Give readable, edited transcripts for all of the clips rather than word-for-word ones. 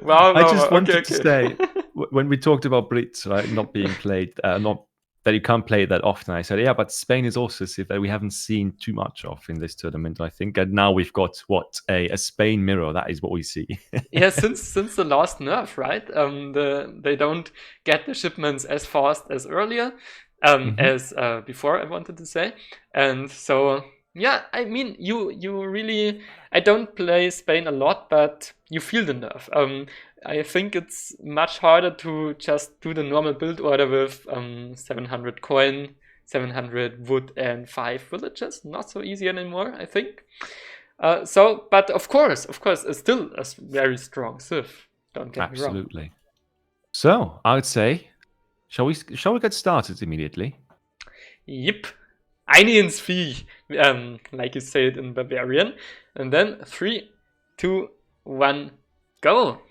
Wow, I wow, just wow. Okay, wanted to say, when we talked about Brits, right, not being played, not that you can't play that often, I said, yeah, but Spain is also a civ that we haven't seen too much of in this tournament, I think. And now we've got, a Spain mirror. That is what we see. Yeah, since the last nerf, right? They don't get the shipments as fast as earlier, Mhm. as before. I wanted to say, and so yeah, I mean, you really. I don't play Spain a lot, but you feel the nerf. I think it's much harder to just do the normal build order with 700 coin, 700 wood, and 5 villages. Not so easy anymore, I think. But of course, it's still a very strong Civ. Don't get me wrong. Absolutely. So I would say, shall we get started immediately? Yep. Einigens Vieh, like you say it in Bavarian. And then 3, 2, 1, go.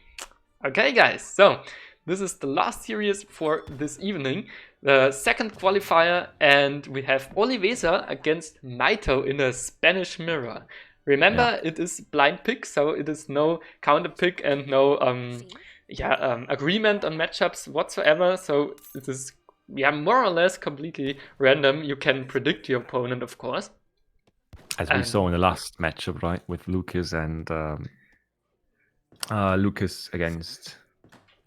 Okay, guys. So this is the last series for this evening, the second qualifier, and we have Oliveza against Mitoe in a Spanish mirror. Yeah. Remember, it is blind pick, so it is no counter pick and no agreement on matchups whatsoever. So it is more or less completely random. You can predict your opponent, of course. As we saw in the last matchup, right, with Lucas and Lucas against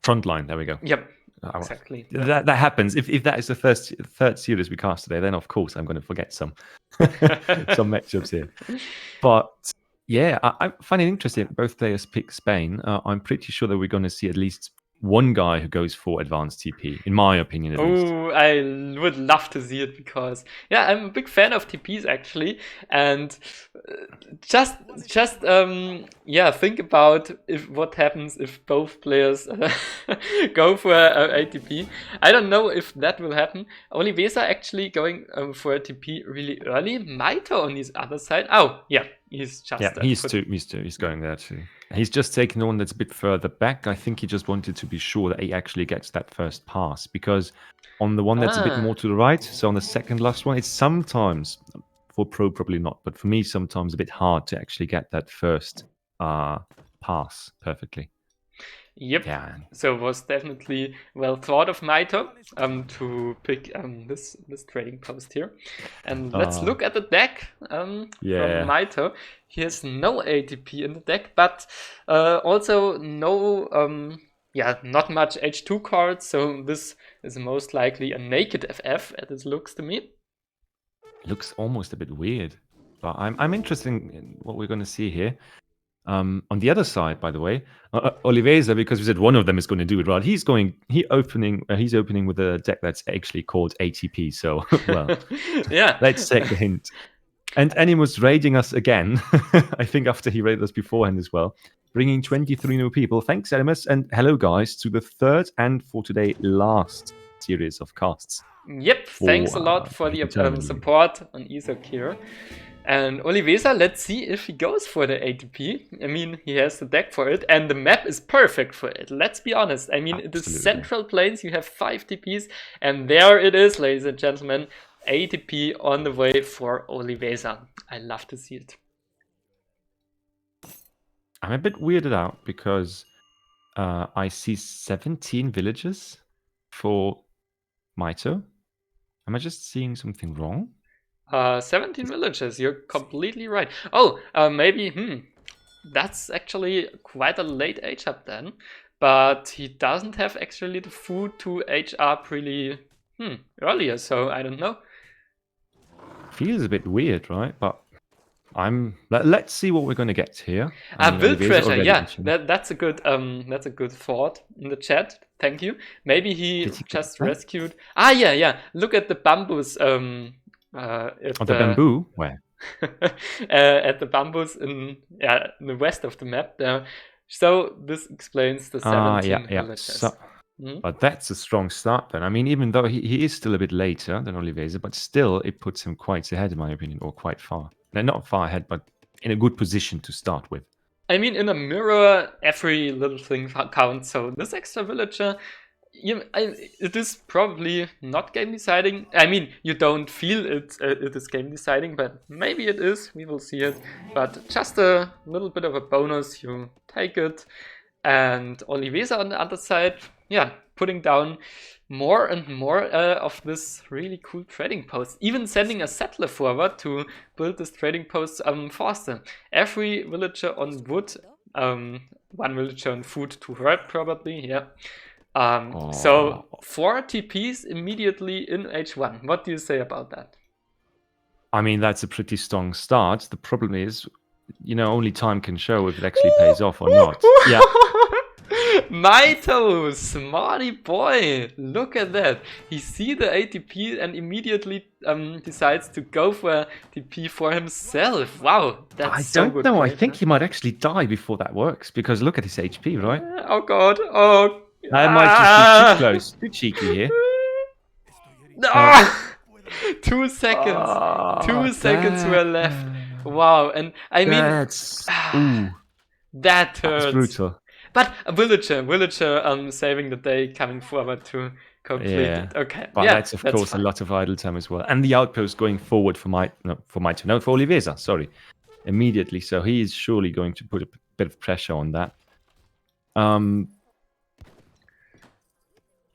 Frontline. There we go. Yep, exactly. That happens. If that is the third series we cast today, then of course I'm going to forget some some matchups here. But yeah, I find it interesting. Both players pick Spain. I'm pretty sure that we're going to see at least one guy who goes for advanced TP, in my opinion, at least. Oh, I would love to see it because I'm a big fan of TPs actually, and just think about what happens if both players go for a TP. I don't know if that will happen. Oliveza actually going for a TP really early. Mitoe on his other side. Oh yeah, he's just he's going there too. He's just taken one that's a bit further back. I think he just wanted to be sure that he actually gets that first pass, because on the one that's a bit more to the right, so on the second last one, it's sometimes, for pro probably not, but for me sometimes a bit hard to actually get that first pass perfectly. Yep. Yeah. So it was definitely well thought of Mitoe to pick this trading post here. And let's look at the deck from Mitoe. He has no ATP in the deck, but also no not much H2 cards. So this is most likely a naked FF, as it looks to me. Looks almost a bit weird, but I'm interested in what we're going to see here. On the other side, by the way, Oliveza, because we said one of them is going to do it right. He's opening with a deck that's actually called ATP. So, well, yeah, let's take the hint. And he was raiding us again. I think after he raided us beforehand as well, bringing 23 new people. Thanks, Elimus, and hello, guys, to the third and for today last series of casts. Yep, thanks a lot for the support on Isaac here. And Oliveza, let's see if he goes for the ATP. I mean, he has the deck for it, and the map is perfect for it. Let's be honest. I mean, it is Central Plains, you have 5 TPs, and there it is, ladies and gentlemen. ATP on the way for Oliveza. I love to see it. I'm a bit weirded out because I see 17 villages for Mitoe. Am I just seeing something wrong? 17 villages, you're completely right. Oh, maybe, that's actually quite a late H-up then. But he doesn't have actually the food to H-up really earlier, so I don't know. Feels a bit weird, right? But let's see what we're going to get here. Build treasure, yeah, that's a good thought in the chat. Thank you. Maybe he just rescued. Yeah. Look at the bamboos. The bamboo? Where? At the bamboos in the west of the map there. So this explains the 17 villages. But that's a strong start then. I mean, even though he is still a bit later than Oliveza, but still it puts him quite ahead in my opinion, or quite far. No, not far ahead, but in a good position to start with. I mean, in a mirror, every little thing counts. So this extra villager it is probably not game deciding. I mean, you don't feel it is game deciding, but maybe it is. We will see it. But just a little bit of a bonus, you take it. And Oliveza on the other side, yeah, putting down more and more of this really cool trading post. Even sending a settler forward to build this trading post faster. Every villager on wood, one villager on food to herd probably, yeah. So 4 TPs immediately in H1. What do you say about that? I mean, that's a pretty strong start. The problem is, only time can show if it actually pays off or not. Yeah. Mitoe, smarty boy. Look at that. He see the ATP and immediately decides to go for a TP for himself. Wow, that's so good. I don't know. I think he might actually die before that works because look at his HP, right? Oh god. Oh. I might just be too close, too cheeky here. No. 2 seconds. 2 seconds were left. Wow, and I mean that hurts. That's brutal. But a villager saving the day, coming forward to complete it. Okay. But that's of course fine. A lot of idle time as well. And the outpost going forward for Oliveza, sorry. Immediately. So he is surely going to put a bit of pressure on that.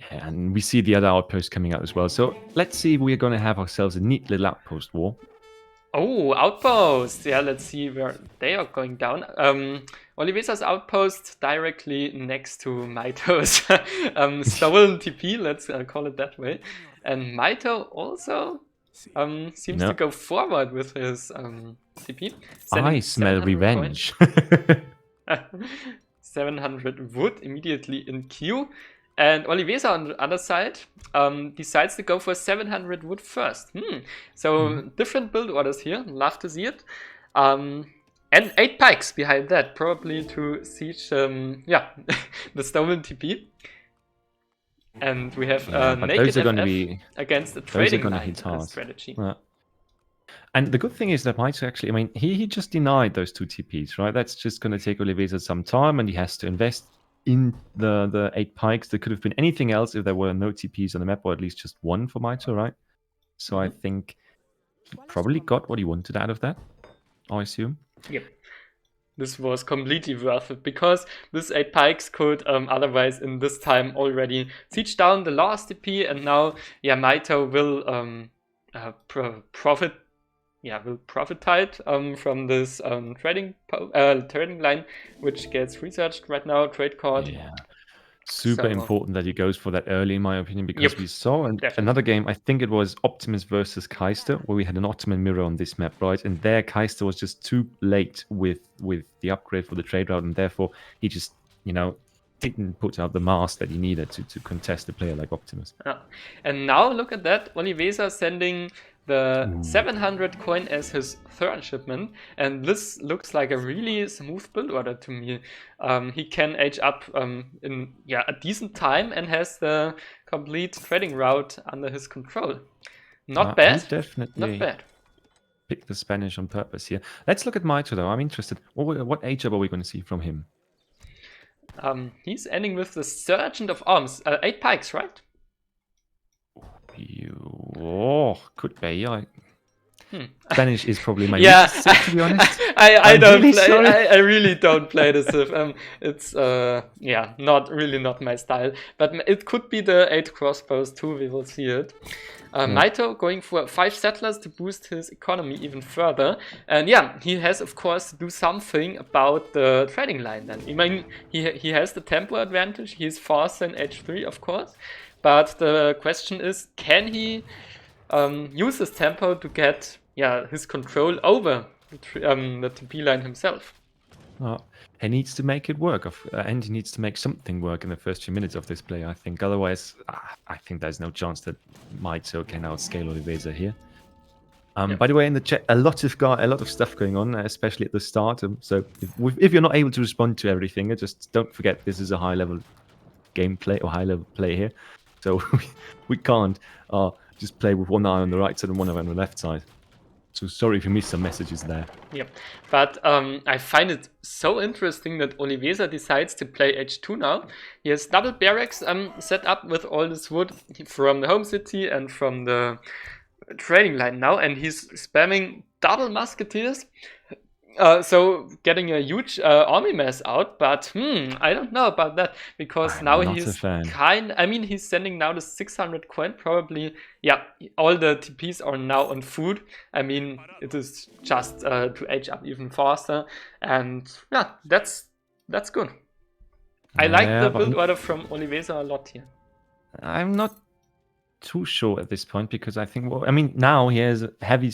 And we see the other outpost coming out as well. So let's see if we're going to have ourselves a neat little outpost war. Oh, outpost! Yeah, let's see where they are going down. Oliveza's outpost directly next to Mitoe's stolen TP, let's call it that way. And Mitoe also seems to go forward with his TP. I smell revenge. 700 wood immediately in queue. And Oliveza on the other side decides to go for 700 wood first. So different build orders here. Love to see it. And 8 pikes behind that, probably to siege the stolen TP. And we have naked FF against the trading line strategy. Yeah. And the good thing is that Mitoe actually, I mean, he just denied those 2 TPs, right? That's just going to take Oliveza some time, and he has to invest in the 8 pikes. There could have been anything else if there were no TPs on the map, or at least just one for Mitoe, right? So I think he probably got what he wanted out of that, I assume. Yep. This was completely worth it, because this 8 pikes could otherwise in this time already siege down the last TP, and now Mitoe will profit from this trading line, which gets researched right now, trade card. Yeah. Super important that he goes for that early, in my opinion, because we saw another game, I think it was Optimus versus Keister, where we had an Ottoman mirror on this map, right? And there Keister was just too late with the upgrade for the trade route, and therefore he just, didn't put out the mass that he needed to contest a player like Optimus. And now look at that, Oliveza sending the 700 coin as his third shipment, and this looks like a really smooth build order to me. He can age up in a decent time and has the complete trading route under his control. Not bad. Definitely not bad. Pick the Spanish on purpose here. Let's look at Mitoe though. I'm interested. What age up are we going to see from him? He's ending with the Sergeant of Arms. 8 pikes, right? Could be. Spanish is probably my weakest, to be honest. I don't really play. I really don't play this. It's not my style. But it could be the 8 crossbows too. We will see it. Mitoe going for 5 settlers to boost his economy even further. And he has of course to do something about the trading line. Then I mean, he has the tempo advantage. He's faster in H3, of course. But the question is, can he use his tempo to get his control over the TP line himself? He needs to make it work, and he needs to make something work in the first few minutes of this play, I think. Otherwise, I think there's no chance that Mitoe can outscale Oliveza here. By the way, in the chat, a lot of stuff going on, especially at the start. So if you're not able to respond to everything, just don't forget this is a high-level gameplay or high-level play here. So we can't just play with one eye on the right side and one eye on the left side. So sorry if you missed some messages there. Yep, but I find it so interesting that Oliveza decides to play H2 now. He has double barracks set up with all this wood from the home city and from the trading line now, and he's spamming double musketeers. So getting a huge army mass out, but I don't know about that, because now he's he's sending now the 600 coin probably. Yeah, all the TPs are now on food. I mean, it is just to age up even faster, and yeah, that's good. I like the build order from Oliveza a lot here. I'm not too sure at this point, because I think, well, I mean, now he has heavy.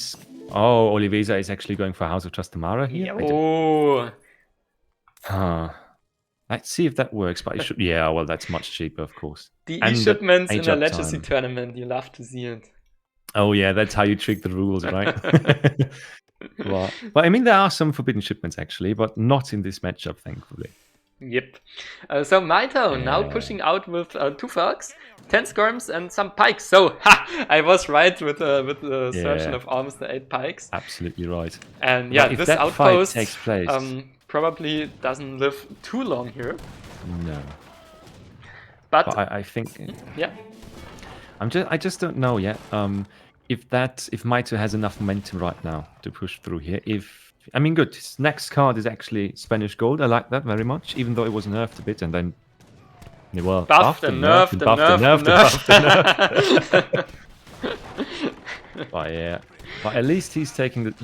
Oh, Oliveza is actually going for House of Trastamara here. Oh. Let's see if that works. But it should. Yeah, well, that's much cheaper, of course. The e-shipments in a Legacy tournament. You love to see it. Oh yeah, that's how you trick the rules, right? But I mean, there are some forbidden shipments actually, but not in this matchup, thankfully. Yep. So Mitoe now pushing out with 2 Falcons, 10 Skirms, and some Pikes. So I was right with the Surgeon of Arms, the 8 Pikes. Absolutely right. And yeah, this outpost takes place, probably doesn't live too long here. No. But I think. Yeah. I just don't know yet. If Mitoe has enough momentum right now to push through here. I mean, good. His next card is actually Spanish Gold. I like that very much, even though it was nerfed a bit, and then buffed and nerfed. But at least he's taking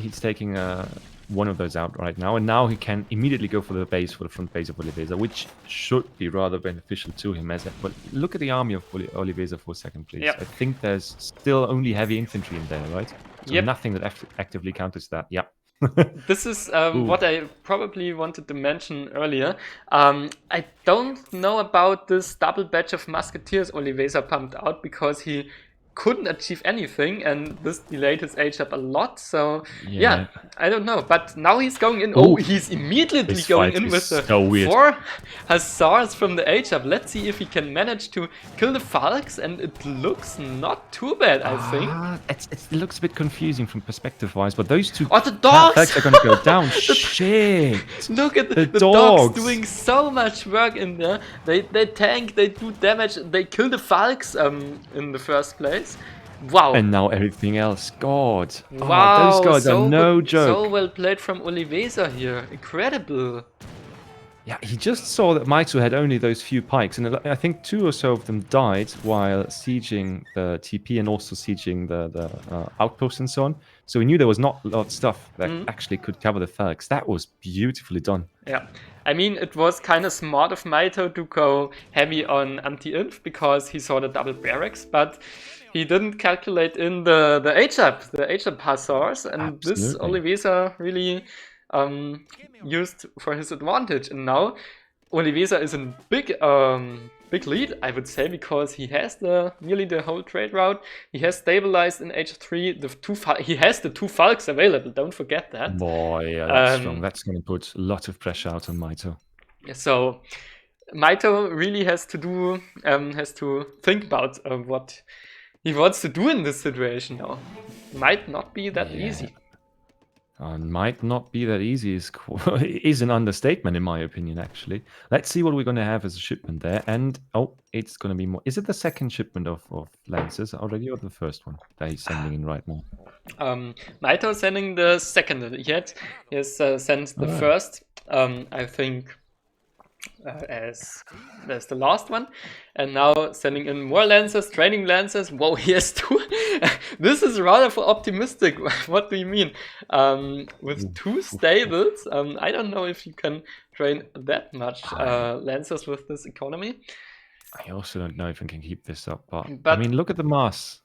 one of those out right now, and now he can immediately go for the front base of Oliveza, which should be rather beneficial to him. But look at the army of Oliveza for a second, please. Yep. I think there's still only heavy infantry in there, right? So nothing that actively counters that. Yep. This is what I probably wanted to mention earlier. I don't know about this double batch of musketeers Oliveza pumped out, because he couldn't achieve anything, and this delayed his age up a lot. So yeah, I don't know. But now he's going in. Oh, he's immediately going in with the 4 hussars from the age up. Let's see if he can manage to kill the Falks, and it looks not too bad, I think. It looks a bit confusing from perspective-wise, but those 2 the dogs are going to go down. Shit! Look at the dogs doing so much work in there. They tank, they do damage, they kill the Falks in the first place. Wow. And now everything else. God. Wow. Those guys are no joke. So well played from Oliveza here. Incredible. Yeah, he just saw that Mitoe had only those few pikes, and I think 2 or so of them died while sieging the TP and also sieging the outpost and so on. So he knew there was not a lot of stuff that actually could cover the Falks. That was beautifully done. Yeah. I mean, it was kind of smart of Mitoe to go heavy on anti-inf, because he saw the double barracks, but he didn't calculate in the H-up hussars, and this Oliveza really used for his advantage. And now Oliveza is in big lead, I would say, because he has nearly the whole trade route. He has stabilized in H3 he has the 2 Falks available. Don't forget that. Boy, yeah, that's strong. That's going to put a lot of pressure out on Mitoe. So Mitoe really has to think about what he wants to do in this situation now. Might not be that easy. Might not be that easy is an understatement, in my opinion, actually. Let's see what we're going to have as a shipment there. And, it's going to be more. Is it the second shipment of Lancers already, or the first one that he's sending in right now? Mitoe sending the second yet. He has sent the first, I think, as the last one, and now sending in more Lancers, training Lancers. Whoa, he has 2. This is rather for optimistic. What do you mean? With 2 stables, I don't know if you can train that much Lancers with this economy. I also don't know if I can keep this up, but I mean, look at the mass.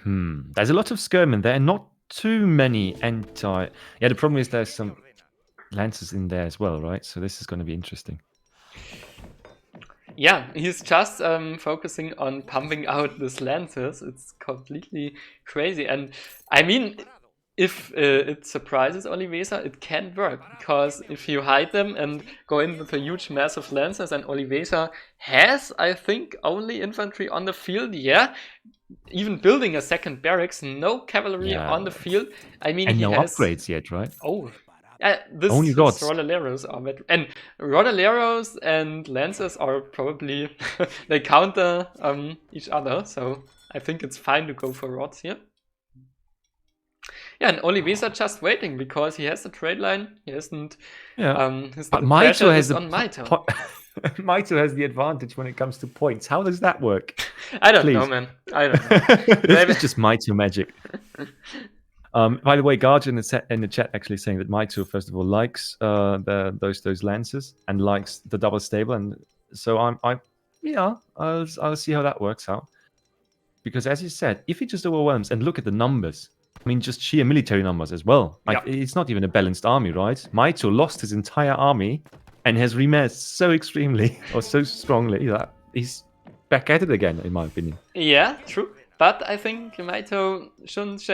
There's a lot of skirmen there, and not too many anti. Yeah, the problem is there's some Lancers in there as well, right? So this is going to be interesting. Yeah, he's just focusing on pumping out these Lancers. It's completely crazy. And I mean, if it surprises Oliveza, it can work, because if you hide them and go in with a huge mass of lancers, and Oliveza has, I think, only infantry on the field, even building a second barracks, no cavalry on the field. I mean, And he no has upgrades yet, right? this Only rods. Rodaleros are better. And Rodaleros and Lancers are probably they counter each other, so I think it's fine to go for rods here. Yeah, and Oliveza just waiting because he has the trade line. He hasn't. But Mitoe has on Mitoe. Mitoe has the advantage when it comes to points. How does that work? I don't know, man. I don't know. This is just Mitoe magic. By the way, Guardian in the chat actually saying that Mitoe first of all likes those lancers and likes the double stable, and so I'll see how that works out. Because as you said, if he just overwhelms, and look at the numbers, I mean, just sheer military numbers as well. Like, it's not even a balanced army, right? Mitoe lost his entire army and has remassed so extremely or so strongly that he's back at it again, in my opinion. Yeah, true. But I think Mitoe shouldn't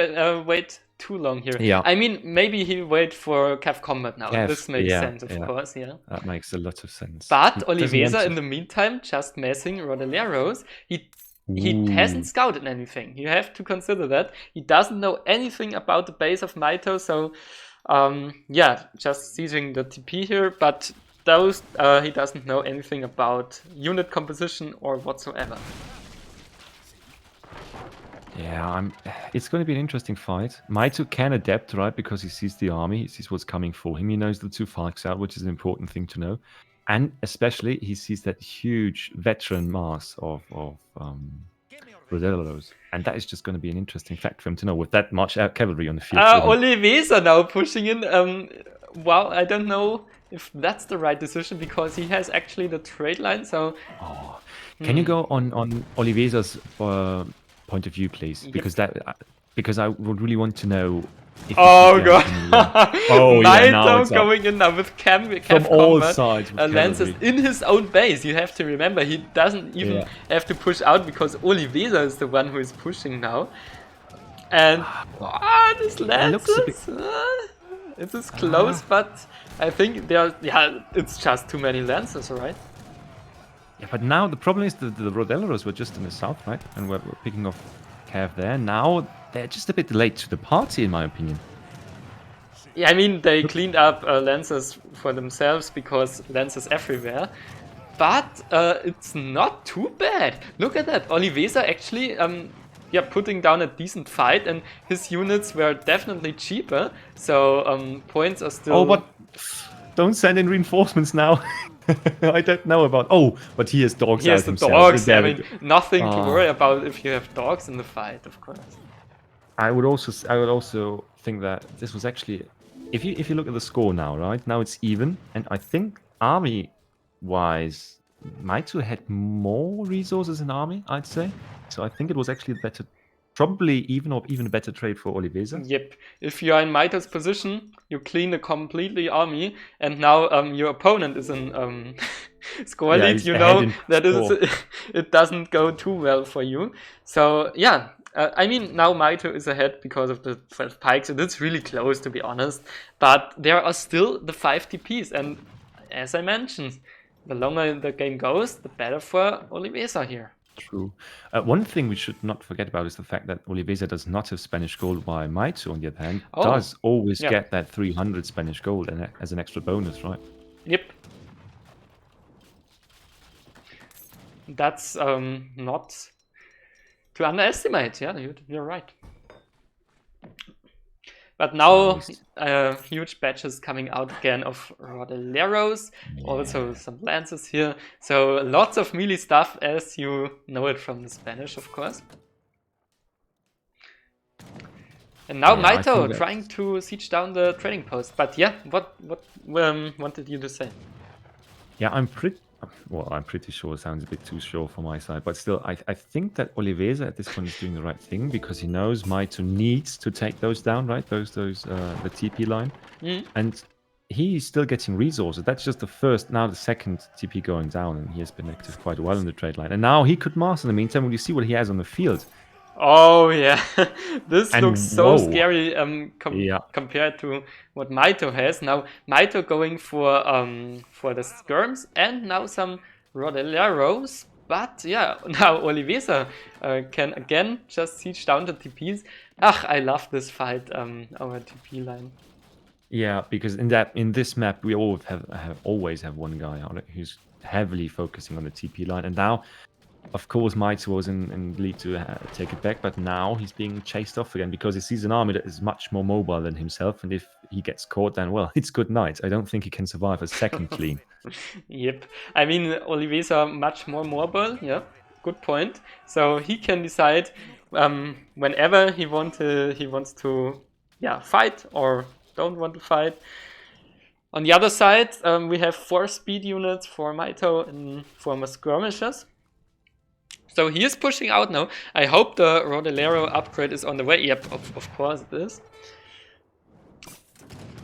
wait too long here. Yeah. I mean, maybe he'll wait for Cav combat now. This makes sense, of course, That makes a lot of sense. But Oliveza, in the meantime, just massing Rodaleros. He hasn't scouted anything. You have to consider that. He doesn't know anything about the base of Mitoe, so just seizing the TP here, but those he doesn't know anything about unit composition or whatsoever. Yeah, it's going to be an interesting fight. Mitoe can adapt, right, because he sees the army, he sees what's coming for him, he knows the two Falks out, which is an important thing to know. And especially, he sees that huge veteran mass of Rodaleros. And that is just going to be an interesting fact for him to know with that much cavalry on the field. Oliveza now pushing in. Wow, I don't know if that's the right decision, because he has actually the trade line, so... Can you go on Oliveza's point of view, please? Because I would really want to know... God! Mitoe going in now with Cav from all combat, sides. Lancers in his own base. You have to remember, he doesn't even have to push out, because Oliveza is the one who is pushing now. And this Lancers, it is close, but I think it's just too many Lancers, right? Yeah, but now the problem is the Rodaleros were just in the south, right? And we're picking off Cav there. Now they're just a bit late to the party, in my opinion. Yeah, I mean, they cleaned up Lancers for themselves, because Lancers everywhere. But it's not too bad. Look at that. Oliveza actually putting down a decent fight, and his units were definitely cheaper. So points are still... Oh, but don't send in reinforcements now. I don't know about... but he has dogs. He has the dogs. I mean, nothing to worry about if you have dogs in the fight, of course. I would also think that this was actually... If you look at the score now, right? Now it's even. And I think army-wise, Mitoe had more resources in army, I'd say. So I think it was actually better... Probably even a better trade for Oliveza. Yep. If you are in Mitoe's position, you clean a completely army, and now your opponent is in score lead. You know that it doesn't go too well for you. So I mean, now Mitoe is ahead because of the 12 pikes, and it's really close, to be honest. But there are still the 5 TPs, and as I mentioned, the longer the game goes, the better for Oliveza here. True. One thing we should not forget about is the fact that Oliveza does not have Spanish gold, while Mitoe, on the other hand, does always get that 300 Spanish gold as an extra bonus, right? Yep. That's not to underestimate. Yeah, you're right. But now huge batches coming out again of Rodaleros, also some Lancers here. So lots of melee stuff, as you know it from the Spanish, of course. And now Mitoe trying to siege down the trading post. But what wanted you to say? Yeah, I'm pretty sure it sounds a bit too sure for my side, but still, I think that Oliveza at this point is doing the right thing, because he knows Mitoe needs to take those down, right? The TP line, and he's still getting resources. That's just the first. Now the second TP going down, and he has been active quite well in the trade line. And now he could master in the meantime. When you see what he has on the field, Oh yeah, this And looks so whoa. scary Yeah. compared to what Mitoe has. Now Mitoe going for the skirms and now some Rodeleros. But yeah, now Oliveza can again just siege down the TPs. Ach, I love this fight, our TP line. Yeah, because in this map we always have one guy on it who's heavily focusing on the TP line, and now, of course, Mitoe was in lead to take it back, but now he's being chased off again because he sees an army that is much more mobile than himself, and if he gets caught, then well, it's good night. I don't think he can survive a second clean. Yep. I mean, Oliveza much more mobile. Yeah, good point. So he can decide whenever he wants to fight or don't want to fight. On the other side, we have 4 speed units for Mitoe in former skirmishes. So he is pushing out now. I hope the Rodelero upgrade is on the way. Yep, of course it is.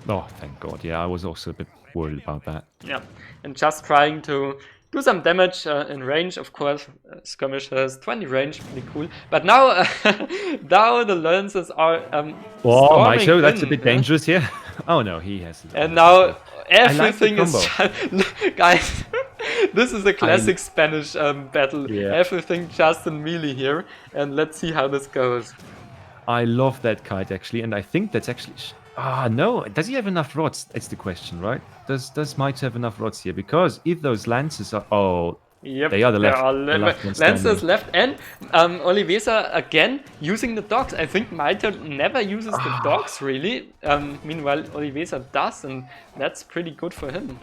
Oh, thank God. Yeah, I was also a bit worried about that. Yeah, and just trying to do some damage in range, of course. Skirmish has 20 range, pretty cool. But now, now the lances are Mitoe, that's a bit dangerous here. Oh no, he has. And now everything like is guys. This is a classic Spanish battle. Yeah. Everything just in melee here, and let's see how this goes. I love that kite actually, and I think that's actually. No. Does he have enough rods? That's the question, right? Does Mitoe have enough rods here? Because if those lances are yep, they are the left lances left, and Oliveza again using the dogs. I think Mitoe never uses the dogs really. Meanwhile, Oliveza does, and that's pretty good for him.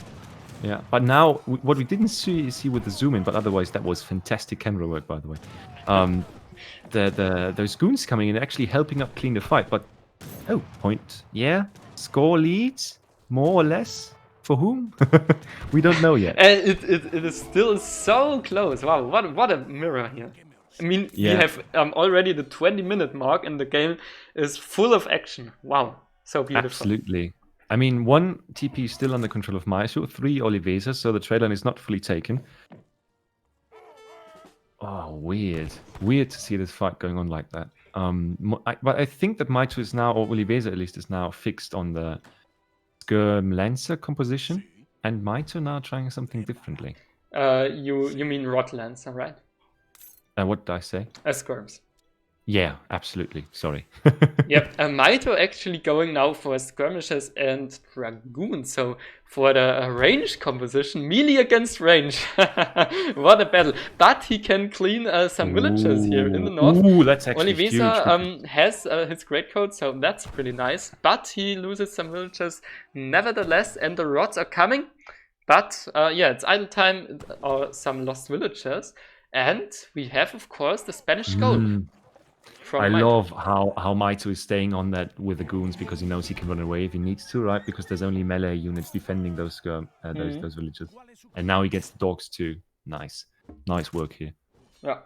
Yeah, but now what we didn't see with the zoom in, but otherwise that was fantastic camera work, by the way. Those goons coming in actually helping up clean the fight, but point. Yeah, score leads more or less. For whom? We don't know yet. And it is still so close. Wow, what a mirror here. I mean, we have already the 20-minute mark, and the game is full of action. Wow, so beautiful. Absolutely. I mean, 1 TP is still under control of Mitoe, 3 Oliveza, so the trade line is not fully taken. Oh, weird. Weird to see this fight going on like that. But I think that Mitoe is now, or Oliveza at least, is now fixed on the Skirm Lancer composition, and Mitoe now trying something differently. You mean Rod Lancer, right? What did I say? Skirms. Yeah, absolutely. Sorry. Yep, Mitoe actually going now for skirmishes and dragoons. So for the range composition, melee against range. What a battle! But he can clean some villages here in the north. Ooh, that's actually Oliveza has his greatcoat, so that's pretty nice. But he loses some villages nevertheless, and the rods are coming. But yeah, it's idle time or some lost villages, and we have, of course, the Spanish goal. I love how Mitoe is staying on that with the goons because he knows he can run away if he needs to, right? Because there's only melee units defending those villages. And now he gets the dogs too. Nice work here. Yeah.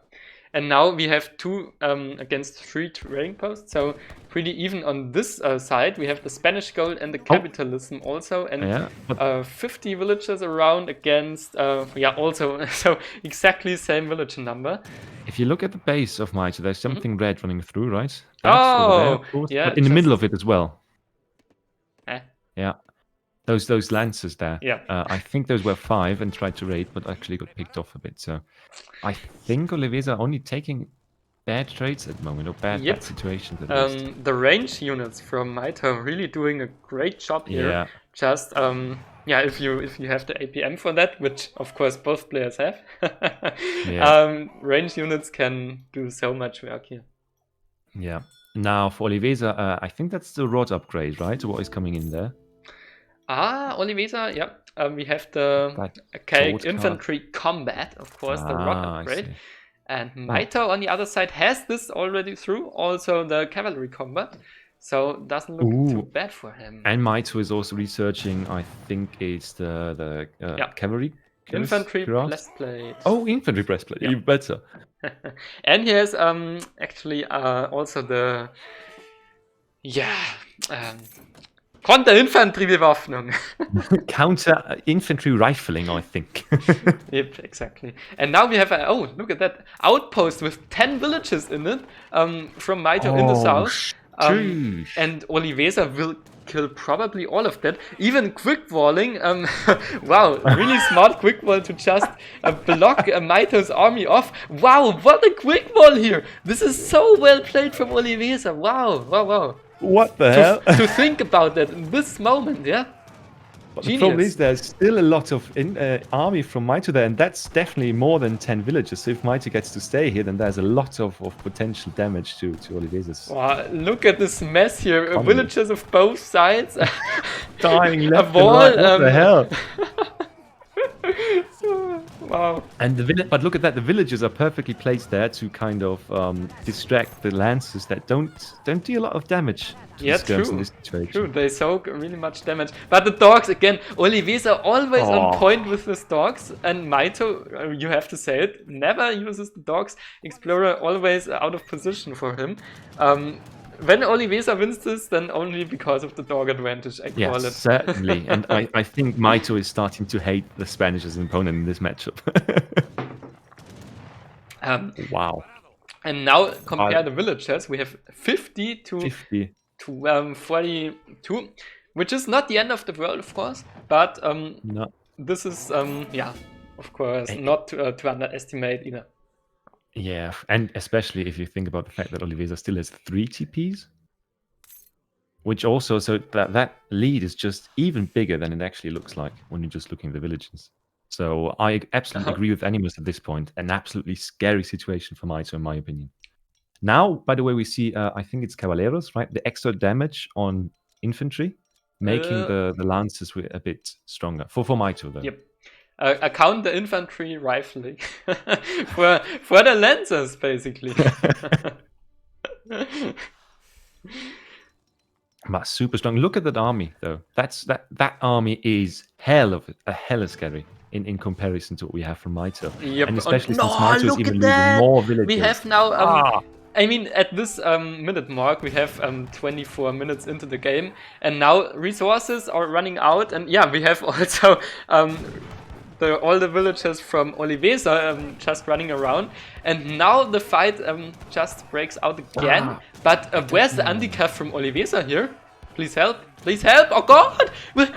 And now we have 2 against 3 trading posts, so pretty even on this side. We have the Spanish gold and the capitalism also, and 50 villages around against, also, so exactly same village number. If you look at the base of Mitoe, there's something red running through, right? That's yeah. But in the middle of it as well. Yeah. Those lancers there. Yeah. I think those were 5 and tried to raid, but actually got picked off a bit. So I think Oliveza are only taking bad trades at the moment, or bad situations at least. The range units from Mitoe really doing a great job here. Yeah. Just if you have the APM for that, which of course both players have, range units can do so much work here. Yeah. Now for Oliveza, I think that's the rod upgrade, right? What is coming in there? Oliveza, yeah. We have the archaic infantry combat, of course, the rod upgrade. And Mitoe on the other side has this already through, also the cavalry combat. So doesn't look too bad for him. And Mitoe is also researching, I think it's the cavalry. Infantry breastplate. Oh, infantry breastplate, even better. And he has actually also the Konterinfanteriebewaffnung. Counter infantry rifling, I think. Yep, exactly. And now we have oh, look at that outpost with 10 villages in it from Mitoe in the south. And Oliveza will kill probably all of that. Even quick walling. Wow, really smart quick wall to just block Mitoe's army off. Wow, what a quick wall here! This is so well played from Oliveza. Wow, wow, wow. What the hell? To think about that in this moment, yeah. But the problem is there's still a lot of army from Mitoe there, and that's definitely more than 10 villages. So if Mitoe gets to stay here, then there's a lot of potential damage to Oliveza's. Wow, look at this mess here. Villages of both sides. Dying left a wall, and right. What the hell? Wow. And but look at that, the villagers are perfectly placed there to kind of distract the lancers that don't do a lot of damage to the skirms in this situation. True, they soak really much damage. But the dogs, again, Oliveza always on point with his dogs, and Mitoe, you have to say it, never uses the dogs. Explorer always out of position for him. When Oliveza wins this, then only because of the dog advantage, I call it. Yes, certainly. And I think Mitoe is starting to hate the Spanish as an opponent in this matchup. Wow. And now compare the villagers. We have 50 to 42, which is not the end of the world, of course. But no. This is, yeah, of course, not to underestimate either. Yeah, and especially if you think about the fact that Oliveza still has 3 TPs, which also, so that lead is just even bigger than it actually looks like when you're just looking at the villages. So I absolutely agree with Animus at this point. An absolutely scary situation for Mitoe, in my opinion. Now, by the way, we see, I think it's Caballeros, right? The extra damage on infantry, making the Lancers a bit stronger. For Mitoe, though. Yep. Account the infantry rifling for the lancers, basically. But super strong. Look at that army, though. That army is hella scary in comparison to what we have from Mitoe. Yep. And especially since Mitoe is even losing more villages. We have now. I mean, at this minute mark, we have 24 minutes into the game, and now resources are running out, and yeah, we have also all the villagers from Oliveza just running around, and now the fight just breaks out again. But where's the anti-cav from Oliveza here? Please help! Please help! Oh god!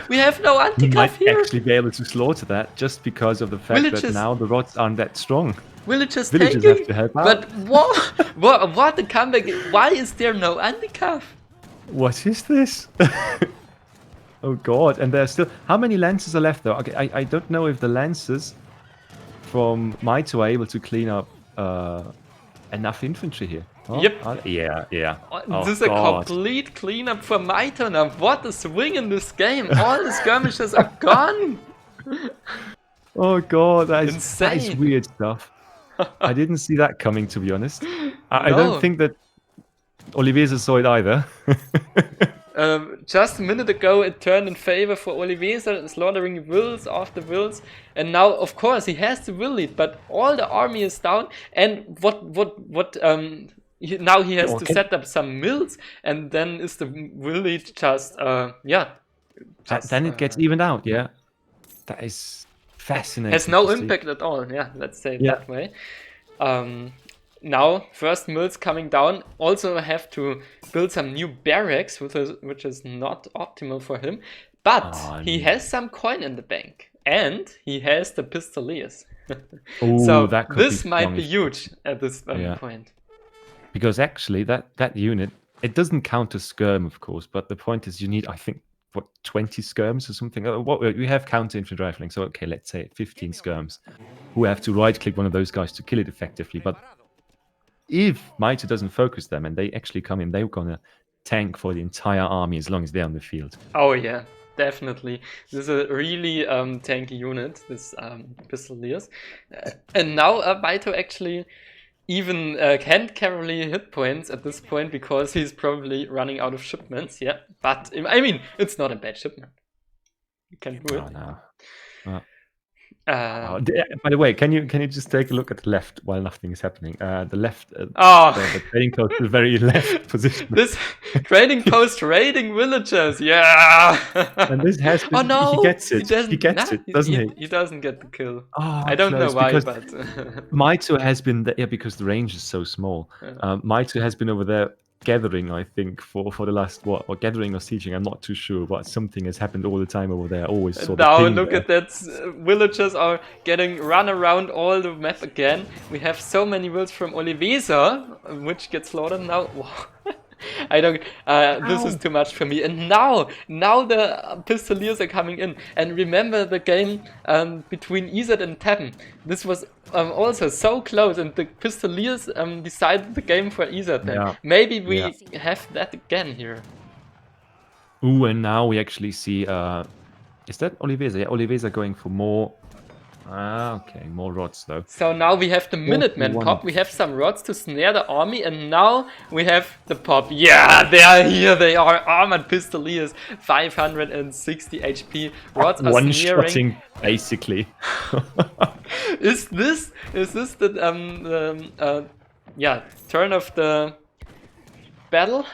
We have no anti-cav here! You might actually be able to slaughter that just because of the fact that now the rods aren't that strong. Villagers have to help out. But what the comeback? Why is there no anti-cav? What is this? Oh god, and there's still... How many Lancers are left though? Okay, I don't know if the Lancers from Mitoe are able to clean up enough infantry here. Oh, yep. Yeah. This is a complete cleanup for Mitoe now. What a swing in this game. All the skirmishes are gone. Oh god, that is insane. Weird stuff. I didn't see that coming, to be honest. I don't think that Oliveza saw it either. Just a minute ago, it turned in favor for Oliveza, slaughtering wills after wills, and now, of course, he has the will lead, but all the army is down. And now he has to set up some mills, and then is the will lead just then it gets evened out. Yeah, that is fascinating. Has no impact at all. Yeah, let's say it that way. Now, first mills coming down. Also have to build some new barracks, which is not optimal for him. But he has some coin in the bank. And he has the Pistoliers. So this might be huge at this point. Because actually, that unit, it doesn't count as skirm, of course. But the point is you need, I think, 20 skirms or something? We have counter infantry rifling. So, okay, let's say 15 skirms. Who have to right-click one of those guys to kill it effectively. But if Mitoe doesn't focus them and they actually come in, they're gonna tank for the entire army as long as they're on the field. Oh yeah, definitely. This is a really tanky unit, this Pistoliers. And now Mitoe actually even can't carry hit points at this point because he's probably running out of shipments, yeah. But, I mean, it's not a bad shipment. You can do it. No. By the way, can you just take a look at the left while nothing is happening? The left, Oh, the trading post, the very left position. this trading post raiding villagers, yeah. And this has Oh been, no, he gets it. doesn't. He gets it, doesn't he? He doesn't get the kill. Oh, I don't know close, why, because but Mitoe has been there, yeah, because the range is so small. Mitoe has been over there gathering, I think, for the last or gathering or sieging, I'm not too sure, but something has happened all the time over there. I always saw the now ping look there. at that. Villagers are getting run around all the map again. We have so many wills from Oliveza, which gets slaughtered now. I don't. This is too much for me. And now the Pistoliers are coming in. And remember the game between Izet and Tappen. This was also so close, and the Pistoliers decided the game for Izet. Then Yeah. maybe we have that again here. Ooh, and now we actually see. Is that Oliveza? Yeah, Oliveza going for more. Okay, more rods though. So now we have the Minutemen pop, we have some rods to snare the army, and now we have the pop. Yeah, they are here, they are armored Pistoliers, 560 HP. Rods are one-shotting, basically. Is this the turn of the battle?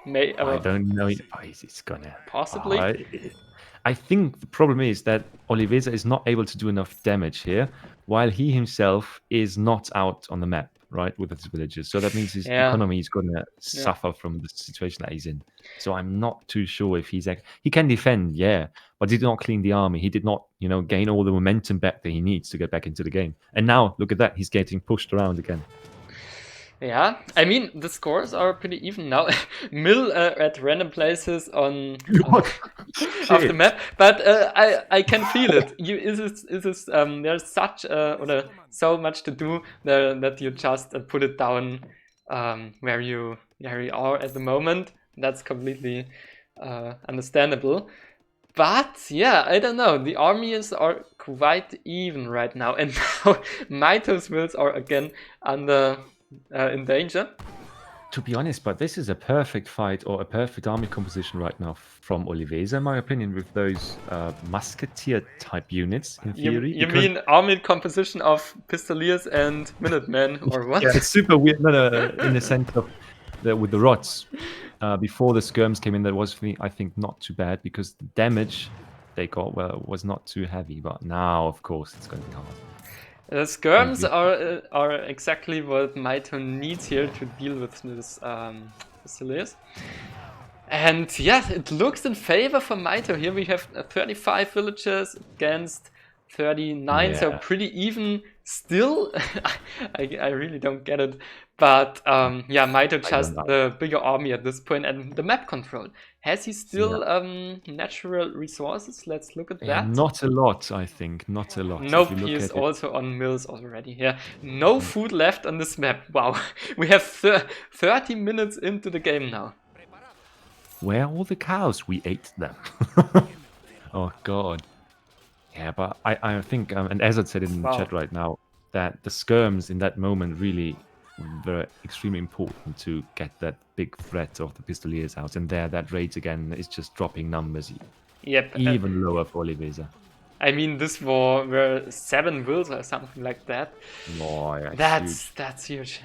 I don't know if it's gonna. Possibly. I think the problem is that Oliveza is not able to do enough damage here, while he himself is not out on the map, right, with his villagers. So that means his economy is going to suffer from the situation that he's in. So I'm not too sure if he can defend, yeah, but he did not clean the army. He did not, gain all the momentum back that he needs to get back into the game. And now, look at that, he's getting pushed around again. Yeah, I mean, the scores are pretty even now. Mill at random places on of the map, but I can feel it. There's such or so much to do there that you just put it down where you are at the moment. That's completely understandable. But yeah, I don't know. The armies are quite even right now, and now Mitoe's wills are again under. In danger. To be honest, but this is a perfect fight or a perfect army composition right now from Oliveza, in my opinion, with those musketeer type units in theory. You mean army composition of Pistoliers and Minutemen, or what? Yeah, it's super weird. No, in the sense of with the rods. Before the skirms came in, that was, for me, I think, not too bad because the damage they got was not too heavy. But now, of course, it's going to be hard. The skirms are exactly what Mitoe needs here to deal with this Pistoliers. And yeah, it looks in favor for Mitoe. Here we have 35 villagers against 39, so pretty even still. I really don't get it. But yeah, Mitoe just the bigger army at this point, and the map control. Has he still natural resources? Let's look at that. Not a lot, I think. Not a lot. Nope, he is also on mills already. Yeah, no food left on this map. Wow, we have 30 minutes into the game now. Where are all the cows? We ate them. Oh God. Yeah, but I think, and as I said in the chat right now, that the skirms in that moment really were extremely important to get that big threat of the Pistoliers out. And there, that raid again is just dropping numbers. Yep. Even lower for Oliveza. I mean, this were 7 wills or something like that. Oh, yeah, that's huge.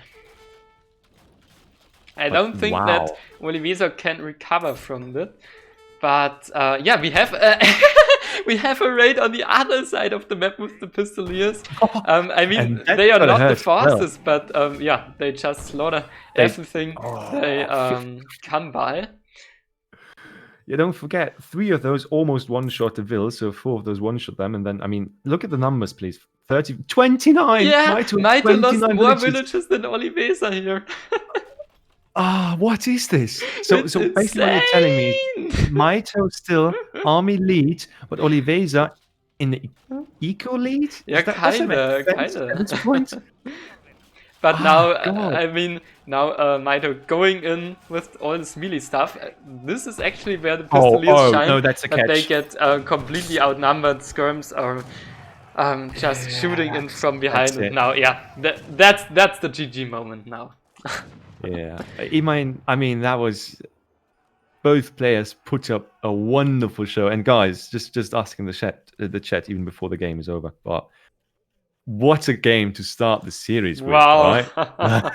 I don't think that Oliveza can recover from that. But yeah, we have we have a raid on the other side of the map with the Pistoliers. I mean, they are not the fastest, but yeah, they just slaughter everything they come by. Yeah, don't forget, 3 of those almost one-shot the Vil, so 4 of those one-shot them, and then, I mean, look at the numbers, please. 29! Yeah, Mitoe lost more villages than Oliveza here. What is this? So basically what you're telling me is Mitoe still army lead, but Oliveza in the eco lead? Yeah, kinda. But now, I mean, now Mitoe going in with all this melee stuff. This is actually where the Pistoliers shine. No, that's a catch. But they get completely outnumbered. Skirms are just shooting in from behind. And now, yeah, that's the GG moment now. Yeah, I mean that was both players put up a wonderful show. And guys, just asking the chat even before the game is over. But what a game to start the series with, Wow. right?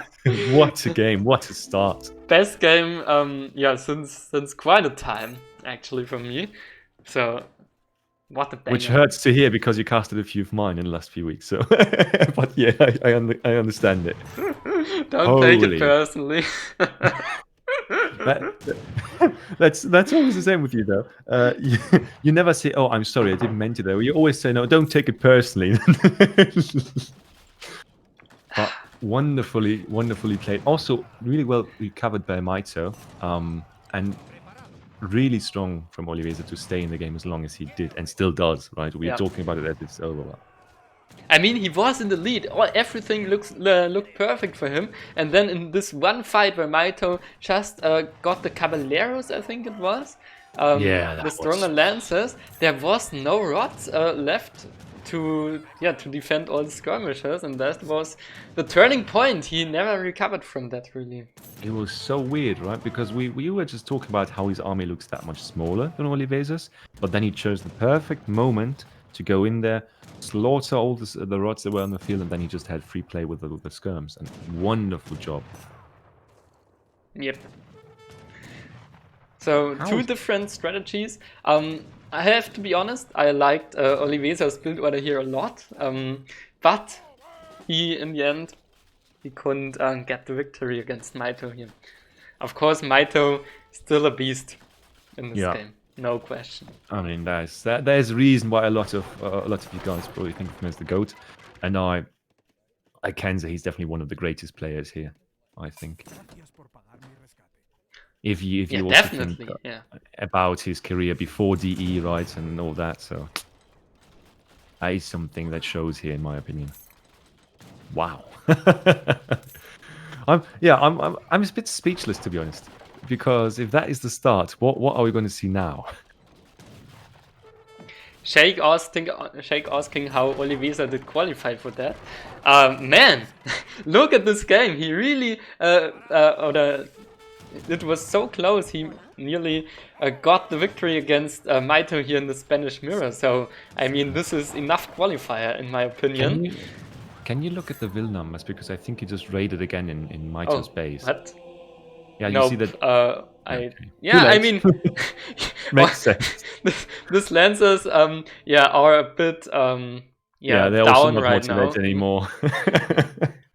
What a game! What a start! Best game, yeah, since quite a time actually for me. So what a banger. Which hurts to hear because you casted a few of mine in the last few weeks. So, but yeah, I understand it. Don't take it personally. That's always the same with you, though. You never say, "Oh, I'm sorry, I didn't mean to." Though you always say, "No, don't take it personally." But wonderfully played. Also, really well recovered by Mitoe, and really strong from Oliveza to stay in the game as long as he did, and still does. Right? We're talking about it as it's over. I mean, he was in the lead. Everything looked perfect for him. And then in this one fight where Mitoe just got the Caballeros, I think it was, the stronger lancers, there was no rods left to defend all the skirmishers, and that was the turning point. He never recovered from that, really. It was so weird, right? Because we were just talking about how his army looks that much smaller than Oliveza's, but then he chose the perfect moment to go in there, slaughter all the rods that were on the field, and then he just had free play with the skirms. And wonderful job. Yep. So two different strategies. I have to be honest, I liked Oliveza's build order here a lot, but he, in the end, he couldn't get the victory against Mitoe here. Of course, Mitoe still a beast in this game, no question. I mean, there's a reason why a lot of you guys probably think of him as the GOAT, and I can say he's definitely one of the greatest players here, I think. If you also think about his career before DE, right, and all that, so that is something that shows here, in my opinion. Wow. I'm a bit speechless, to be honest, because if that is the start, what are we going to see now? Shake asking how Oliveza did qualify for that. Man, look at this game. He really it was so close. He nearly got the victory against Mitoe here in the Spanish Mirror. So, I mean, this is enough qualifier, in my opinion. Can you look at the Will numbers? Because I think he just raided again in Mitoe's base. What? Yeah, you see that? I mean, makes sense. This Lancers, are a bit, they're down also not right motivated now. anymore.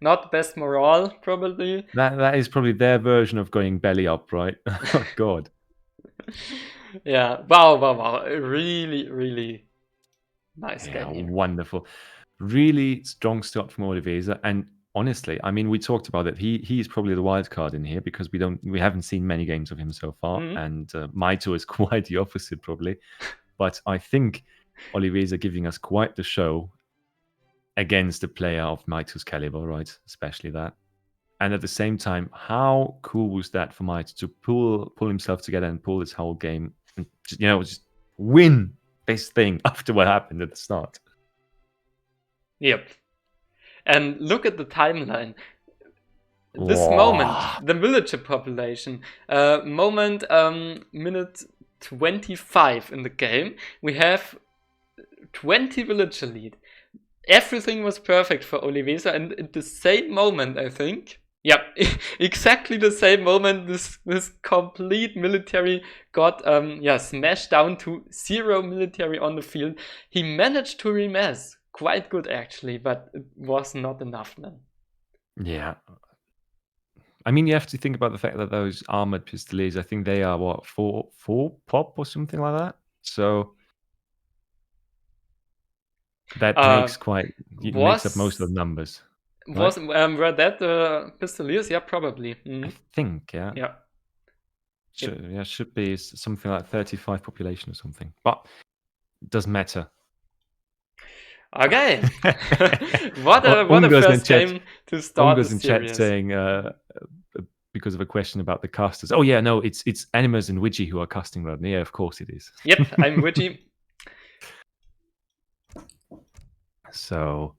Not the best morale, probably. That is probably their version of going belly up, right? Oh, God. Yeah, wow. Really nice game here. Wonderful. Really strong start from Oliveza. And honestly, I mean, we talked about it. He is probably the wild card in here because we haven't seen many games of him so far. And Mitoe is quite the opposite, probably. But I think Oliveza giving us quite the show against a player of Mitoe's caliber, right? Especially that. And at the same time, how cool was that for Mitoe to pull himself together and pull this whole game and just win this thing after what happened at the start. Yep. And look at the timeline. This moment, the villager population, minute 25 in the game, we have 20 villager lead. Everything was perfect for Oliveza, and at the same moment, I think, exactly the same moment, this complete military got smashed down to 0 military on the field. He managed to remass quite good, actually, but it was not enough, man. Yeah. I mean, you have to think about the fact that those armored pistoliers, I think they are, what, 4 pop or something like that? So that makes up most of the numbers. Were that the pistoliers? Yeah, probably. I think, yeah. Yeah. Should be something like 35 population or something. But it doesn't matter. Okay. What a first game to start the series. in chat saying because of a question about the casters. Oh yeah, no, it's Animas and Widgie who are casting that. Yeah, of course it is. Yep, I'm Widgie. So,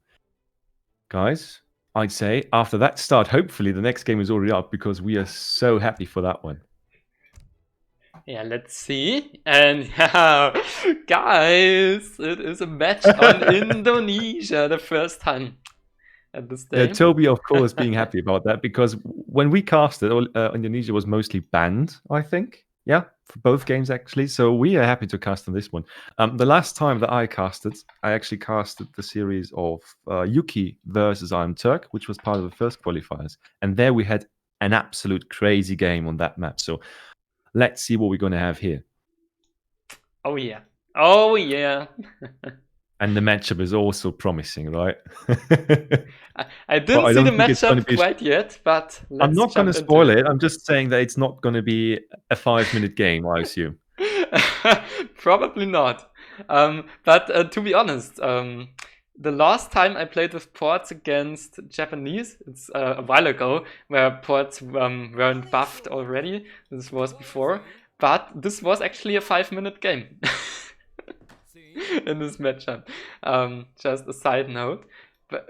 guys, I'd say after that start, hopefully the next game is already up because we are so happy for that one. Yeah, let's see. And yeah, guys, it is a match on Indonesia, the first time at this Yeah, day. Toby, of course, being happy about that because when we casted, Indonesia was mostly banned, I think. Yeah, for both games actually. So we are happy to cast on this one. The last time that I casted, I actually casted the series of Yuki versus I'm Turk, which was part of the first qualifiers, and there we had an absolute crazy game on that map. So let's see what we're going to have here. Oh yeah. Oh yeah. And the matchup is also promising, right? I didn't see the matchup be quite yet, but I'm let's not going jump to into spoil it. I'm just saying that it's not going to be a 5-minute game, I assume. Probably not. But to be honest, the last time I played with ports against Japanese, it's a while ago, where ports weren't buffed already. This was before. But this was actually a 5-minute game in this matchup. Just a side note.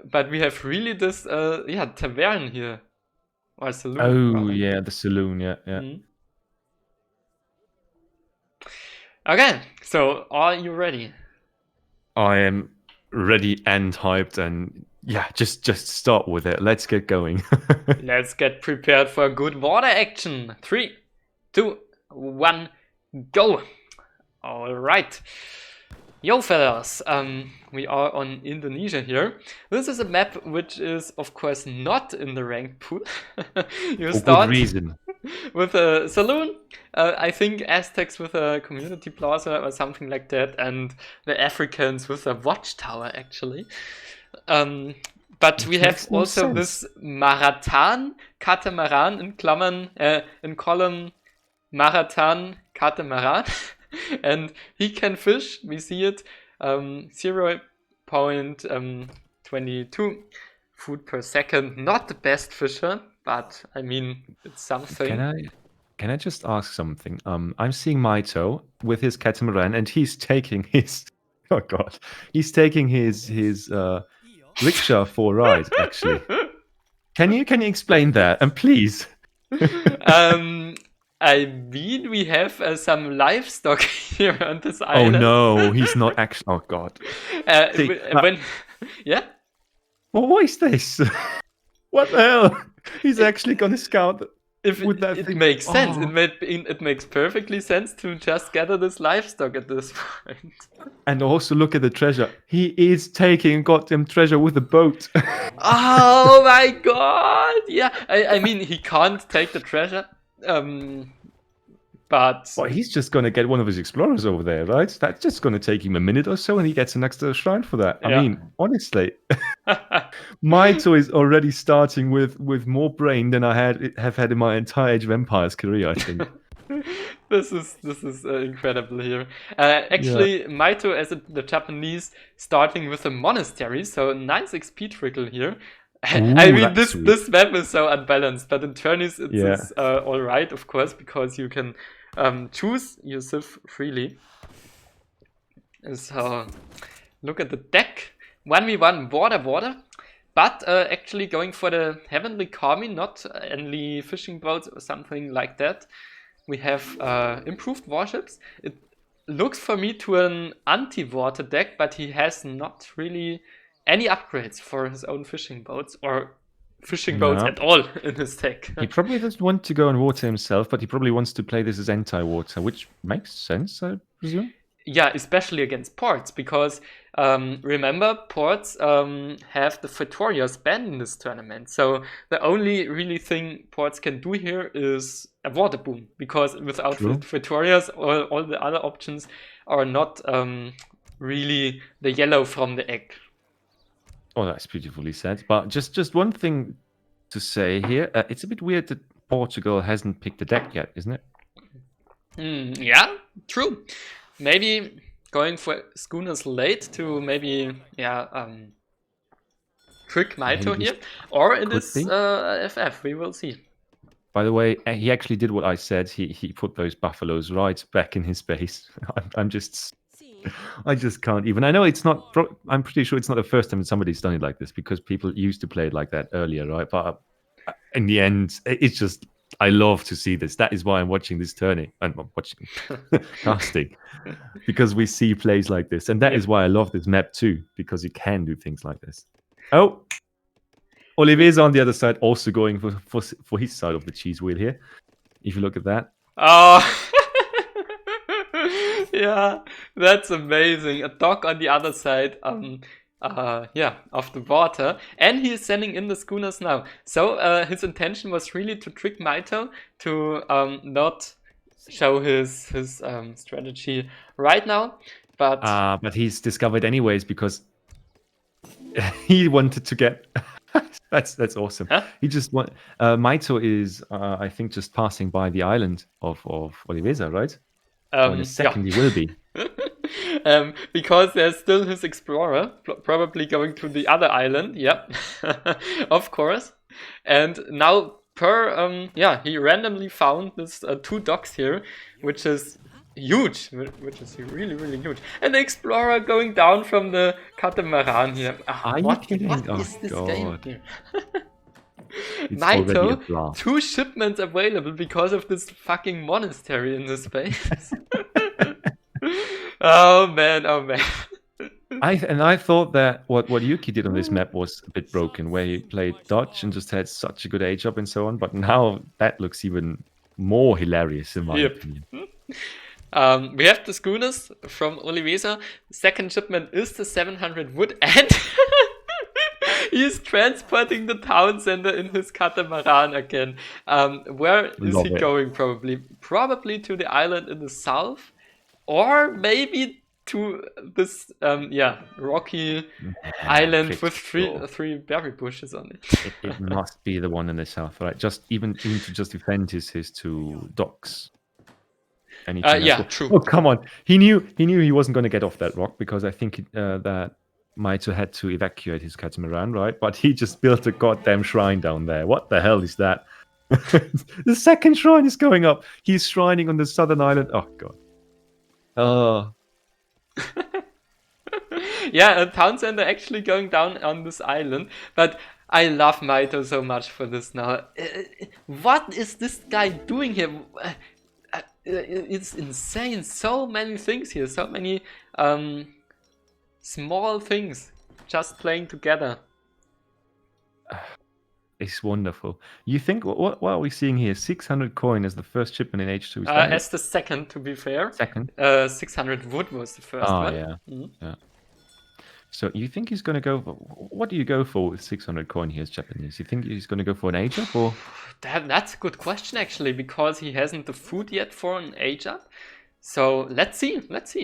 But we have really this, tavern here. Or saloon. Oh, rather. yeah, the saloon, yeah. Okay, so are you ready? I am ready and hyped, and yeah, just start with it. Let's get going. Let's get prepared for good water action. 3, 2, 1, go! Alright. Yo fellas, we are on Indonesia here. This is a map which is of course not in the ranked pool. You For start good reason. with a saloon, I think Aztecs with a community plaza or something like that, and the Africans with a watchtower actually. But we have also this Maratan, Catamaran in Klammern, in column Maratan, Catamaran. And he can fish, we see it, 0.22 food per second. Not the best fisher, but I mean, it's something. Can I just ask something? I'm seeing Mitoe with his catamaran, and he's taking his he's taking his rickshaw for a ride. Actually, can you explain that? And please. I mean, we have some livestock here on this island. Oh no, he's not actually. Oh god. Yeah. Well, what is this? What the hell? He's actually gonna scout. It makes sense. It makes perfectly sense to just gather this livestock at this point. And also look at the treasure. He is taking goddamn treasure with a boat. Oh my god! Yeah, I mean he can't take the treasure. But well, he's just going to get one of his explorers over there, right? That's just going to take him a minute or so, and he gets an extra shrine for that. Yeah. I mean, honestly, Mitoe is already starting with more brain than I have had in my entire Age of Empires career, I think. This is incredible here. Actually, yeah. Mitoe as the Japanese starting with a monastery, so nice XP trickle here. Ooh, I mean, this map is so unbalanced, but in tourneys it's all right, of course, because you can choose your civ freely. So look at the deck. 1v1 water, but actually going for the Heavenly Kami, not only fishing boats or something like that. We have improved warships. It looks for me to an anti-water deck, but he has not really any upgrades for his own fishing boats or fishing boats at all in his deck. He probably doesn't want to go on water himself, but he probably wants to play this as anti-water, which makes sense, I presume. Yeah, especially against ports, because remember, ports have the Victoria's banned in this tournament. So the only really thing ports can do here is a water boom, because without Victoria's, all the other options are not really the yellow from the egg. Oh, that's beautifully said. But just one thing to say here. It's a bit weird that Portugal hasn't picked the deck yet, isn't it? Yeah, true. Maybe going for Schooners late to maybe, trick Mitoe here. Or it is FF, we will see. By the way, he actually did what I said. He put those buffaloes right back in his base. I just can't even. I know it's not. I'm pretty sure it's not the first time somebody's done it like this, because people used to play it like that earlier, right? But in the end, it's just I love to see this. That is why I'm watching this tourney. I'm watching casting. Because we see plays like this. And that is why I love this map too. Because you can do things like this. Oh! Oliveza on the other side also going for his side of the cheese wheel here. If you look at that. Oh, yeah, that's amazing. A dog on the other side, yeah, of the water, and he is sending in the schooners now. So his intention was really to trick Mitoe to not show his strategy right now, but he's discovered anyways because he wanted to get. That's awesome. Huh? He just want Mitoe is I think just passing by the island of Oliveza, right? Or in a second he will be. Because there's still his explorer, probably going to the other island. Yep, of course. And now he randomly found this 2 docks here, which is huge, which is really, really huge. And the explorer going down from the catamaran here. Are you kidding? What is this game here? Mitoe, 2 shipments available because of this fucking monastery in this space. Oh man. I thought that what Yuki did on this map was a bit broken, where he played dodge and just had such a good age up and so on. But now that looks even more hilarious in my opinion. We have the schooners from Oliveza. Second shipment is the 700 wood, and he's transporting the town center in his catamaran again. Where is he going? Probably to the island in the south, or maybe to this rocky island with three berry bushes on it. It must be the one in the south, right? Just even to just defend his 2 docks. True. Oh, come on. He knew he wasn't going to get off that rock because I think that Mitoe had to evacuate his catamaran, right? But he just built a goddamn shrine down there. What the hell is that? The second shrine is going up. He's shrining on the southern island. Oh, God. Oh. Yeah, a town center actually going down on this island. But I love Mitoe so much for this now. What is this guy doing here? It's insane. So many things here. So many small things just playing together. It's wonderful. You think, what are we seeing here? 600 coin as the first shipment in H2. As the second, to be fair. Second? 600 wood was the first one. Yeah. Yeah. So you think he's going to go... What do you go for with 600 coin here as Japanese? You think he's going to go for an age up or... That's a good question, actually, because he hasn't the food yet for an age up. So let's see.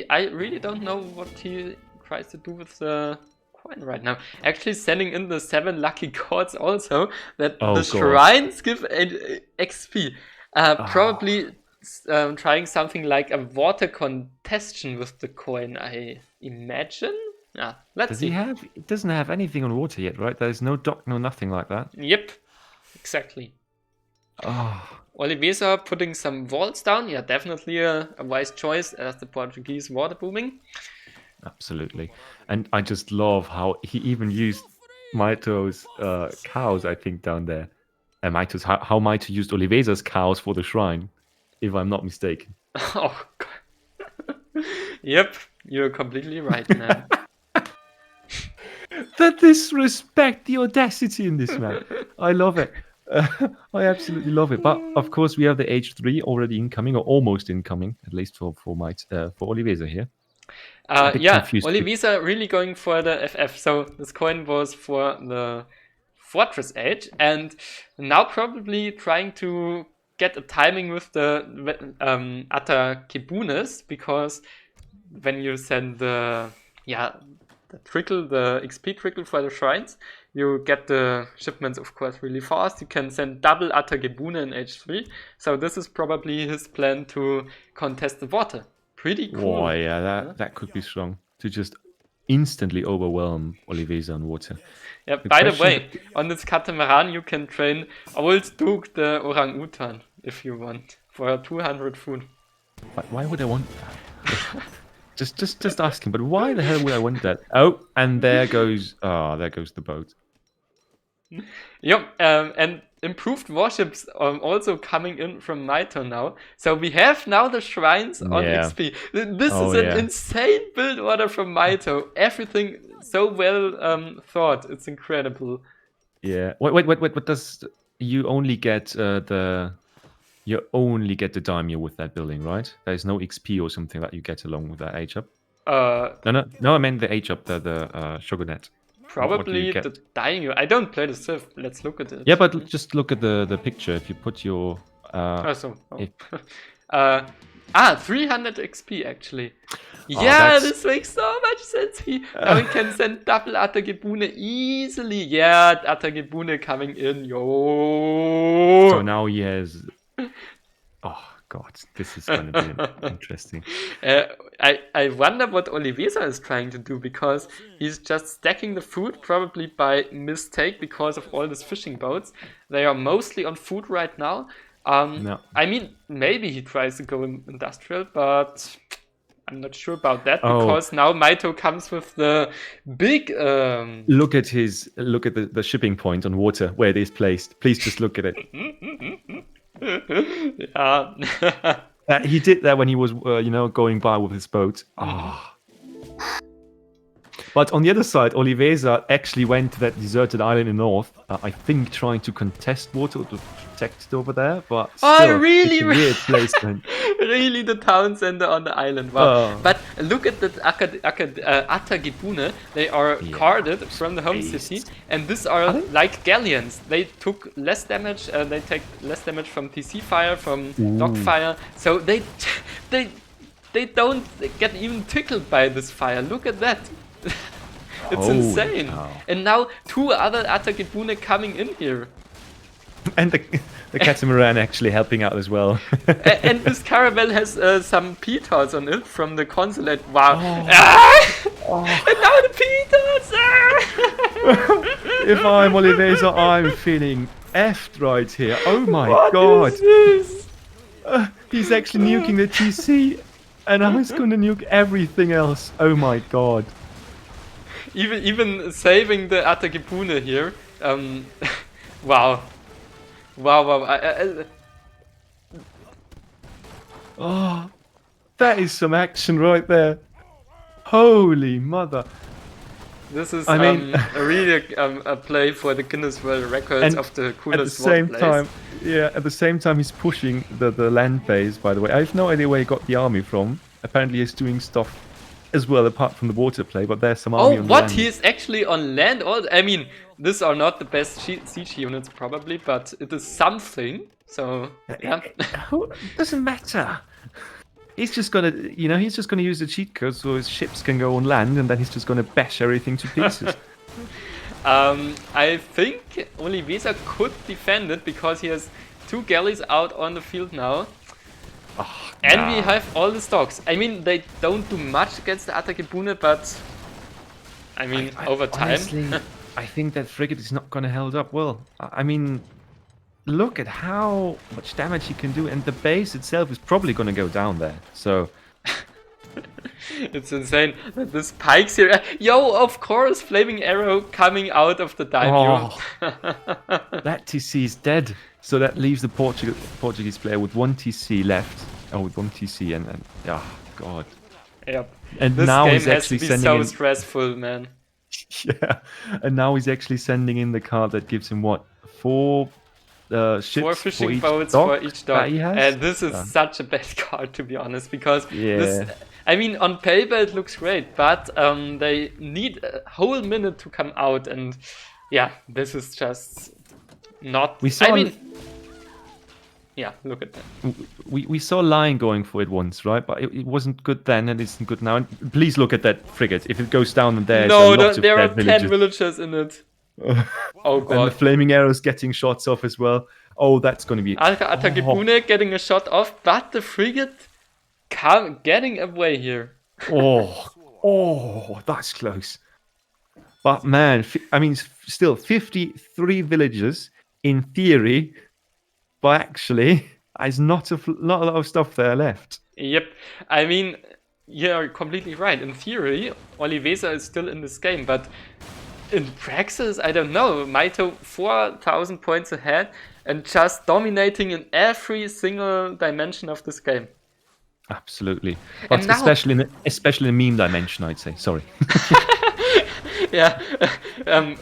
I really don't know what he tries to do with the coin right now. Actually sending in the 7 lucky cords also, that the shrines give XP. Probably trying something like a water contestation with the coin, I imagine. Yeah, let's see. It doesn't have anything on water yet, right? There's no dock, no nothing like that. Yep, exactly. Oh. Oliveza putting some walls down. Yeah, definitely a wise choice as the Portuguese water booming. Absolutely. And I just love how he even used Mitoe's cows, I think, down there. And how Mitoe used Oliveza's cows for the shrine, if I'm not mistaken. Oh, God. Yep, you're completely right, man. The disrespect, the audacity in this man. I love it. I absolutely love it. But of course, we have the H3 already incoming, or almost incoming, at least for Oliveza here. Oliveza really going for the FF. So this coin was for the Fortress Age, and now probably trying to get a timing with the Atakebunes, because when you send the XP trickle for the shrines, you get the shipments, of course, really fast. You can send double Atagebune in H3. So this is probably his plan to contest the water. Pretty cool. Oh, yeah, that could be strong. To just instantly overwhelm Oliveza on water. Yeah, by the way, on this catamaran, you can train Old Duke the orangutan, if you want, for 200 food. Why would I want that? Just asking, but why the hell would I want that? Oh, and there goes the boat. Yep, and improved warships also coming in from Mitoe now. So we have now the shrines on XP. This is an insane build order from Mitoe. Everything so well thought. It's incredible. Yeah. Wait. What does you only get you only get the daimyo with that building, right? There's no XP or something that you get along with that H up. No. I meant the H up, the shogunate. Probably the daimyo. I don't play the Civ. Let's look at it. Yeah, but just look at the picture. If you put your 300 XP actually. Yeah, this makes so much sense. Now he can send double Atagebune easily. Yeah, Atagebune coming in. Yo. So now he has. Oh God, this is going to be interesting. I wonder what Oliveza is trying to do, because he's just stacking the food, probably by mistake because of all these fishing boats. They are mostly on food right now. No. I mean, maybe he tries to go industrial, but I'm not sure about that, because now Mitoe comes with the big. Look at the shipping point on water where it is placed. Please just look at it. Yeah. He did that when he was, going by with his boat. Oh. But on the other side, Oliveza actually went to that deserted island in the north. I think trying to contest water to protect it over there. But still, really? It's a weird placement. Really, the town center on the island. Wow. But look at the Atagebune. They are carded from the home city, and these are like galleons. They took less damage. They take less damage from TC fire, from dog fire. So they don't get even tickled by this fire. Look at that. It's insane. Wow. And now 2 other Atagebune coming in here. And the catamaran actually helping out as well. And this caravel has some petards on it from the consulate. Wow. And now the petards! If I'm Oliveza, I'm feeling effed right here. Oh my God. What is this? He's actually nuking the TC, and I was going to nuke everything else. Oh my God. Even saving the Atagebune here. Wow. Oh, that is some action right there. Holy mother. This is really a play for the Guinness World Records of the coolest at the same time he's pushing the land base, by the way. I have no idea where he got the army from. Apparently he's doing stuff as well, apart from the water play, but there's some army on land. He is actually on land? I mean, these are not the best siege units probably, but it is something. So yeah. It doesn't matter. He's just gonna use the cheat code so his ships can go on land, and then he's just gonna bash everything to pieces. I think Oliveza could defend it because he has 2 galleys out on the field now. And we have all the stocks. I mean, they don't do much against the Atagebune, but I mean, over time. Honestly, I think that frigate is not going to hold up well. I mean, look at how much damage he can do, and the base itself is probably going to go down there. So it's insane that this pikes here. Yo, of course, flaming arrow coming out of the daimyo. That TC is dead. So that leaves the Portuguese player with 1 TC left. With 1 TC and God. Yep. And this now game he's actually has to be so stressful, man. Yeah. And now he's actually sending in the card that gives him what? 4 ships 4 fishing for boats for each dog. And this is Yeah. such a bad card, to be honest, because this, I mean, on paper it looks great, but they need a whole minute to come out, and yeah, this is just not. Yeah, look at that. We saw Lion going for it once, right? But it wasn't good then, and it isn't good now. And please look at that frigate. If it goes down, and there's there are 10 villagers in it. Oh God! And the flaming arrows getting shots off as well. Oh, that's going to be. Atagebune getting a shot off, but the frigate getting away here. Oh, that's close. But man, I mean, still 53 villagers in theory. But actually, there's not a lot of stuff there left. Yep. I mean, you're completely right. In theory, Oliveza is still in this game, but in praxis, I don't know. Mitoe 4,000 points ahead and just dominating in every single dimension of this game. Absolutely, but now, especially in the meme dimension, I'd say. Sorry. Yeah,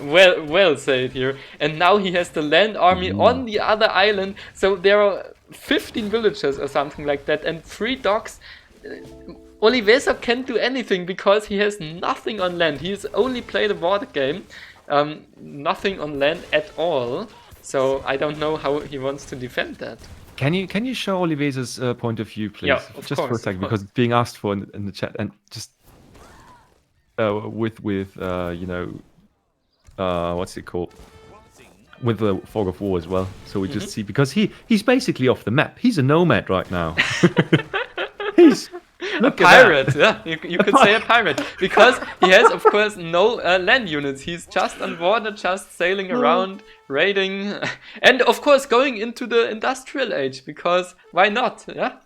well said here. And now he has the land army on the other island, so there are 15 villagers or something like that, and 3 docks. Oliveza can't do anything because he has nothing on land. He's only played a water game, nothing on land at all. So I don't know how he wants to defend that. Can you show Oliveza's point of view, please? Yeah, just for a second, because it's being asked for in the chat, and just with you know, what's it called? With the fog of war as well. So we just see, because he's basically off the map. He's a nomad right now. He's a pirate, yeah, you could say a pirate, because he has, of course, no land units. He's just on water, just sailing around, raiding, and of course going into the industrial age, because why not? Yeah.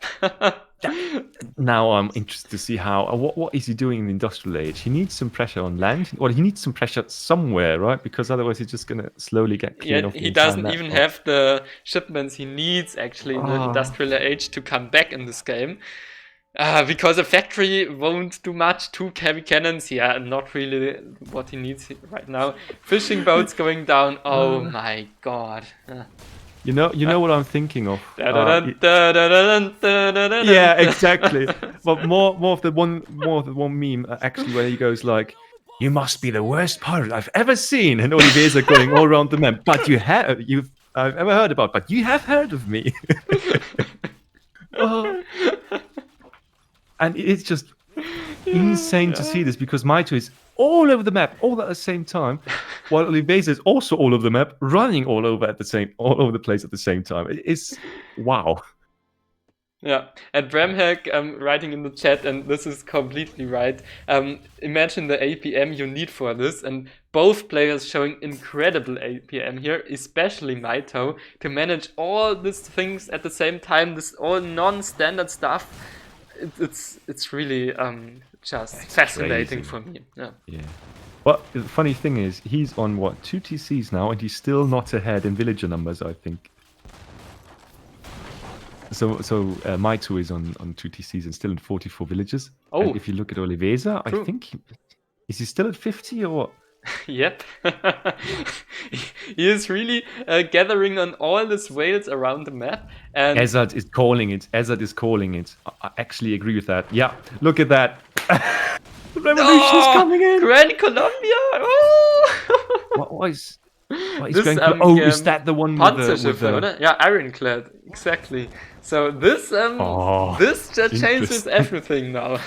Now I'm interested to see how what is he doing in the industrial age. He needs some pressure on land, or he needs some pressure somewhere, right? Because otherwise he's just gonna slowly get clean off. He doesn't even have the shipments he needs actually in the industrial age to come back in this game. Because a factory won't do much. 2 heavy cannons, yeah, not really what he needs right now. Fishing boats going down. Oh my god. You know what I'm thinking of? Yeah, exactly. But more of the one meme actually, where he goes like, "You must be the worst pirate I've ever seen," and Oliveza going all around the map. But I've ever heard about, but you have heard of me. And it's just insane to see this, because Mitoe is all over the map, all at the same time, while Oliveza is also all over the map, running all over the place at the same time. It's wow. Yeah, and Bramhack writing in the chat, and this is completely right. Imagine the APM you need for this, and both players showing incredible APM here, especially Mitoe, to manage all these things at the same time, this all non-standard stuff. It's really just fascinating for me. Yeah. But the funny thing is, he's on what, 2 TCs now, and he's still not ahead in villager numbers, I think. So Mitoe is on 2 TCs and still in 44 villages. Oh, and if you look at Oliveza, I think is he still at 50 or what? Yep. He is really gathering on all these whales around the map. And Ezard is calling it. I actually agree with that. Yeah, look at that. The revolution is coming in. Grand Colombia. Oh. What is going is that the one with the... Yeah, ironclad. Exactly. So this just changes everything now.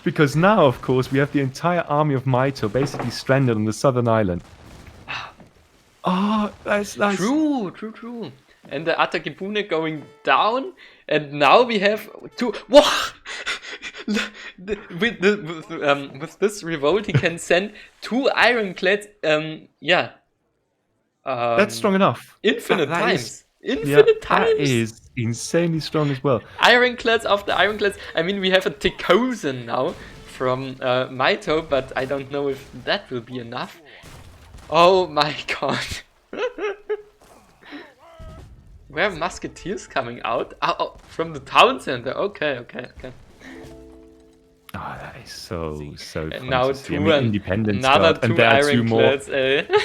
Because now, of course, we have the entire army of Mitoe basically stranded on the southern island. Oh, that's nice. True. And the Atakibune going down, and now we have 2. What? With this revolt, he can send 2 ironclads. That's strong enough. Infinite times. That is insanely strong as well. Ironclads after ironclads. I mean, we have a Tekozen now from Mitoe, but I don't know if that will be enough. Oh my god. Where are musketeers coming out? Oh, from the town center. Okay. Oh, that is so fun. And now Independence another Guard, 2 and there are 2 more.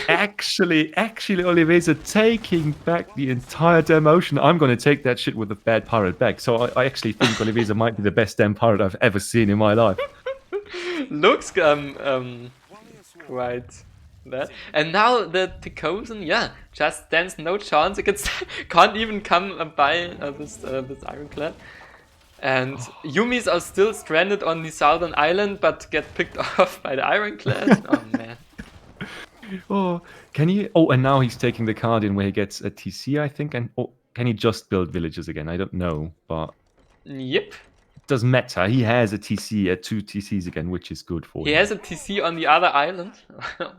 Actually, Oliveza taking back the entire damn ocean. I'm going to take that shit with a bad pirate back. So I actually think Oliveza might be the best damn pirate I've ever seen in my life. Looks quite that. And now the Tekozen, just stands no chance. It can't even come by this ironclad. And Yumis are still stranded on the southern island, but get picked off by the ironclad. Oh man. And now he's taking the card in where he gets a TC, I think. And can he just build villages again? I don't know, but yep. It doesn't matter. He has a TC at 2 TCs again, which is good for him. He has a TC on the other island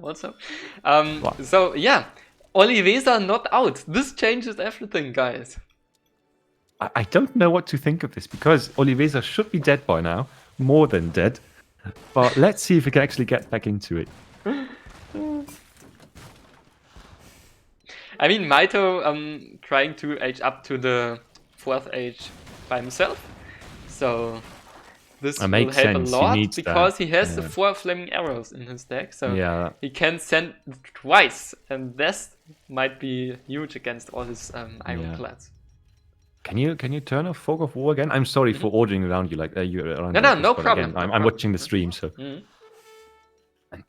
also. So yeah, Oliveza not out. This changes everything, guys. I don't know what to think of this, because Oliveza should be dead by now, more than dead. But let's see if we can actually get back into it. I mean, Mitoe trying to age up to the 4th age by himself. So this That will makes help a sense. He lot needs because that. he has the Yeah. 4 flaming arrows in his deck. So Yeah. he can send twice, and this might be huge against all his ironclads. Can you turn off Fog of War again? I'm sorry for ordering around you like you around No, you no, like this, no but problem. again, No I'm problem. watching the stream, so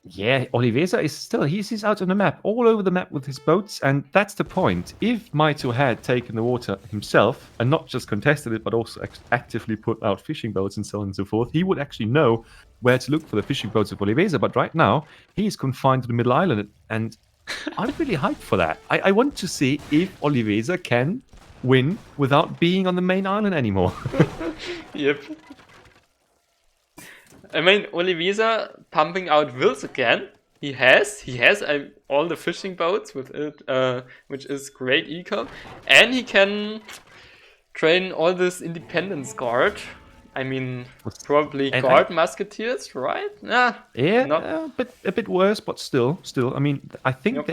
yeah, Oliveza is still he's out on the map, all over the map with his boats, and that's the point. If Mitoe had taken the water himself and not just contested it, but also actively put out fishing boats and so on and so forth, he would actually know where to look for the fishing boats of Oliveza. But right now, he is confined to the middle island, and I'm really hyped for that. I want to see if Oliveza can win without being on the main island anymore. Yep. I mean, Oliveza pumping out wills again. He has all the fishing boats with it, which is great eco, and he can train all this independence guard. I mean, probably And guard musketeers, right? yeah, not a bit worse, but still. I mean, I think Yep.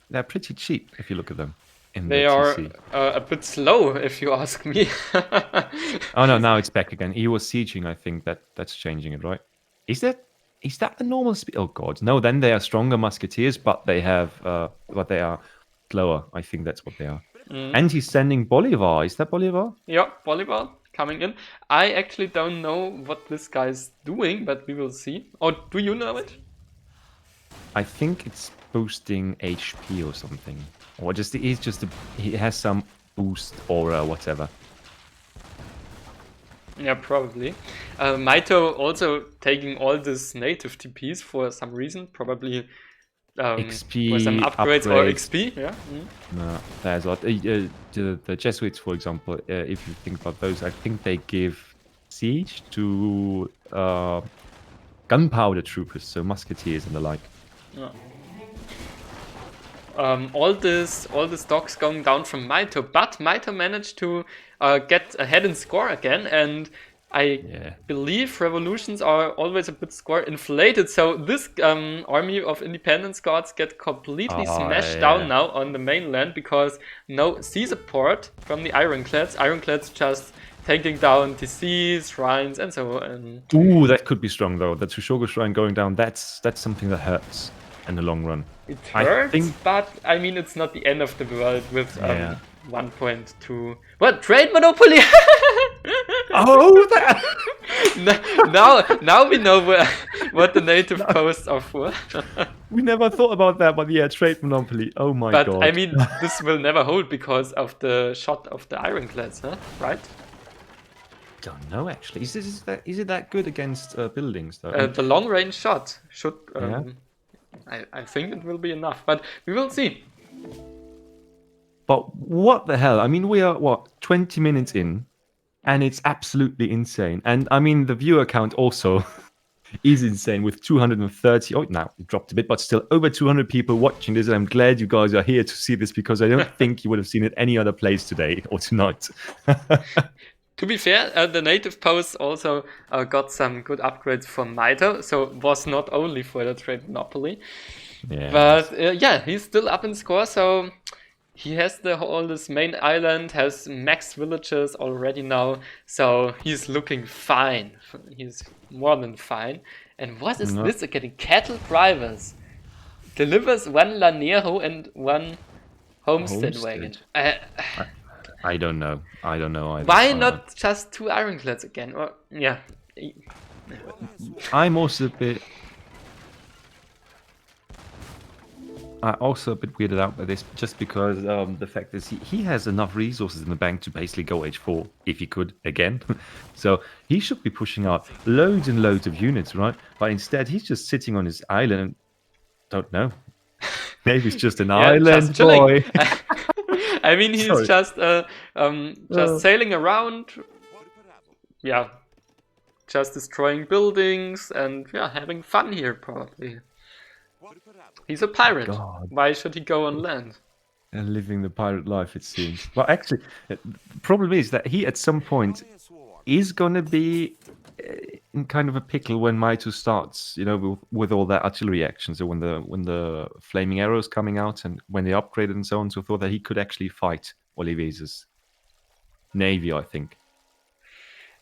they're pretty cheap if you look at them in They the are TC. a bit slow, if you ask me. Oh no, now it's back again. He was sieging. I think that's changing it, right? Is that the normal speed? Oh god, no. Then they are stronger musketeers, but they are slower. I think that's what they are. And he's sending Bolivar. Is that Bolivar? Yeah, Bolivar coming in. I actually don't know what this guy's doing, but we will see. Or do you know it? I think it's boosting HP or something, or he has some boost or whatever. Yeah, probably. Mitoe also taking all this native TPs for some reason, probably XP for some upgrades or XP. Yeah. No, there's a lot. The Jesuits, for example, if you think about those, I think they give siege to gunpowder troopers, so musketeers and the like. Yeah. All this stocks going down from Mitoe, but Mitoe managed to get ahead in score again, and I believe revolutions are always a bit score inflated, so this army of independence guards get completely smashed down now on the mainland because no sea support from the ironclads. Ironclads just taking down DCs, shrines, and so on. Ooh, that could be strong though. The Tsushogu shrine going down, that's something that hurts in the long run. It hurts, but I mean it's not the end of the world with 1.2. What, trade monopoly? Oh, that. now we know what the native posts are for. We never thought about that, but yeah, trade monopoly. Oh my god. But I mean, this will never hold because of the shot of the ironclads, huh? Right? Don't know actually. Is it that good against buildings though? The long range shot should. I think it will be enough, but we will see. But what the hell? I mean, we are 20 minutes in, and it's absolutely insane. And I mean, the viewer count also is insane with 230. Oh, now it dropped a bit, but still over 200 people watching this. And I'm glad you guys are here to see this because I don't think you would have seen it any other place today or tonight. To be fair, the native post also got some good upgrades from Mitoe, so it was not only for the trade monopoly. Yeah. But yeah, he's still up in score, so he has this main island, has max villages already now, so he's looking fine. He's more than fine. And what is this again? Cattle drivers. Delivers 1 Lanero and 1 homestead wagon. I don't know. I don't know either. Why not just 2 ironclads again? Or, yeah. I'm also a bit weirded out by this, just because the fact is he has enough resources in the bank to basically go H4 if he could again. So he should be pushing out loads and loads of units, right? But instead he's just sitting on his island and don't know. Maybe it's just an island just boy. I mean, he's just sailing around. Yeah, just destroying buildings and having fun here probably. He's a pirate. God. Why should he go on land? And living the pirate life, it seems. Well, actually, the problem is that he at some point is going to be in kind of a pickle when Mitoe starts, with all that artillery action. So when the flaming arrows coming out and when they upgraded and so on, so thought that he could actually fight Oliveza's navy, I think.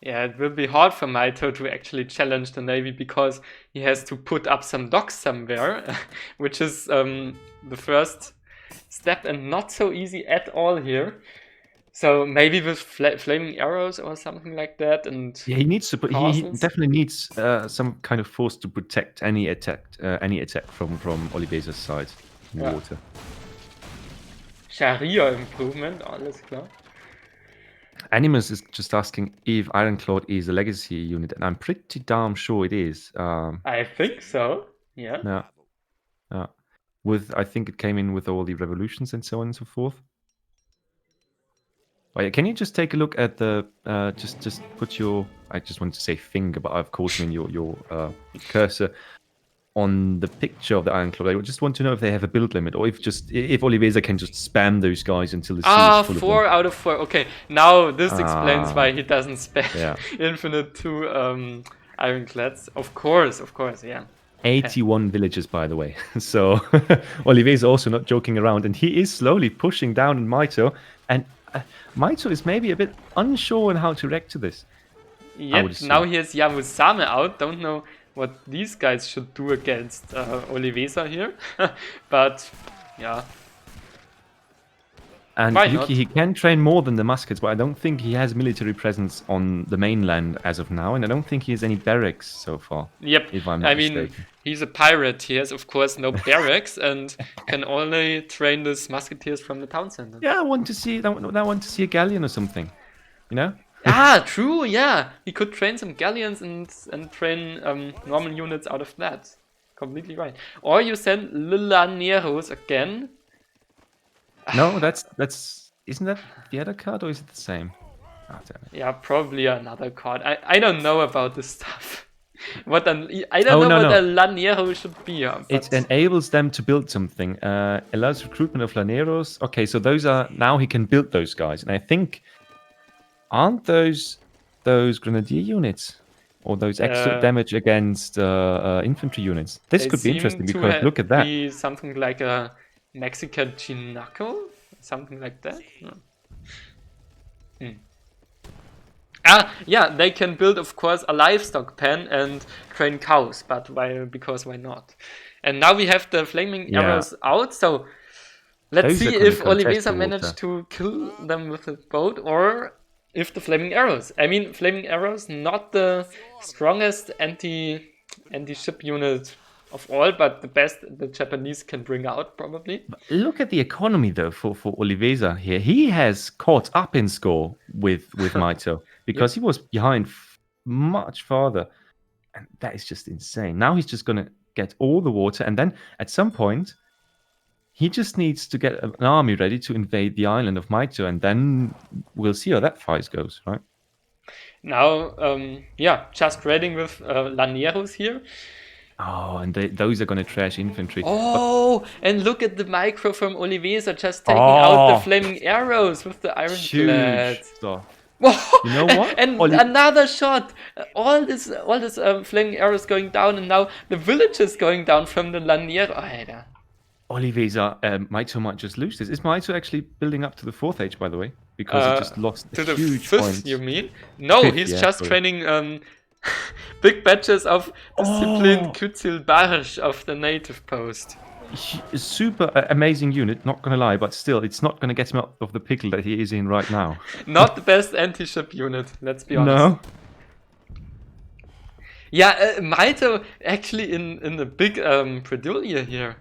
Yeah, it will be hard for Mitoe to actually challenge the Navy because he has to put up some docks somewhere, which is the first step and not so easy at all here. So maybe with flaming arrows or something like that, and Yeah, he needs to, but he castles. definitely needs some kind of force to protect any attack from Oliveza's side in the Yeah. water. Sharia improvement, alles klar. Animus is just asking if Ironclad is a legacy unit, and I'm pretty damn sure it is. I think so. Yeah. Yeah. I think it came in with all the revolutions and so on and so forth. Oh, yeah, can you just take a look at the just put your, I just wanted to say finger, but of course I mean your cursor on the picture of the Ironclad. I just want to know if they have a build limit, or if Oliveza can just spam those guys until the sea is full of them. 4 out of 4. Okay, now this explains why he doesn't spam Yeah. infinite 2 ironclads. Of course, yeah. 81 villages, by the way. So Olivier is also not joking around, and he is slowly pushing down on Mitoe, and Mitoe is maybe a bit unsure on how to react to this. Yet now he has Yamusame out. Don't know what these guys should do against Oliveza here, but yeah. And Why Yuki, not? he can train more than the muskets, but I don't think he has military presence on the mainland as of now, and I don't think he has any barracks so far. Yep. If I'm not mistaken. He's a pirate. He has, of course, no barracks and can only train his musketeers from the town center. Yeah, I want to see a galleon or something, you know? True. Yeah, he could train some galleons and train normal units out of that. Completely right. Or you send Lilaneros again. No, isn't that the other card, or is it the same? Oh, damn it. Yeah, probably another card. I don't know about this stuff. I don't know what a Lanero should be. It enables them to build something. Allows recruitment of Laneros. Okay, so those are, now he can build those guys, and I think, aren't those grenadier units or those extra damage against infantry units? This could be interesting because look at that. Be something like a Mexican Chinaco, something like that. Yeah, they can build, of course, a livestock pen and train cows, but why not? And now we have the flaming arrows out, so let's see if Oliveza managed to kill them with a boat, or if the flaming arrows. I mean, flaming arrows, not the strongest anti-ship unit of all, but the best the Japanese can bring out, probably. Look at the economy, though, for Oliveza here. He has caught up in score with Mitoe, because he was behind much farther. And that is just insane. Now he's just going to get all the water, and then at some point, he just needs to get an army ready to invade the island of Mitoe, and then we'll see how that fight goes, right? Now, just raiding with Laneros here. Oh, and those are going to trash infantry. Oh, and look at the micro from Oliveza just taking out the flaming arrows with the ironclad. Huge stuff. Whoa. You know what? And another shot. All this flaming arrows going down, and now the village is going down from the Lanero. Oliveza, Mitoe might just lose this. Is Mitoe actually building up to the 4th age, by the way? Because he just lost to a the huge 5th, point. you mean? No, he's just training big batches of disciplined Kützil Barsch of the native post. Super amazing unit, not gonna lie, but still, it's not gonna get him out of the pickle that he is in right now. Not the best anti-ship unit, let's be honest. No. Yeah, Mitoe actually in the big Predulia here.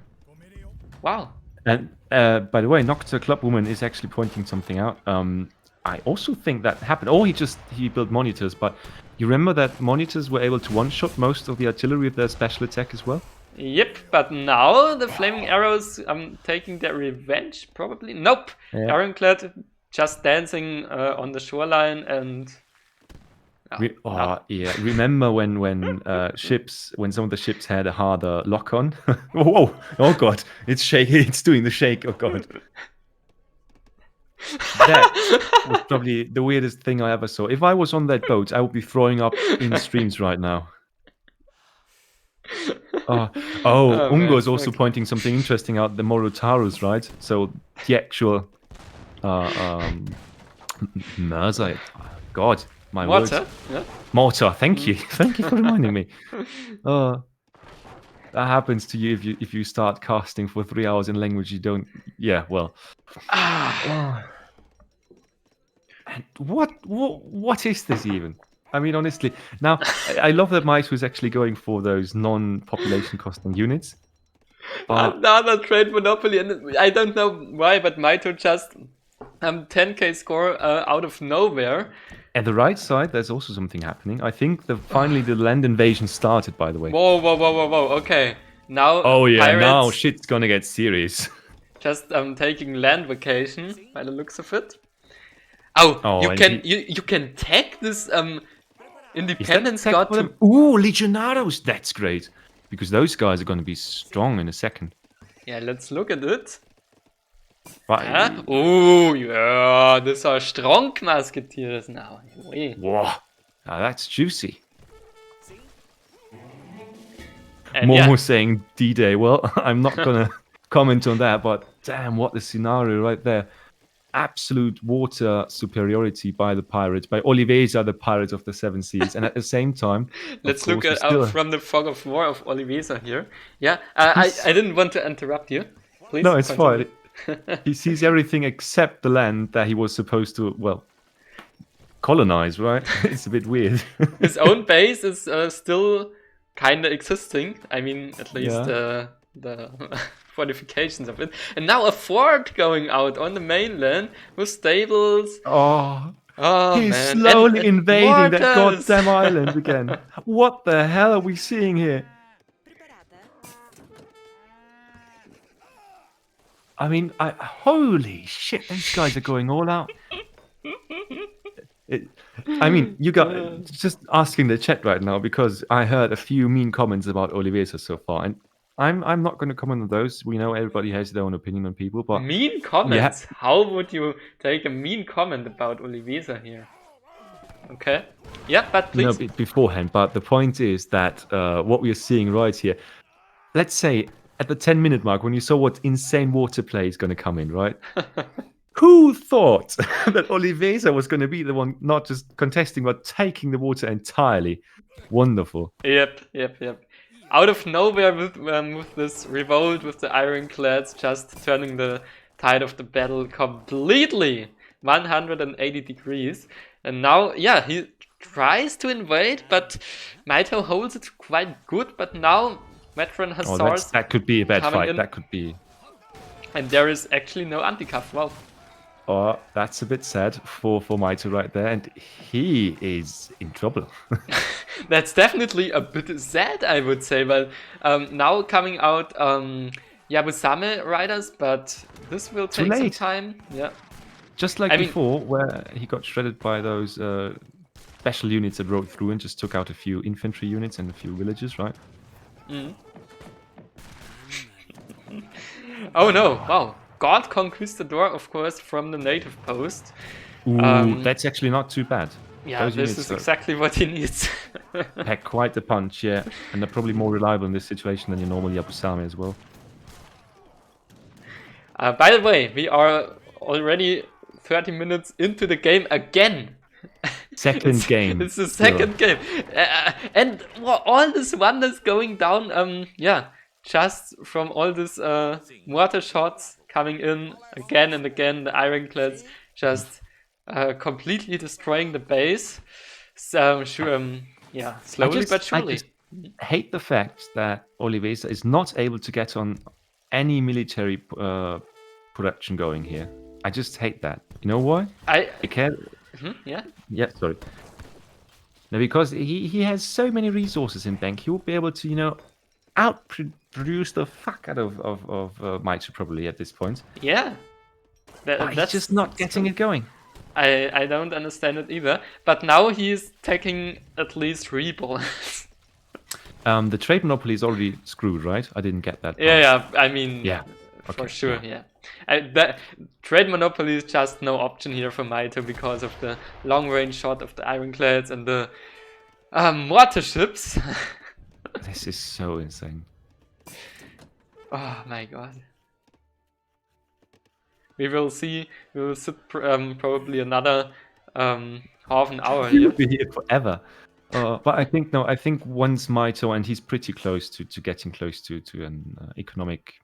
Wow. And by the way, Nocta Clubwoman is actually pointing something out. I also think that happened. Oh, he built monitors, but you remember that monitors were able to one-shot most of the artillery with their special attack as well? Yep, but now the flaming arrows taking their revenge, probably. Nope, yeah. Ironclad just dancing on the shoreline and... Yeah. Remember when some of the ships had a harder lock-on? Whoa! Oh god, it's shaking. It's doing the shake. Oh god. That was probably the weirdest thing I ever saw. If I was on that boat, I would be throwing up in streams right now. Oh, Ungo is also pointing something interesting out, the Morotarus, right? So the actual Mörser, God, my Mortar? words. Yeah. Mortar, thank you. Thank you for reminding me. That happens to you if you start casting for 3 hours in language you don't. Yeah, well. And what is this even? I mean, honestly, now I love that Mitoe is actually going for those non-population costing units. But Another trade monopoly, and I don't know why, but Mitoe just 10k score out of nowhere. at the right side, there's also something happening. I think finally the land invasion started. By the way. Whoa! Okay, now Oh yeah, pirates now shit's gonna get serious. just taking land vacation by the looks of it. Oh, you can tag this independence god to. Ooh, Legionados! That's great because those guys are gonna be strong in a second. Yeah, let's look at it. Right. Oh yeah, these are strong musketeers now. Wow, now that's juicy. And Momo saying D-Day. Well, I'm not gonna comment on that, but damn, what a scenario right there. Absolute water superiority by the pirates, by Oliveza, the pirate of the Seven Seas, and at the same time, let's look at from the fog of war of Oliveza here. Yeah, I didn't want to interrupt you. Please. No, it's fine. He sees everything except the land that he was supposed to, well, colonize, right? It's a bit weird. His own base is still kind of existing. I mean, at least the fortifications of it. And now a fort going out on the mainland with stables. Oh, he's man. slowly invading that goddamn island again. What the hell are we seeing here? I mean, holy shit, these guys are going all out. I mean, you got just asking the chat right now because I heard a few mean comments about Oliveza so far, and I'm not going to comment on those. We know everybody has their own opinion on people, but mean comments. Yeah. How would you take a mean comment about Oliveza here? Okay, yeah, but please. No, beforehand. But the point is that what we are seeing right here. Let's say at the 10-minute mark, when you saw what insane water play is going to come in, right? Who thought that Oliveza was going to be the one not just contesting, but taking the water entirely? Wonderful. Yep. Out of nowhere with this revolt, with the ironclads just turning the tide of the battle completely 180 degrees. And now, yeah, he tries to invade, but Mitoe holds it quite good. But now Veteran has swords. That could be a bad fight. That could be. And there is actually no anti-cuff. Wow. Oh, that's a bit sad for Mitoe right there, and he is in trouble. That's definitely a bit sad, I would say. But now coming out Yabusame riders, but this will take some time. Yeah. Just like before, where he got shredded by those special units that rode through and just took out a few infantry units and a few villages, right? Mm. Oh no! Wow. God Conquistador, of course, from the native post. Ooh, that's actually not too bad. Yeah, this is exactly what he needs. Pack quite the punch, yeah. And they're probably more reliable in this situation than your normal Yabusame as well. By the way, we are already 30 minutes into the game again. Second game. It's the second game. And all this wonders going down, yeah, just from all these mortar shots coming in again and again, the ironclads just completely destroying the base. So, yeah, slowly but surely. I just hate the fact that Oliveza is not able to get on any military production going here. I just hate that. You know why? I can't. Yeah. Yeah. Sorry. No, because he has so many resources in bank. He will be able to, you know, outproduce the fuck out of Mitoe probably at this point. Yeah. That's just not getting it going. I don't understand it either. But now he's taking at least 3 bullets. The trade monopoly is already screwed, right? I didn't get that part. Yeah. I mean, yeah, for sure. Yeah. That trade monopoly is just no option here for Mitoe because of the long range shot of the ironclads and the mortar ships. This is so insane. Oh my god. We will see. We will sit probably another half an hour He'll here. be here forever. But I think no. I think once Mitoe, and he's pretty close to getting close to an economic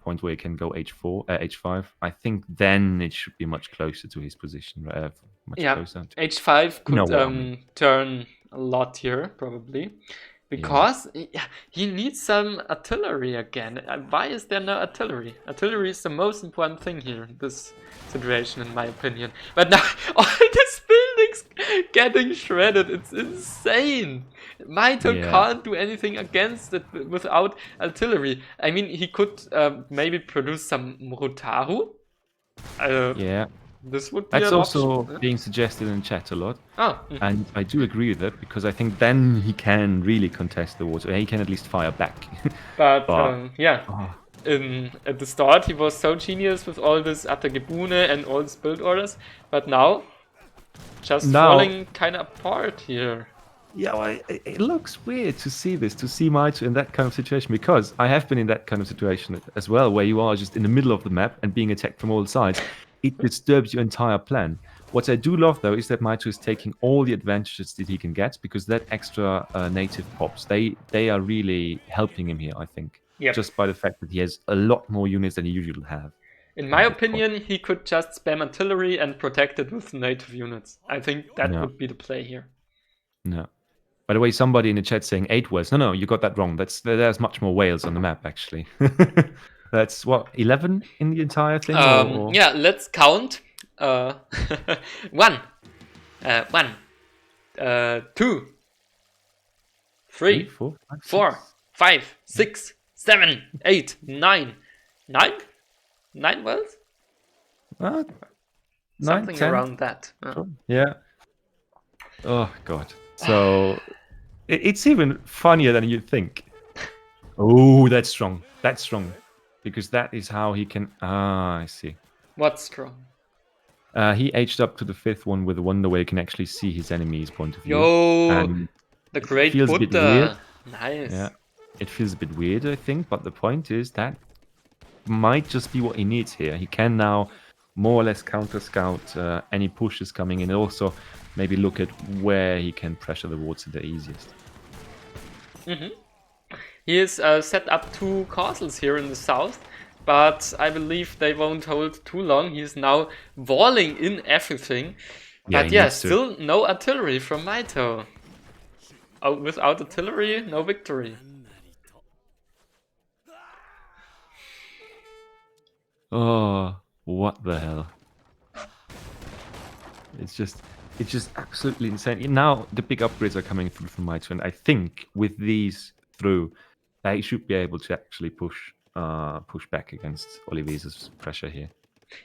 point where he can go H4, H5. I think then it should be much closer to his position. Much closer. H5 could No, I mean. turn a lot here probably. Because he needs some artillery again. Why is there no artillery? Artillery is the most important thing here in this situation, in my opinion. But now all these buildings getting shredded. It's insane. Mitoe can't do anything against it without artillery. I mean, he could maybe produce some Murutaru. This would be That's an also option. being suggested in chat a lot. Oh. And I do agree with that, because I think then he can really contest the water. He can at least fire back. But at the start he was so genius with all this Atagebune and all these build orders, but now falling kind of apart here. Yeah, well, it looks weird to see this, to see Mitoe in that kind of situation, because I have been in that kind of situation as well, where you are just in the middle of the map and being attacked from all sides. It disturbs your entire plan. What I do love, though, is that Mitoe is taking all the advantages that he can get, because that extra native pops, they are really helping him here, I think. Yep. Just by the fact that he has a lot more units than he usually have. In my opinion, he could just spam artillery and protect it with native units. I think that would be the play here. No. By the way, somebody in the chat saying 8 whales. No, you got that wrong. There's much more whales on the map, actually. That's what, 11 in the entire thing? Yeah, let's count. 1, 2, 3, 4, 5, 6, 7, 8, 9. 9 wells? Something 10? around that. Yeah. Oh, God. So it's even funnier than you'd think. Oh, that's strong. That's strong. Because that is how he can... I see. What's strong? He aged up to the 5th one with a wonder where you can actually see his enemy's point of view. Yo! The great feels Buddha. A bit weird. Nice. Yeah. It feels a bit weird, I think. But the point is that might just be what he needs here. He can now more or less counter-scout any pushes coming in. And also maybe look at where he can pressure the water the easiest. He is set up 2 castles here in the south, but I believe they won't hold too long. He is now walling in everything. But still no artillery from Mitoe. Without artillery, no victory. Oh, what the hell. It's just absolutely insane. Now the big upgrades are coming through from Mitoe, and I think with these through, they should be able to actually push back against Oliveza's pressure here.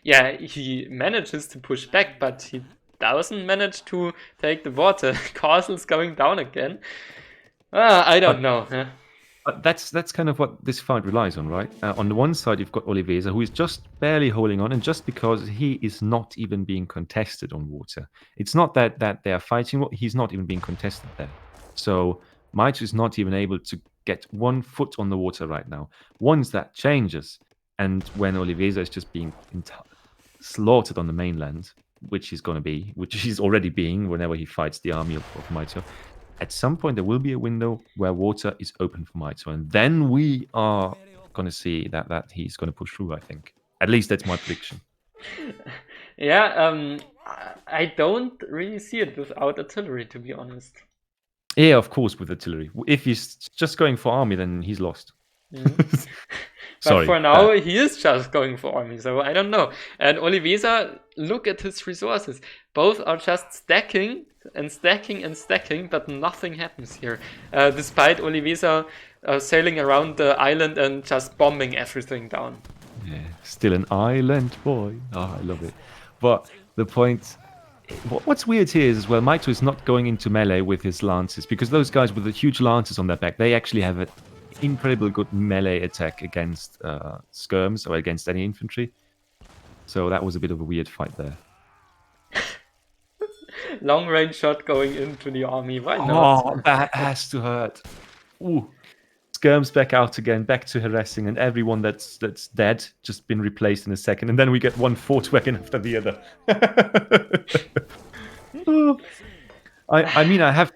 Yeah, he manages to push back, but he doesn't manage to take the water. Castle's going down again. I don't know. But that's kind of what this fight relies on, right? On the one side, you've got Oliveza, who is just barely holding on, and just because he is not even being contested on water. It's not that they are fighting, he's not even being contested there. So Mitoe is not even able to get 1 foot on the water right now. Once that changes, and when Oliveza is just being slaughtered on the mainland, which he's already being whenever he fights the army of Mitoe, at some point there will be a window where water is open for Mitoe, and then we are going to see that he's going to push through, I think. At least that's my prediction. Yeah, I don't really see it without artillery, to be honest. Yeah, of course, with artillery. If he's just going for army, then he's lost. But for now, he is just going for army, so I don't know. And Oliveza, look at his resources. Both are just stacking and stacking and stacking, but nothing happens here. Despite Oliveza sailing around the island and just bombing everything down. Yeah, still an island boy. Oh, I love it. But the point... What's weird here is as well, Mitoe is not going into melee with his lances, because those guys with the huge lances on their back, they actually have an incredibly good melee attack against skirms or against any infantry. So that was a bit of a weird fight there. Long range shot going into the army. Why not? Oh, that has to hurt. Ooh. Skirm's back out again, back to harassing, and everyone that's dead just been replaced in a second, and then we get one fort wagon after the other. I mean, I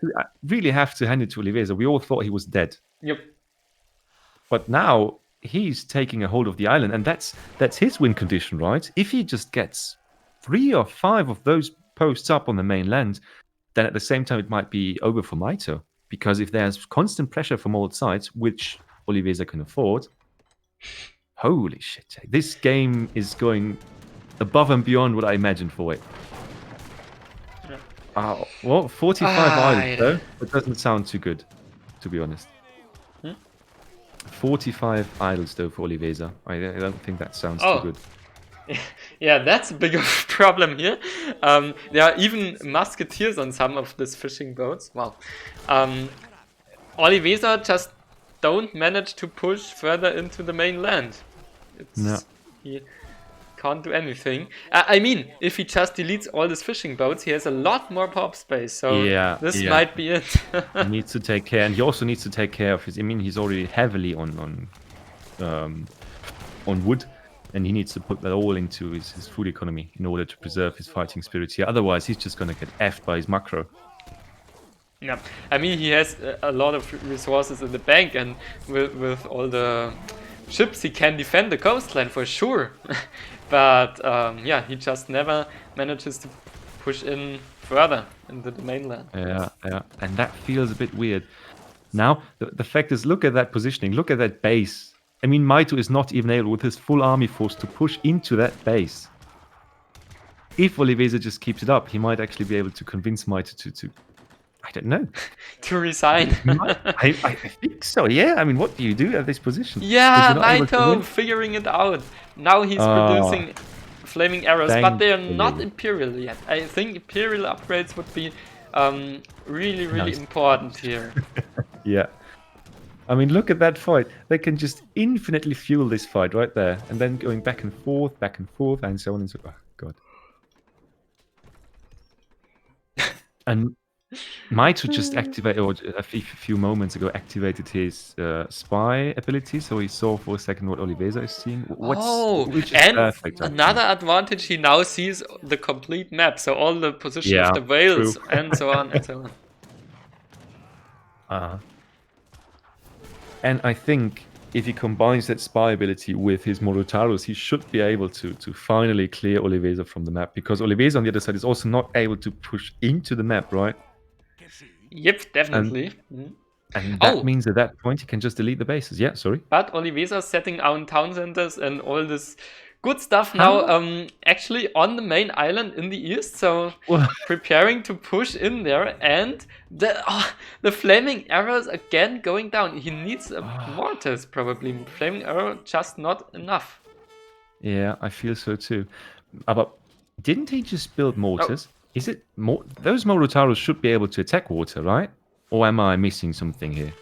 really have to hand it to Oliveza. We all thought he was dead. Yep. But now he's taking a hold of the island, and that's his win condition, right? If he just gets 3 or 5 of those posts up on the mainland, then at the same time it might be over for Mitoe. Because if there's constant pressure from all sides, which Oliveza can afford, holy shit. This game is going above and beyond what I imagined for it. Well, 45 islands, though. That doesn't sound too good, to be honest. 45 idols, though, for Oliveza. I don't think that sounds too good. Yeah, that's a bigger problem here. There are even musketeers on some of these fishing boats. Wow. Oliveza just don't manage to push further into the mainland. He can't do anything. I mean, if he just deletes all these fishing boats, he has a lot more pop space. So this might be it. He needs to take care, and he also needs to take care of his. I mean, he's already heavily on wood. And he needs to put that all into his food economy in order to preserve his fighting spirit here. Otherwise, he's just going to get effed by his macro. Yeah, I mean, he has a lot of resources in the bank, and with all the ships, he can defend the coastline for sure. But yeah, he just never manages to push in further into the mainland. Yeah, and that feels a bit weird. Now, the fact is, look at that positioning, look at that base. I mean, Mitoe is not even able with his full army force to push into that base. If Oliveza just keeps it up, he might actually be able to convince Mitoe to I don't know. To resign. I think so, yeah. I mean, what do you do at this position? Yeah, Mitoe figuring it out. Now he's producing flaming arrows, but they're not Imperial yet. I think Imperial upgrades would be really important here. Yeah. I mean, look at that fight. They can just infinitely fuel this fight right there. And then going back and forth, and so on and so on. Oh, God. And Mitoe just activated, or a few moments ago, activated his spy ability. So he saw for a second what Oliveza is seeing. Which is and perfect, another advantage, he now sees the complete map. So all the position of the whales and so on and so on. And I think if he combines that spy ability with his Morotaros, he should be able to finally clear Oliveza from the map. Because Oliveza on the other side is also not able to push into the map, right? Yep, definitely. And that means at that point he can just delete the bases. Yeah, sorry. But Oliveza is setting down town centers and all this good stuff now actually on the main island in the east, so preparing to push in there, and the flaming arrows again going down. He needs a mortars probably. Flaming arrow just not enough. Yeah, I feel so too. But didn't he just build mortars? Is it more? Those Morotaros should be able to attack water, right? Or am I missing something here?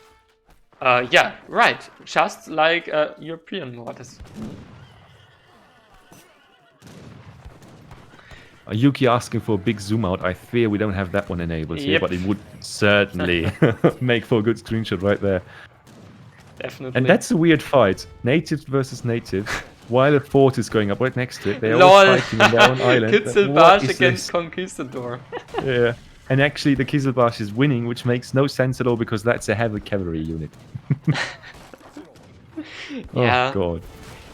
Yeah, right. Just like European mortars. Yuki asking for a big zoom out. I fear we don't have that one enabled here, but it would certainly make for a good screenshot right there. Definitely. And that's a weird fight. Natives versus natives. While a fort is going up right next to it. They're all fighting on their own island. Kitzelbarsch against Conquistador. Yeah. And actually the Kitzelbarsch is winning, which makes no sense at all because that's a heavy cavalry unit. Yeah. Oh, God.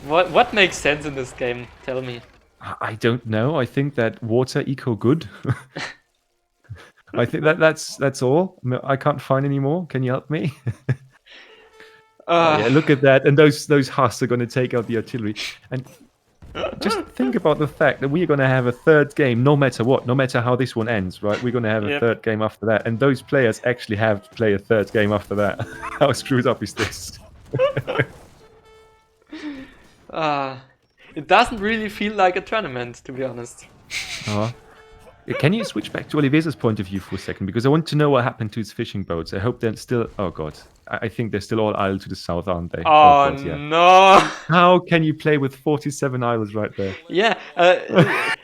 What makes sense in this game? Tell me. I don't know. I think that water eco good. I think that's all. I can't find any more. Can you help me? Yeah, look at that. And those Huss are going to take out the artillery. And just think about the fact that we're going to have a third game no matter what, no matter how this one ends, right? We're going to have a third game after that. And those players actually have to play a third game after that. How screwed up is this? It doesn't really feel like a tournament, to be honest. Can you switch back to Oliveza's point of view for a second? Because I want to know what happened to his fishing boats. I hope they're still... Oh, God. I think they're still all idle to the south, aren't they? Oh, God, yeah. no. How can you play with 47 idols right there? Yeah,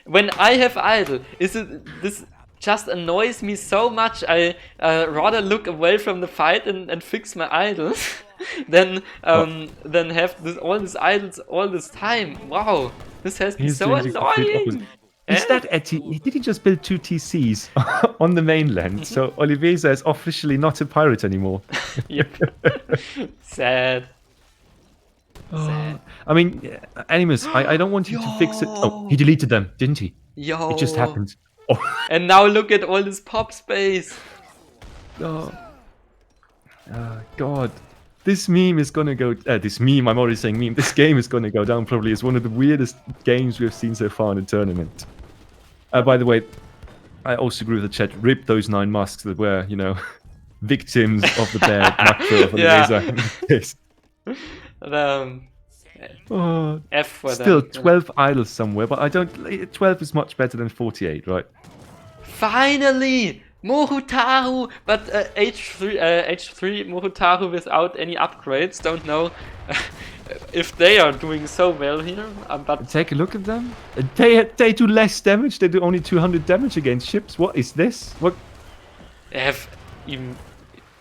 when I have idle, this just annoys me so much. I rather look away from the fight and fix my idols than have all these idols all this time. Wow, this has been He's so doing the complete opposite. annoying. Is that did he just build 2 TCs on the mainland? So Oliveza is officially not a pirate anymore. Yep. Sad. Sad. I mean, Animus, I don't want you to fix it. Oh, he deleted them, didn't he? Yo. It just happened. Oh. And now look at all this pop space. God. This meme is gonna go. This meme, I'm already saying meme. This game is gonna go down probably as one of the weirdest games we've seen so far in the tournament. By the way, I also agree with the chat. Rip those 9 masks that were, victims of the bad macro of Oliveza. F for still them. 12 idols somewhere, but 12 is much better than 48, right? Finally! Mohutaru! But H3 Mohutaru without any upgrades. Don't know if they are doing so well here. But take a look at them. They do less damage. They do only 200 damage against ships. What is this? What? They have even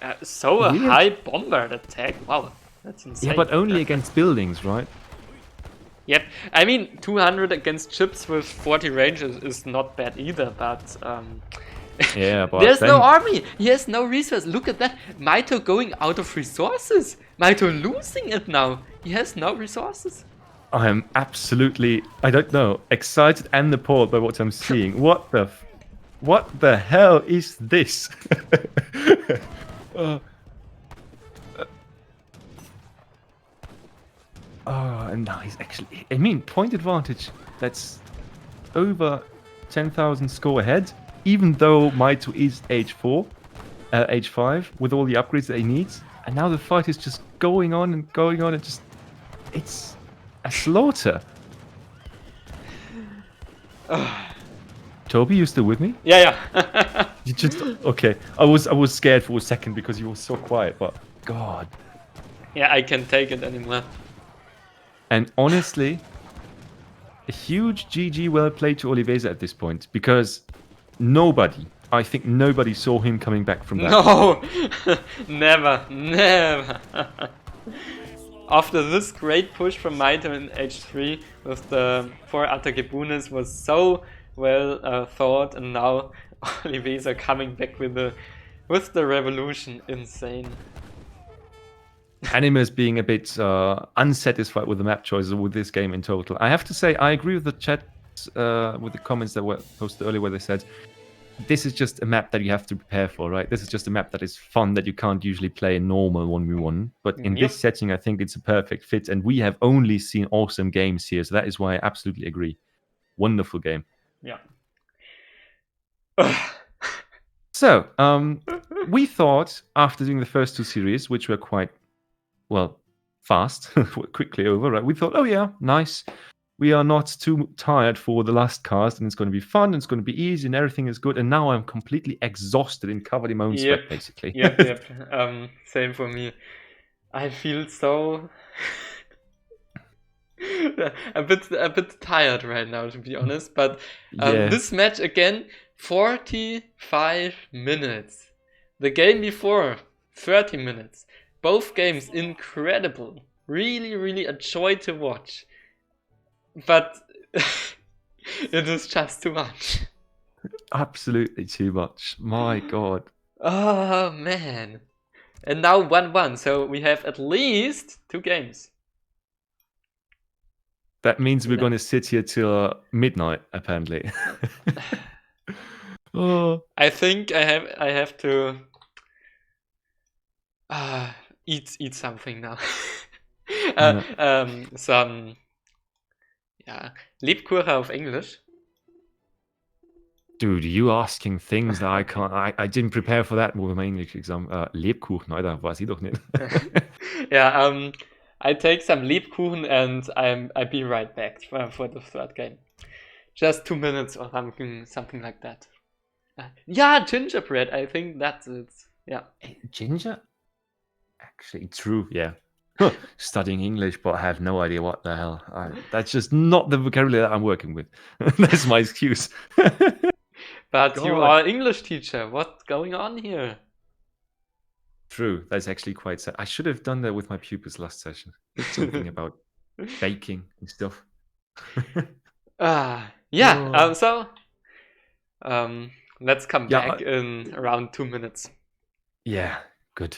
a high bombard attack. Wow, that's insane. Yeah, but only against buildings, right? Yep. I mean, 200 against ships with 40 range is not bad either, but yeah, but there's no army. He has no resources. Look at that. Mitoe going out of resources. Mitoe losing it now. He has no resources. I am absolutely, I don't know, excited and appalled by what I'm seeing. What the hell is this? And now he's actually, I mean, point advantage. That's over 10,000 score ahead, even though Mitoe is age 5, with all the upgrades that he needs. And now the fight is just going on and going on, and it's a slaughter. Toby, you still with me? Yeah. You just okay. I was scared for a second because you were so quiet, but God. Yeah, I can't take it anymore. And honestly, a huge GG well played to Oliveza at this point, because I think nobody saw him coming back from that. No, never. After this great push from Mitoe in H3 with the 4 Atakebunes was so well thought, and now Oliveza coming back with the revolution, insane. Animus being a bit unsatisfied with the map choices with this game in total. I have to say, I agree with the chat, with the comments that were posted earlier where they said, this is just a map that you have to prepare for, right? This is just a map that is fun, that you can't usually play in normal 1v1. But in this setting, I think it's a perfect fit. And we have only seen awesome games here. So that is why I absolutely agree. Wonderful game. Yeah. So, we thought, after doing the first 2 series, which were quite, well, fast, quickly over, right? We thought, oh yeah, nice. We are not too tired for the last cast, and it's going to be fun, and it's going to be easy, and everything is good. And now I'm completely exhausted and covered in my own sweat, basically. Yep. Same for me. I feel so a bit tired right now, to be honest. But this match again, 45 minutes. The game before, 30 minutes. Both games incredible. Really, really a joy to watch. But it is just too much. Absolutely too much. My God. Oh, man. And now 1-1, so we have at least 2 games. That means we're going to sit here till midnight, apparently. I think I have to eat something now. Some Lebkuchen auf Englisch. Dude, you asking things that I can't. I didn't prepare for that with my English exam. Lebkuchen, Alter, weiß ich doch nicht. Yeah, I take some Lebkuchen and I'll be right back for the third game. Just 2 minutes or something like that. Yeah, gingerbread. I think that's it. Yeah. Ginger? Actually, true. Yeah. Studying English, but I have no idea what the hell. That's just not the vocabulary that I'm working with. That's my excuse. But you God. are an English teacher. What's going on here? True. That's actually quite sad. I should have done that with my pupils last session. Something about baking and stuff. Yeah. Oh. So let's come Yeah. back in around 2 minutes. Yeah. Good.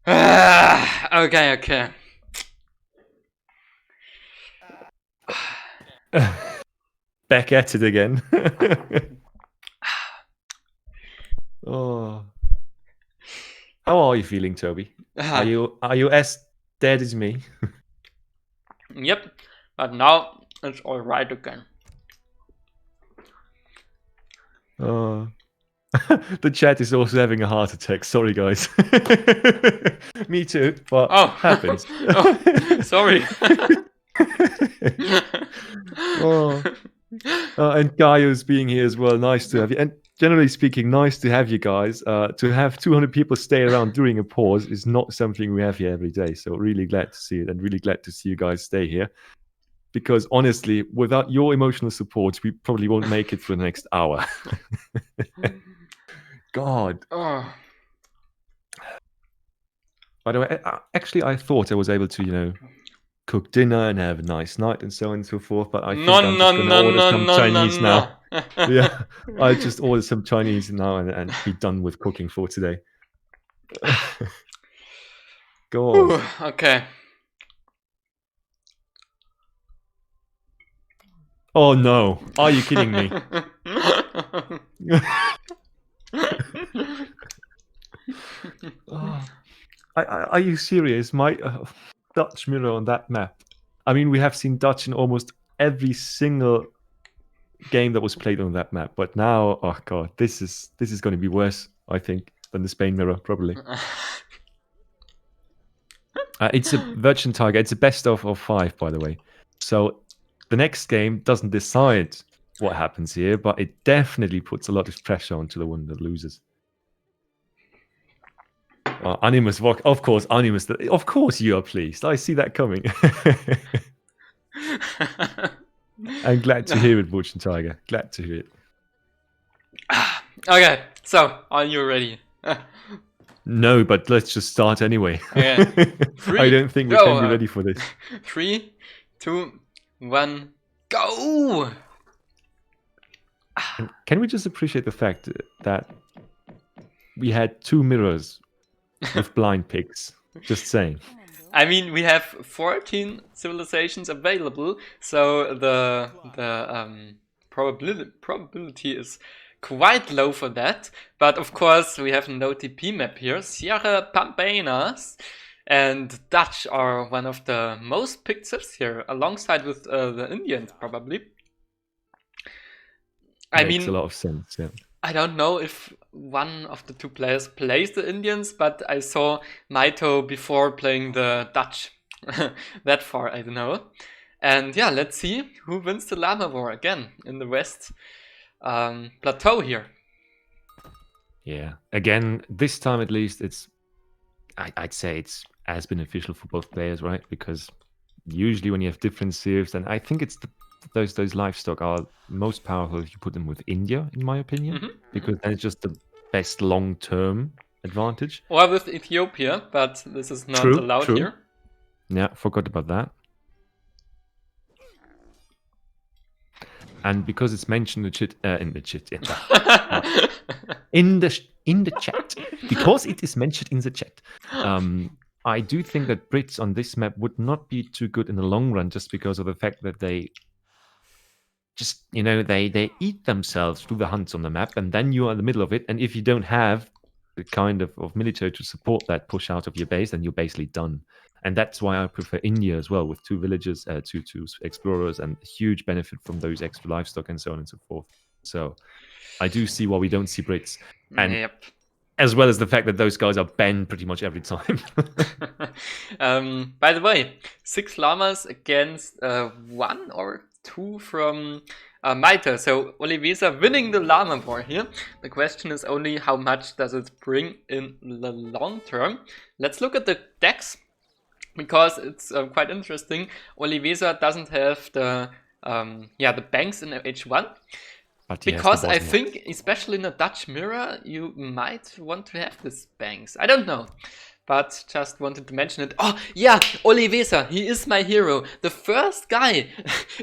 Okay. Back at it again. Oh. How are you feeling, Toby? Are you as dead as me? Yep, but now it's all right again. The chat is also having a heart attack. Sorry, guys. Me too, but happens. Oh, sorry. And Gaio's being here as well. Nice to have you. And generally speaking, nice to have you guys. To have 200 people stay around during a pause is not something we have here every day. So really glad to see it, and really glad to see you guys stay here. Because honestly, without your emotional support, we probably won't make it for the next hour. God. Oh. By the way, actually, I thought I was able to, cook dinner and have a nice night and so on and so forth. But I think I'm just going to order some Chinese now. Yeah, I'll just order some Chinese now and be done with cooking for today. God. Okay. Oh no! Are you kidding me? Are you serious? My Dutch mirror on that map. I mean, we have seen Dutch in almost every single game that was played on that map, but now, oh god, this is going to be worse, I think, than the Spain mirror, probably. It's a Virgin Tiger. It's a best of 5, by the way. So the next game doesn't decide what happens here, but it definitely puts a lot of pressure onto the one that loses. Animus, of course, Animus. Of course, you are pleased. I see that coming. I'm glad to hear it, Virgin Tiger. Glad to hear it. Okay, so are you ready? No, but let's just start anyway. Okay. I don't think we can be ready for this. 3, 2, 1, go! And can we just appreciate the fact that we had 2 mirrors with blind picks? Just saying. I mean, we have 14 civilizations available, so the probability is quite low for that. But of course, we have an OTP map here, Sierra Pampeanas, and Dutch are one of the most picked civs here, alongside with the Indians probably. Makes a lot of sense, yeah. I don't know if one of the 2 players plays the Indians, but I saw Mitoe before playing the Dutch. That far, I don't know. And yeah, let's see who wins the Llama War again in the West Plateau here. Yeah. Again, this time at least, I'd say it's as beneficial for both players, right? Because usually when you have different civs, and I think it's those livestock are most powerful if you put them with India, in my opinion, because then it's just the best long-term advantage. Or with Ethiopia, but this is not allowed here. Yeah, forgot about that. And because it's mentioned in the chat, because it is mentioned in the chat, I do think that Brits on this map would not be too good in the long run, just because of the fact that they just, they eat themselves through the hunts on the map, and then you are in the middle of it, and if you don't have the kind of military to support that push out of your base, then you're basically done. And that's why I prefer India as well, with 2 villages, 2 explorers, and huge benefit from those extra livestock and so on and so forth. So I do see why we don't see Brits. And as well as the fact that those guys are banned pretty much every time. By the way, 6 llamas against 1 or 2 from Mitoe. So Oliveza winning the llama war here. The question is only how much does it bring in the long term. Let's look at the decks, because it's quite interesting. Oliveza doesn't have the banks in H1. Because I think, especially in a Dutch mirror, you might want to have these banks. I don't know, but just wanted to mention it. Oh, yeah, Oliveza, he is my hero. The first guy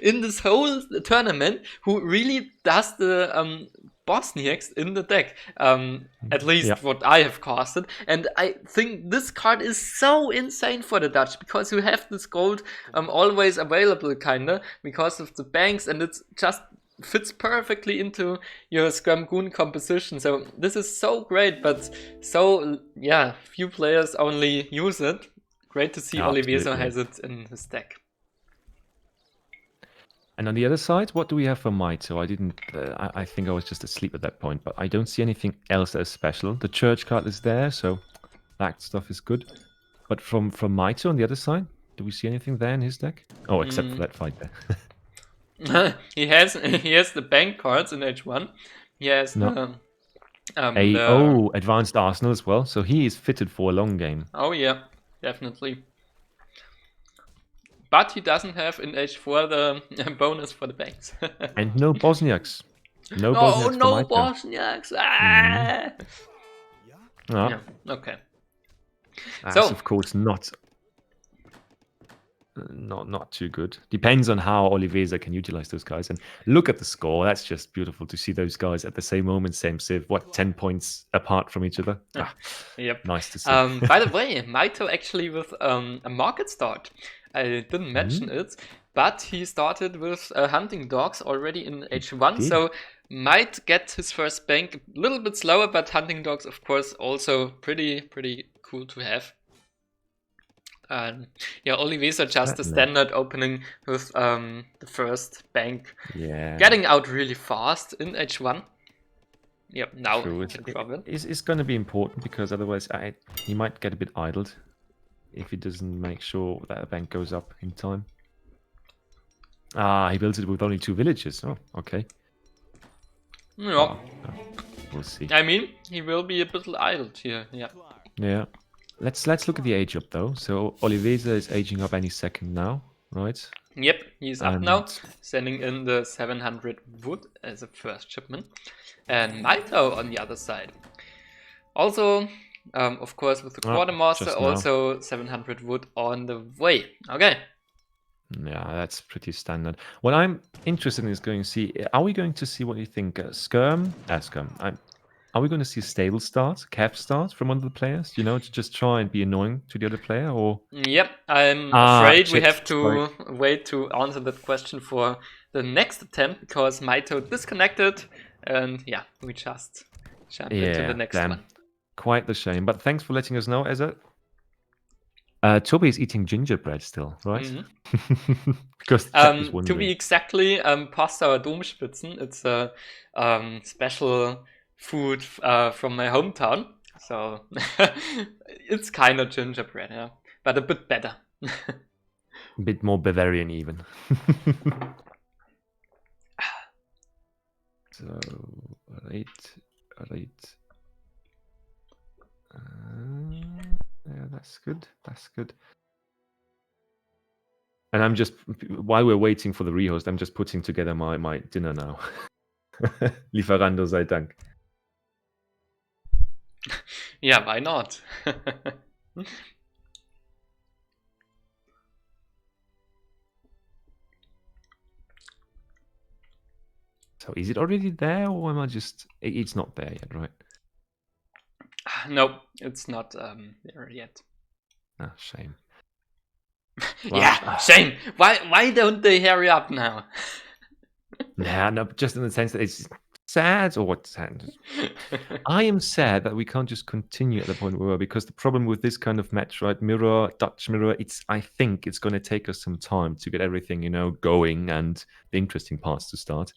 in this whole tournament who really does the Bosniaks in the deck. At least what I have casted. And I think this card is so insane for the Dutch, because you have this gold always available, kinda, because of the banks, and it's just fits perfectly into your Scrum Goon composition. So this is so great, but so, yeah, few players only use it. Great to see Oliveza has it in his deck. And on the other side, what do we have for Mitoe? I didn't. I think I was just asleep at that point, but I don't see anything else that is special. The church card is there, so that stuff is good. But from Mitoe on the other side, do we see anything there in his deck? Oh, except for that fight there. he has the bank cards in H1. He has advanced Arsenal as well. So he is fitted for a long game. Oh yeah, definitely. But he doesn't have in H4 the bonus for the banks. And no Bosniaks. No Bosniaks. Ah! Yeah. Okay. That's of course not too good. Depends on how Oliveza can utilize those guys. And look at the score. That's just beautiful to see those guys at the same moment, same civ. 10 points apart from each other? Yep. Nice to see. By the way, Mitoe actually with a market start. I didn't mention it, but he started with hunting dogs already in H1, so might get his first bank a little bit slower, but hunting dogs, of course, also pretty cool to have. Yeah, Oliveza just a standard opening with the first bank getting out really fast in H1. Yep, now he can drop it. It's going to be important, because otherwise he might get a bit idled if he doesn't make sure that the bank goes up in time. He built it with only 2 villages. Oh, okay. Yeah. We'll see. I mean, he will be a bit idled here, yeah. Yeah. Let's look at the age up, though. So Oliveza is aging up any second now, right? Yep, he's up now, sending in the 700 wood as a first shipment. And Mitoe on the other side. Also, of course, with the quartermaster, also 700 wood on the way. Okay. Yeah, that's pretty standard. What I'm interested in is going to see, are we going to see, what do you think, Skirm? Are we going to see a stable start, cap start from one of the players, to just try and be annoying to the other player? Or Yep, I'm afraid we have to wait to answer that question for the next attempt, because Mitoe disconnected, and yeah, we just jump into the next one. Quite the shame, but thanks for letting us know, Ezra. Toby is eating gingerbread still, right? Because to be exactly, Pasta Domspitzen. It's a special food from my hometown, so it's kind of gingerbread, yeah, but a bit better. A bit more Bavarian, even. So, right. Yeah, that's good. And I'm just, while we're waiting for the rehost, I'm just putting together my dinner now. Lieferando sei Dank. Yeah, why not? So is it already there, or am I just... It's not there yet, right? No, it's not there yet. Ah, shame. Yeah, shame. Why don't they hurry up now? Yeah, no, just in the sense that it's sad, or what's sad. I am sad that we can't just continue at the point we were, because the problem with this kind of match, right, mirror, Dutch mirror, I think it's going to take us some time to get everything, going, and the interesting parts to start.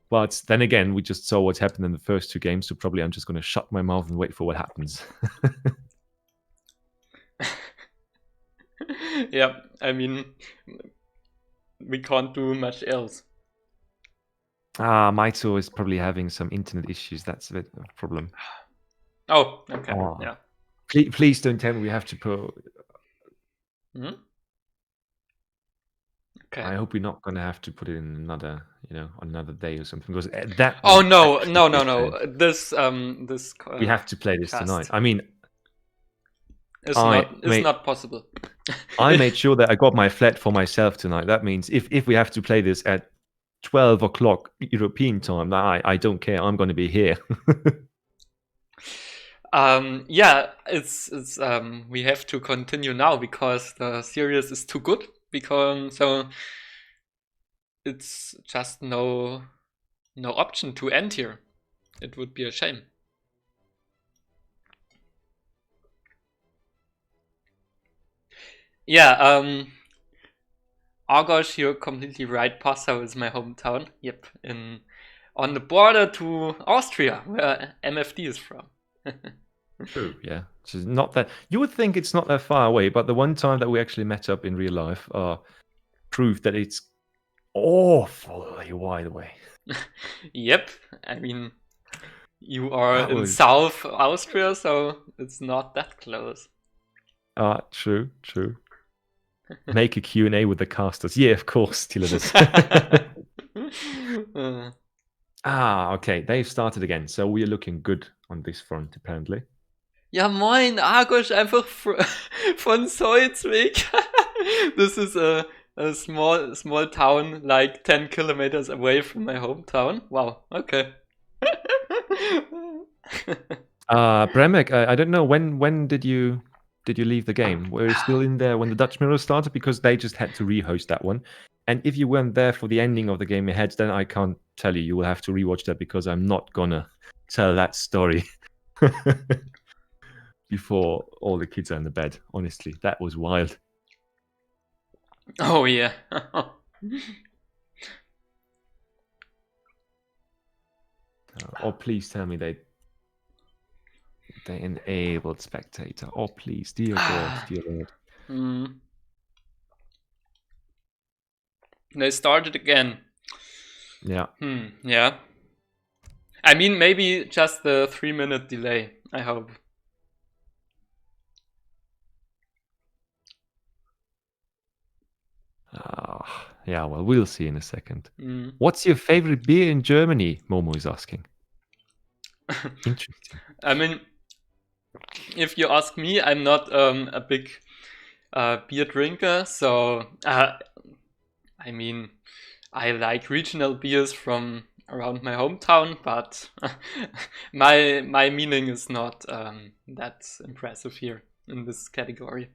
But then again, we just saw what's happened in the first 2 games, so probably I'm just going to shut my mouth and wait for what happens. Yeah, I mean, we can't do much else. Mitoe is probably having some internet issues. That's a bit of a problem. Oh, okay. Yeah. Please don't tell me we have to put... Okay. I hope we're not going to have to put it in another, on another day or something. Because that. Oh no! This we have to play this tonight. I mean, it's not possible. I made sure that I got my flat for myself tonight. That means if we have to play this at 12 o'clock European time. I don't care. I'm going to be here. Yeah, it's we have to continue now because the series is too good. Because so it's just no option to end here. It would be a shame. Yeah, Argosh, you're completely right. Passau is my hometown. Yep, on the border to Austria, where MFD is from. True, yeah. Which is not that. You would think it's not that far away, but the one time that we actually met up in real life proved that it's awfully wide away. Yep, I mean, you are in South Austria, so it's not that close. True. Make a Q&A with the casters. Yeah, of course, still it is. Okay, they've started again, so we are looking good on this front, apparently. Ja, moin, Argosh, einfach von Solzweg. This is a small town, like 10 kilometers away from my hometown. Wow, okay. Bremek, I don't know, when did you leave the game? Were you still in there when the Dutch Mirror started? Because they just had to rehost that one. And if you weren't there for the ending of the game ahead, then I can't tell you. You will have to rewatch that because I'm not gonna tell that story before all the kids are in the bed. Honestly, that was wild. Oh yeah. Oh, please tell me they enabled spectator. Oh, please, dear God, dear Lord. They started again. Yeah. Yeah. I mean, maybe just the 3-minute delay, I hope. Yeah, well, we'll see in a second. What's your favorite beer in Germany? Momo is asking. Interesting. I mean, if you ask me, I'm not a big beer drinker, so I mean, I like regional beers from around my hometown, but my meaning is not that impressive here in this category.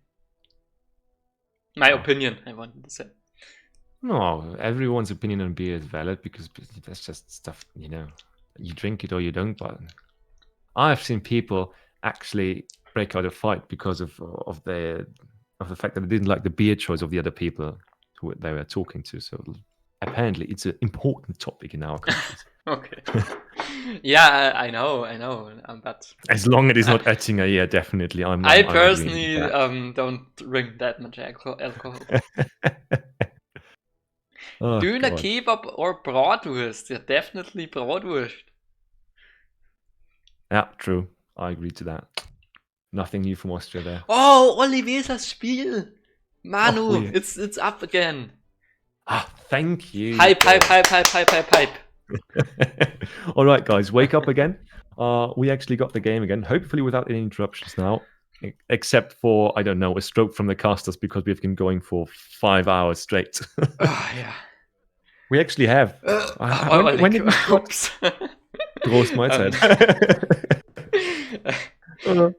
My opinion, I wanted to say. No, everyone's opinion on beer is valid because that's just stuff, you drink it or you don't. But I've seen people actually break out a fight because of the fact that they didn't like the beer choice of the other people who they were talking to. So apparently, it's an important topic in our countries. Okay. Yeah, I know, but as long as it's not Oettinger, yeah, definitely. I personally don't drink that much alcohol. Oh, Döner, Kebab, or Bratwurst? Yeah, definitely Bratwurst. Yeah, true. I agree to that. Nothing new from Austria there. Oh, Oliveza's Spiel! Manu, it's up again. Thank you. Hype. All right, guys, wake up again. We actually got the game again, hopefully without any interruptions now, except for, I don't know, a stroke from the casters because we've been going for 5 hours straight. Yeah. We actually have. When did we stop? Groß Mahlzeit.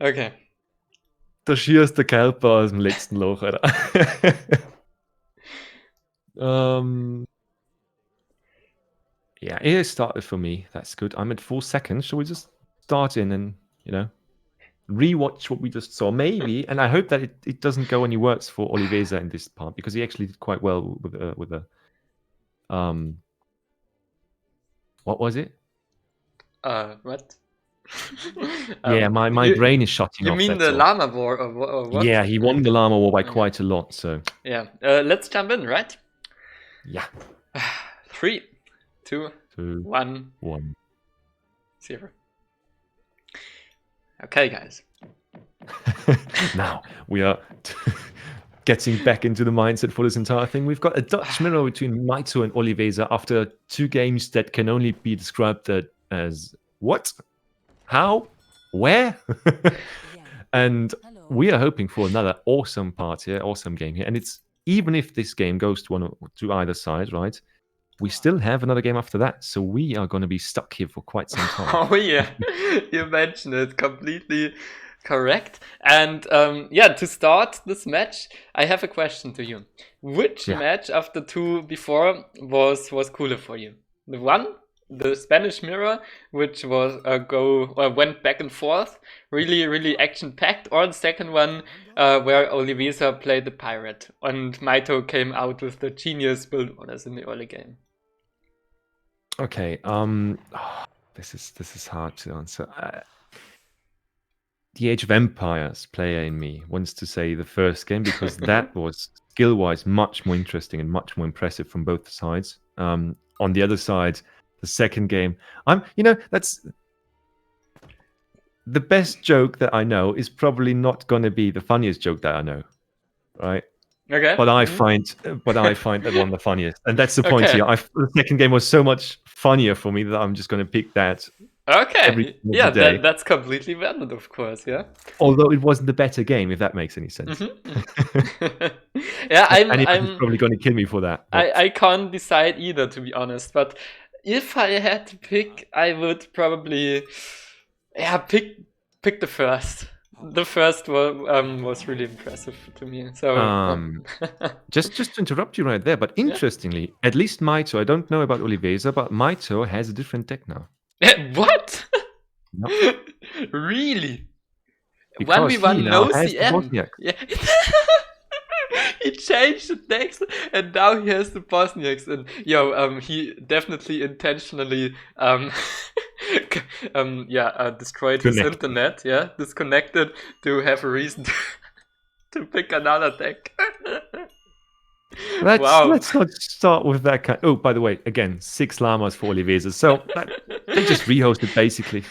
Okay. Der schierste Kerper aus dem letzten Loch, Alter. Yeah, it started for me. That's good. I'm at 4 seconds. Shall we just start in and, rewatch what we just saw? Maybe, and I hope that it doesn't go any worse for Oliveza in this part because he actually did quite well with the what was it? What? Yeah, my brain is shutting off. You mean the llama war or what? Yeah, he won the llama war by quite a lot. So yeah, let's jump in, right? Yeah. 3, 2, 1, 0. Okay, guys. Now we are getting back into the mindset for this entire thing. We've got a Dutch mirror between Mitoe and Oliveza after 2 games that can only be described as what, how, where, and we are hoping for another awesome part here, awesome game here. And it's even if this game goes to either side, right? we still have another game after that, so we are going to be stuck here for quite some time. Oh yeah, you mentioned it completely correct. And yeah, to start this match, I have a question to you. Which match of the two before was cooler for you? The one, the Spanish Mirror, which was went back and forth, really action packed, or the second one where Oliveza played the pirate and Mitoe came out with the genius build orders in the early game. Okay, this is hard to answer. The Age of Empires player in me wants to say the first game because that was skill-wise much more interesting and much more impressive from both sides. On the other side, the second game, that's the best joke that I know is probably not going to be the funniest joke that I know, right? Okay. But I find that one the funniest, and that's the point here. The second game was so much funnier for me that I'm just going to pick that. Okay. Yeah, that's completely valid, of course. Yeah. Although it wasn't the better game, if that makes any sense. Yeah, I'm probably going to kill me for that. I can't decide either, to be honest. But if I had to pick, I would probably pick the first. The first was really impressive to me. So just to interrupt you right there, but interestingly, at least Mitoe, I don't know about Oliveza, but Mitoe has a different deck now. What? No. Really? Because 1v1 no CM. Yeah. He changed the decks and now he has the Bosniaks, and he definitely intentionally destroyed his internet, disconnected to have a reason to pick another deck. Let's not start with that kind. Oh, by the way, again, 6 llamas for Oliveza. So they just rehosted basically.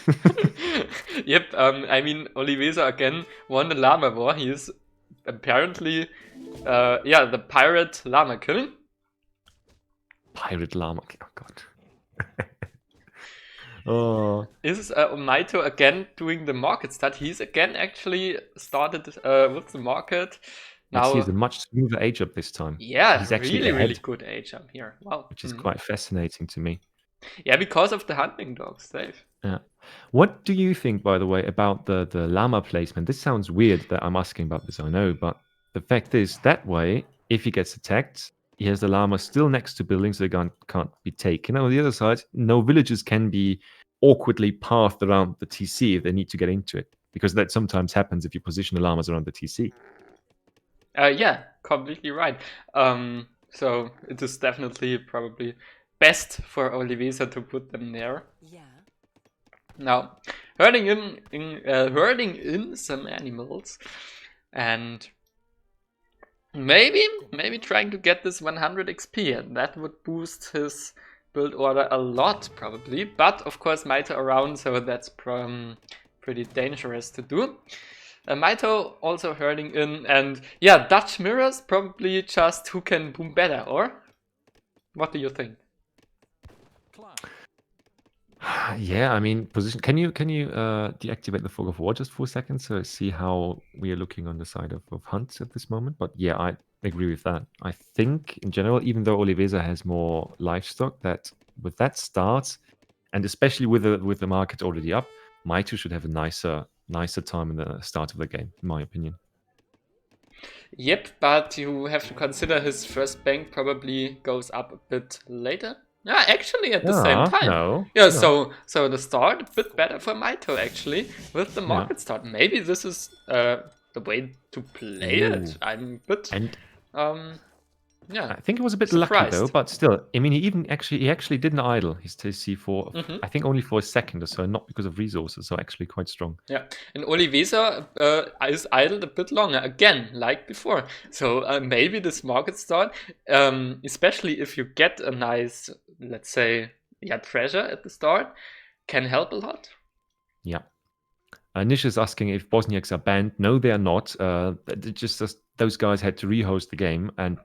Yep. I mean, Oliveza again won the llama war. He is apparently, the pirate llama king. Pirate llama. Oh god. Oh. Is Mitoe again doing the market start? He's again actually started with the market. Now he's a much smoother age up this time. Yeah, he's actually really good age up here. Wow. Which is quite fascinating to me. Yeah, because of the hunting dogs, Dave. Yeah. What do you think, by the way, about the llama placement? This sounds weird that I'm asking about this, I know, but the fact is that way, if he gets attacked, he has the llama still next to buildings that can't be taken. On the other side, no villagers can be awkwardly pathed around the TC if they need to get into it, because that sometimes happens if you position the llamas around the TC. Yeah, completely right. So it is definitely probably best for Oliveza to put them there. Yeah. Now, herding in some animals, and maybe trying to get this 100 XP, and that would boost his build order a lot probably. But of course, Mitoe around, so that's pretty dangerous to do. Mitoe also herding in, and yeah, Dutch mirrors probably just who can boom better, or what do you think? Yeah, I mean, position. Can you deactivate the fog of war just for a second so I see how we are looking on the side of hunts at this moment? But yeah, I agree with that. I think in general, even though Oliveza has more livestock, that with that start, and especially with the market already up, Mitoe should have a nicer time in the start of the game, in my opinion. Yep, but you have to consider his first bank probably goes up a bit later. Yeah, actually at the same time. No. So the start a bit better for Mitoe actually with the market start. Maybe this is the way to play it. I'm a bit I think it was a bit lucky though, but still, I mean, he actually didn't idle his C4. I think only for a second or so, not because of resources. So actually quite strong. Yeah, and Oliveza is idled a bit longer again, like before. So maybe this market start, especially if you get a nice, let's say, treasure at the start, can help a lot. Yeah. Nish is asking if Bosniaks are banned. No, they are not. Just those guys had to rehost the game, and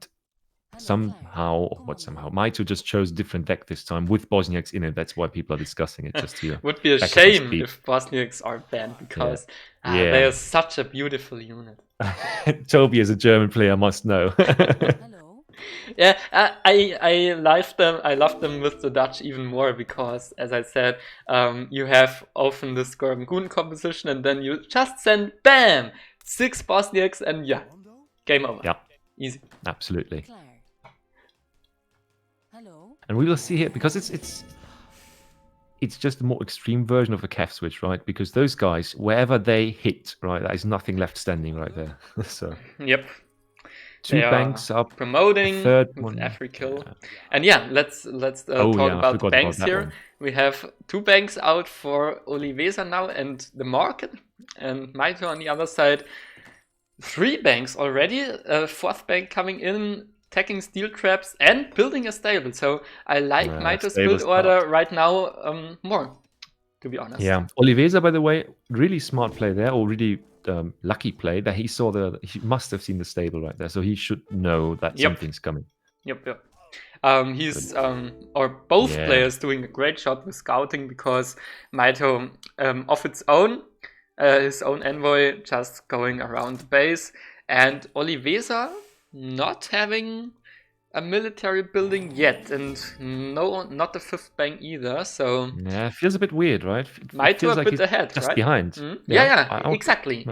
somehow, Mitoe just chose a different deck this time with Bosniaks in it. That's why people are discussing it just here. Would be a shame if Bosniaks are banned, because they are such a beautiful unit. Toby, as a German player, must know. Hello. Yeah, I love them with the Dutch even more because, as I said, you have often this Goon composition, and then you just send bam 6 Bosniaks, and yeah, game over. Yeah, Easy. absolutely. Hello. And we will see here because it's just a more extreme version of a Kef switch, right? Because those guys, wherever they hit, right, there is nothing left standing right there. So Yep. two They banks are up, promoting third with one. every kill. Yeah. And yeah, let's talk I about the forgot banks about that here. one. We have 2 banks out for Oliveza now and the market, and Mitoe on the other side. 3 banks already, a 4th bank coming in, attacking steel traps and building a stable. So I like Mitoe's build order right now more, to be honest. Yeah, Oliveza, by the way, really smart play there, or really lucky play that he saw he must have seen the stable right there, so he should know that something's coming. Yep. He's or both players doing a great job with scouting because Mitoe off its own, his own envoy just going around the base, and Oliveza not having a military building yet, and no, not the 5th bank either. So yeah, it feels a bit weird, right? Mitoe feels a like bit ahead, just right? behind. Yeah, exactly.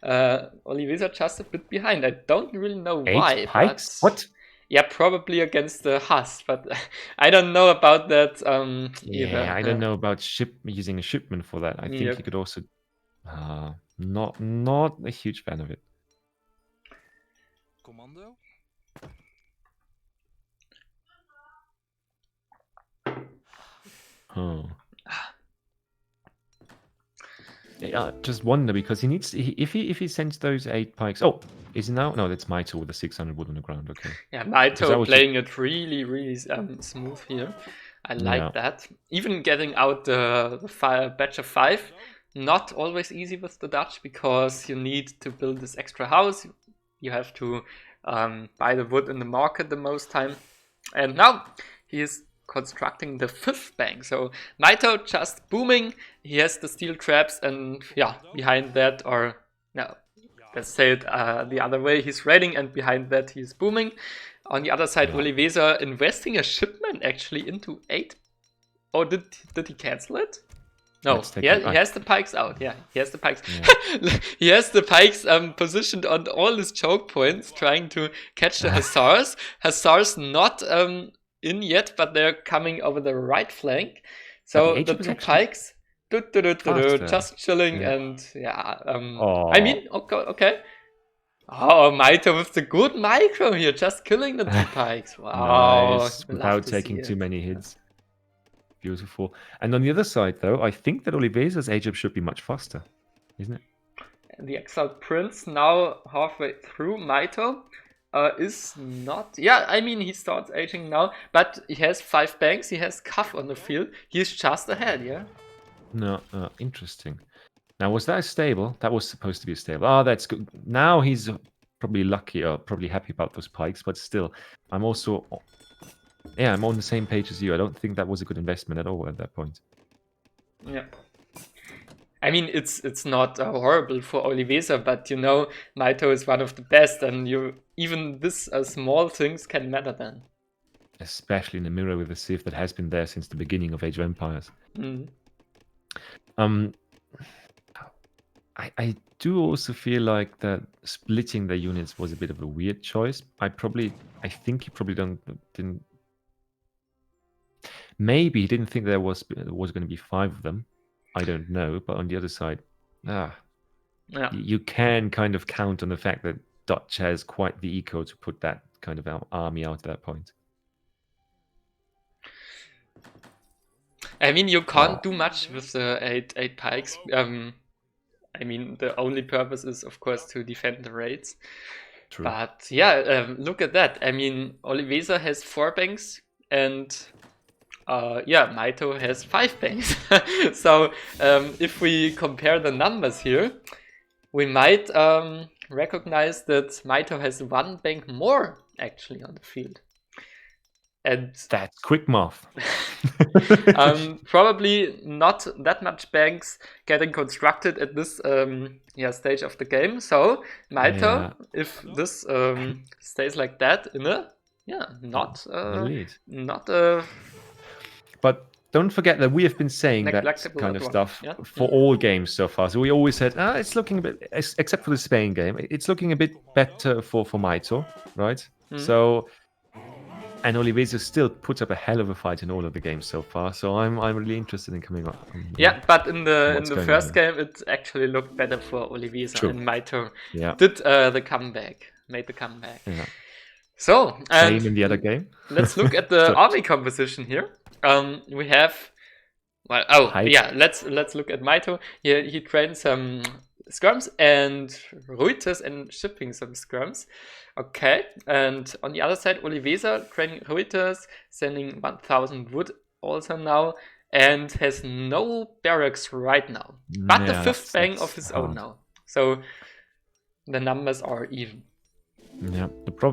Oliveza just a bit behind. I don't really know 8 why. pikes? But what? yeah, probably against the Huss, but I don't know about that either. Yeah, I don't know about using a shipment for that. I think you could also not a huge fan of it. Commando? Oh. Yeah, just wonder because he needs if he sends those 8 pikes. Oh, is it now? No, that's Mitoe with the 600 wood on the ground. Okay. Yeah, Mitoe playing it really smooth here. I like that. Even getting out the batch of 5, not always easy with the Dutch because you need to build this extra house. You have to buy the wood in the market the most time. And now he is constructing the 5th bank. So Mitoe just booming. He has the steel traps, and yeah, behind that, or no, let's say it the other way, he's raiding, and behind that he's booming. On the other side, Oliveza investing a shipment actually into 8. Oh, did he cancel it? No, he has the pikes out. Yeah, he has the pikes. Yeah. He has the pikes positioned on all his choke points, trying to catch the Hussars. Hussars not in yet, but they're coming over the right flank. So the 2 pikes, just chilling, and I mean, okay. Oh, Mitoe with the good micro here, just killing the 2 pikes. Wow, nice. Without taking too many hits. Beautiful. And on the other side, though, I think that Oliveza's age up should be much faster, isn't it? The Exiled Prince now halfway through. Mitoe is not. Yeah, I mean, he starts aging now, but he has 5 banks. He has Cuff on the field. He's just ahead, yeah? No, interesting. Now, was that a stable? That was supposed to be a stable. Oh, that's good. Now he's probably lucky or probably happy about those pikes, but still, I'm also... Yeah, I'm on the same page as you. I don't think that was a good investment at all at that point. Yeah. I mean, it's not horrible for Oliveza, but you know, Mitoe is one of the best, and even this small things can matter then. Especially in the mirror with the Civ that has been there since the beginning of Age of Empires. I do also feel like that splitting the units was a bit of a weird choice. I think he probably didn't. Maybe he didn't think there was going to be 5 of them. I don't know. But on the other side, you can kind of count on the fact that Dutch has quite the eco to put that kind of army out at that point. I mean, you can't do much with the 8 pikes. I mean, the only purpose is, of course, to defend the raids. True. But yeah, look at that. I mean, Oliveza has 4 banks, and Mitoe has 5 banks. So if we compare the numbers here, we might recognize that Mitoe has 1 bank more actually on the field. And that's quick math. Probably not that much banks getting constructed at this stage of the game. So Mitoe, if this stays like that in a Yeah, not Indeed. not But don't forget that we have been saying that neglectable kind of advantage. stuff Yeah. for all games so far. So we always said, it's looking a bit, except for the Spain game, it's looking a bit better for Mitoe, right? So, and Oliveza still puts up a hell of a fight in all of the games so far. So I'm really interested in coming up. Yeah, but in the going first on game, it actually looked better for Oliveza, True. and Mitoe Yeah. did the comeback, made the comeback. Yeah. So, and Same in the other game. let's look at the army composition here. We have, well, yeah, let's look at Mitoe. He trained some skirms and Ruites and shipping some skirms. Okay, and on the other side, Oliveza training Ruites, sending 1000 wood also now, and has no barracks right now, but the fifth bang of his own now. So the numbers are even. Yeah,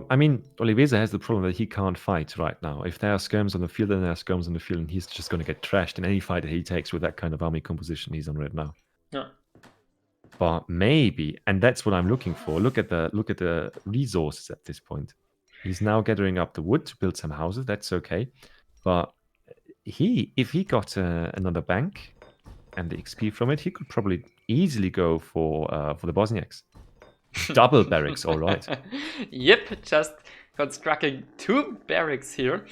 I mean, Oliveza has the problem that he can't fight right now. If there are skirms on the field, then there are skirms on the field, and he's just going to get trashed in any fight that he takes with that kind of army composition he's on right now. Yeah. But maybe, and that's what I'm looking for. Look at the resources at this point. He's now gathering up the wood to build some houses. That's okay, but if he got another bank and the XP from it, he could probably easily go for the Bosniaks. Double barracks, all right. Yep, just constructing 2 barracks here,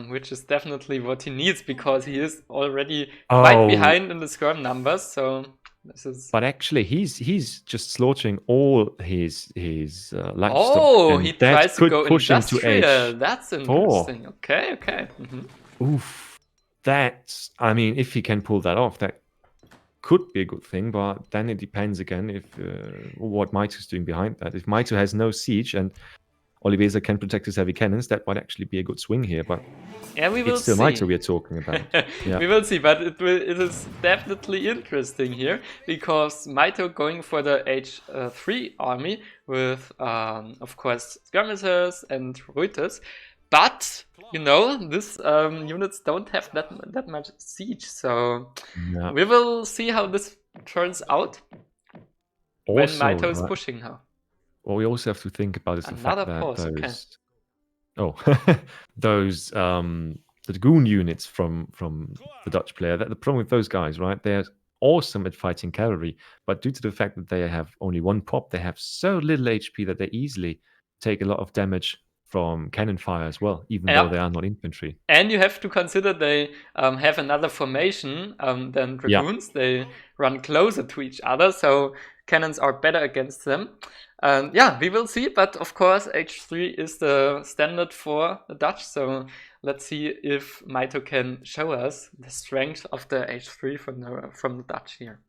which is definitely what he needs because he is already quite behind in the skirm numbers. So this is. But actually, he's just slaughtering all his livestock. Oh, he tries to go industrial. That's interesting. Okay. Oof, I mean, if he can pull that off, that could be a good thing, but then it depends again if what Mitoe is doing behind that. If Mitoe has no siege and Oliveza can protect his heavy cannons, that might actually be a good swing here. But yeah, we will it's still see. Mitoe we are talking about. Yeah. We will see, but it is definitely interesting here because Mitoe going for the H3 army with, of course, skirmishers and Ruites. But you know, these units don't have that much siege, so we will see how this turns out when Mitoe is pushing now. What we also have to think about is the fact that those the goon units from the Dutch player. That the problem with those guys, right? They're awesome at fighting cavalry, but due to the fact that they have only 1 pop, they have so little HP that they easily take a lot of damage from cannon fire as well, even though they are not infantry. And you have to consider they have another formation than dragoons. Yeah. They run closer to each other, so cannons are better against them. Yeah, we will see, but of course H3 is the standard for the Dutch, so let's see if Mitoe can show us the strength of the H3 from the Dutch here.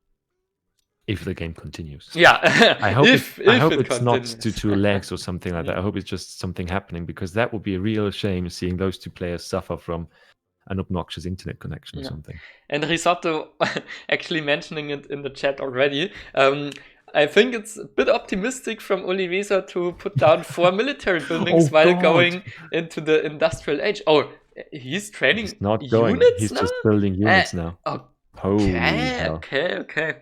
If the game continues. Yeah. I hope it's not to 2 legs or something like that. I hope it's just something happening, because that would be a real shame seeing those 2 players suffer from an obnoxious internet connection or something. And Risotto actually mentioning it in the chat already. I think it's a bit optimistic from Oliveza to put down 4 military buildings while going into the industrial age. Oh, he's training He's not going. units He's now? just building units now. Okay.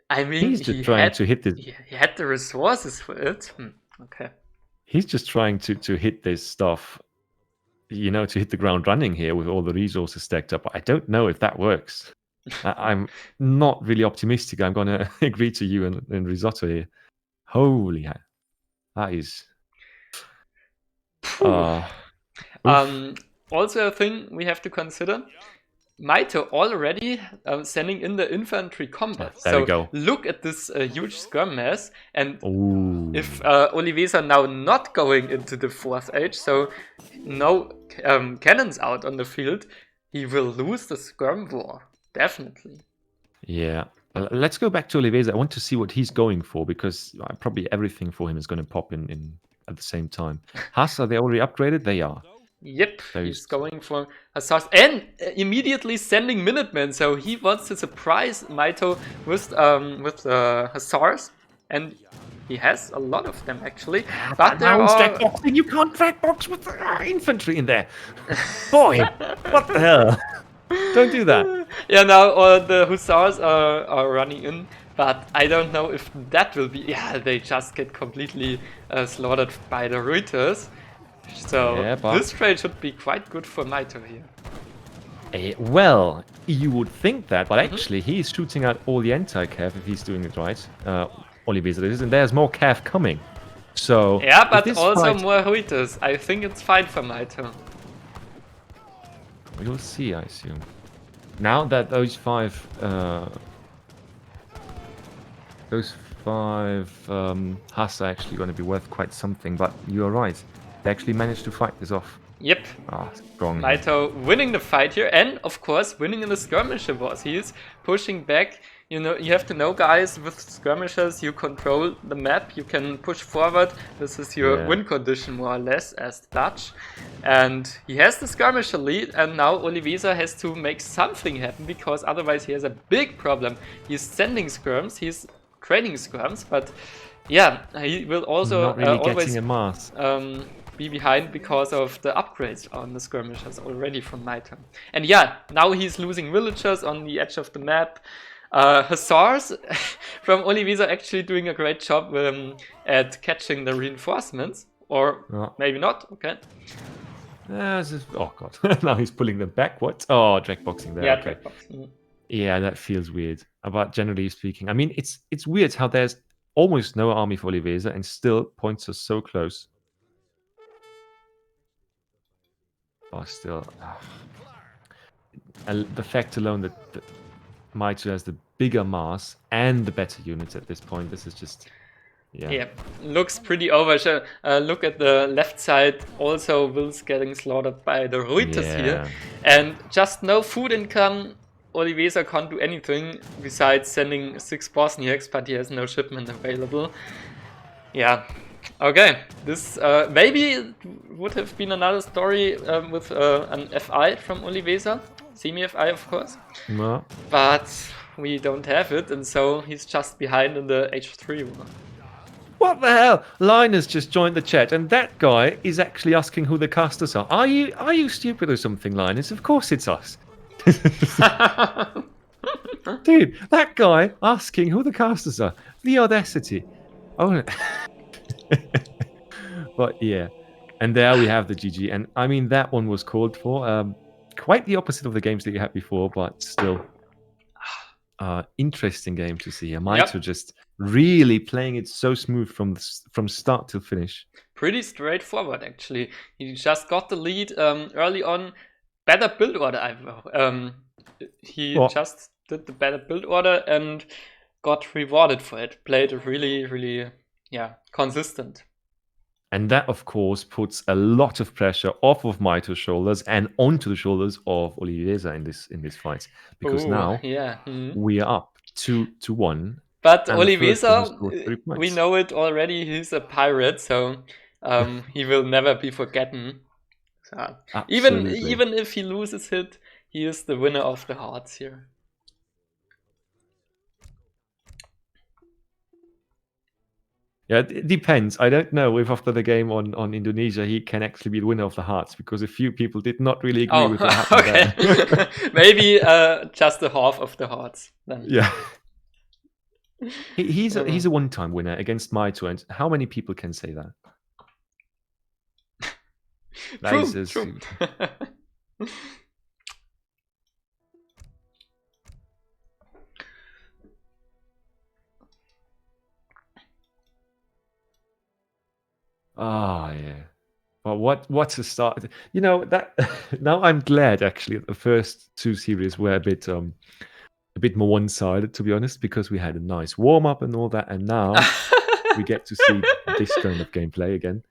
I mean, he's just trying to hit this. He had the resources for it. Okay. He's just trying to hit this stuff, you know, to hit the ground running here with all the resources stacked up. I don't know if that works. I'm not really optimistic. I'm going to agree to you and Risotto here. Holy hell. That is... also a thing we have to consider, Mitoe already sending in the infantry combat. There we go. Look at this huge skirm mass, and if Oliveza now not going into the 4th age, so no cannons out on the field, he will lose the skirm war, definitely. Yeah. Let's go back to Oliveza. I want to see what he's going for, because probably everything for him is going to pop in at the same time. Haas, are they already upgraded? They are. Yep, he's going for Hussars and immediately sending Minutemen, so he wants to surprise Mitoe with Hussars, and he has a lot of them actually. But there are... You can't track box with infantry in there. Boy, what the hell? Don't do that. Yeah, now the Hussars are running in, but I don't know if that will be... Yeah, they just get completely slaughtered by the Reuters. So Yeah, but- this trade should be quite good for Mitoe here. Well, you would think that, but actually he's shooting out all the anti-cav if he's doing it right. Oliveza is, and there's more cav coming. So Yeah, if but this also fight- more Huitas. I think it's fine for Mitoe. We'll see, I assume. Now that those five Huss are actually going to be worth quite something, but you're right. They actually managed to fight this off. Yep. Ah, strong. Mitoe winning the fight here, and of course winning in the skirmisher boss. He's pushing back. You know, you have to know, guys, with skirmishers you control the map, you can push forward. This is your win condition more or less as the Dutch. And he has the skirmisher lead, and now Oliveza has to make something happen, because otherwise he has a big problem. He's sending skirms, he's creating skirms, but yeah, he will also not really always getting a mass. be behind because of the upgrades on the skirmishers already from Mitoe. And yeah, now he's losing villagers on the edge of the map. Hussars from Oliveza actually doing a great job at catching the reinforcements. Or maybe not, okay. Oh god, now he's pulling them back. What? Oh, Drekboxing there. Yeah, okay. Drekboxing. Yeah, that feels weird. But generally speaking, I mean, it's weird how there's almost no army for Oliveza and still points are so close. But still, the fact alone that Mitoe has the bigger mass and the better units at this point, this is just... Yeah, looks pretty over. Look at the left side. Also, Will's getting slaughtered by the Ruitas here. And just no food income. Oliveza can't do anything besides sending 6 Bosniaks, but he has no shipment available. Yeah. Okay. This maybe would have been another story with an FI from Oliveza. Semi-FI, of course. No. But we don't have it, and so he's just behind in the H3 war. What the hell? Linus just joined the chat, and that guy is actually asking who the casters are. Are you stupid or something, Linus? Of course it's us. Dude, that guy asking who the casters are. The audacity. Oh. But yeah. And there we have the GG. And I mean, that one was called for. Quite the opposite of the games that you had before, but still. Interesting game to see. Mitoe just really playing it so smooth from start to finish. Pretty straightforward, actually. He just got the lead early on. Better build order, he just did the better build order and got rewarded for it. Played really, really, consistent. And that, of course, puts a lot of pressure off of Mitoe's shoulders and onto the shoulders of Oliveza in this fight, because now we are up 2-1. But Oliveza, we know it already. He's a pirate, so he will never be forgotten. So, even if he loses it, he is the winner of the hearts here. Yeah, it depends. I don't know if after the game on Indonesia he can actually be the winner of the hearts, because a few people did not really agree with what happened there. Maybe just the half of the hearts then. Yeah. He's a one-time winner against Mitoe, and how many people can say that? True. Oh yeah, but what's a start? You know that now I'm glad actually that the first 2 series were a bit more one-sided, to be honest, because we had a nice warm-up and all that, and now we get to see this kind of gameplay again.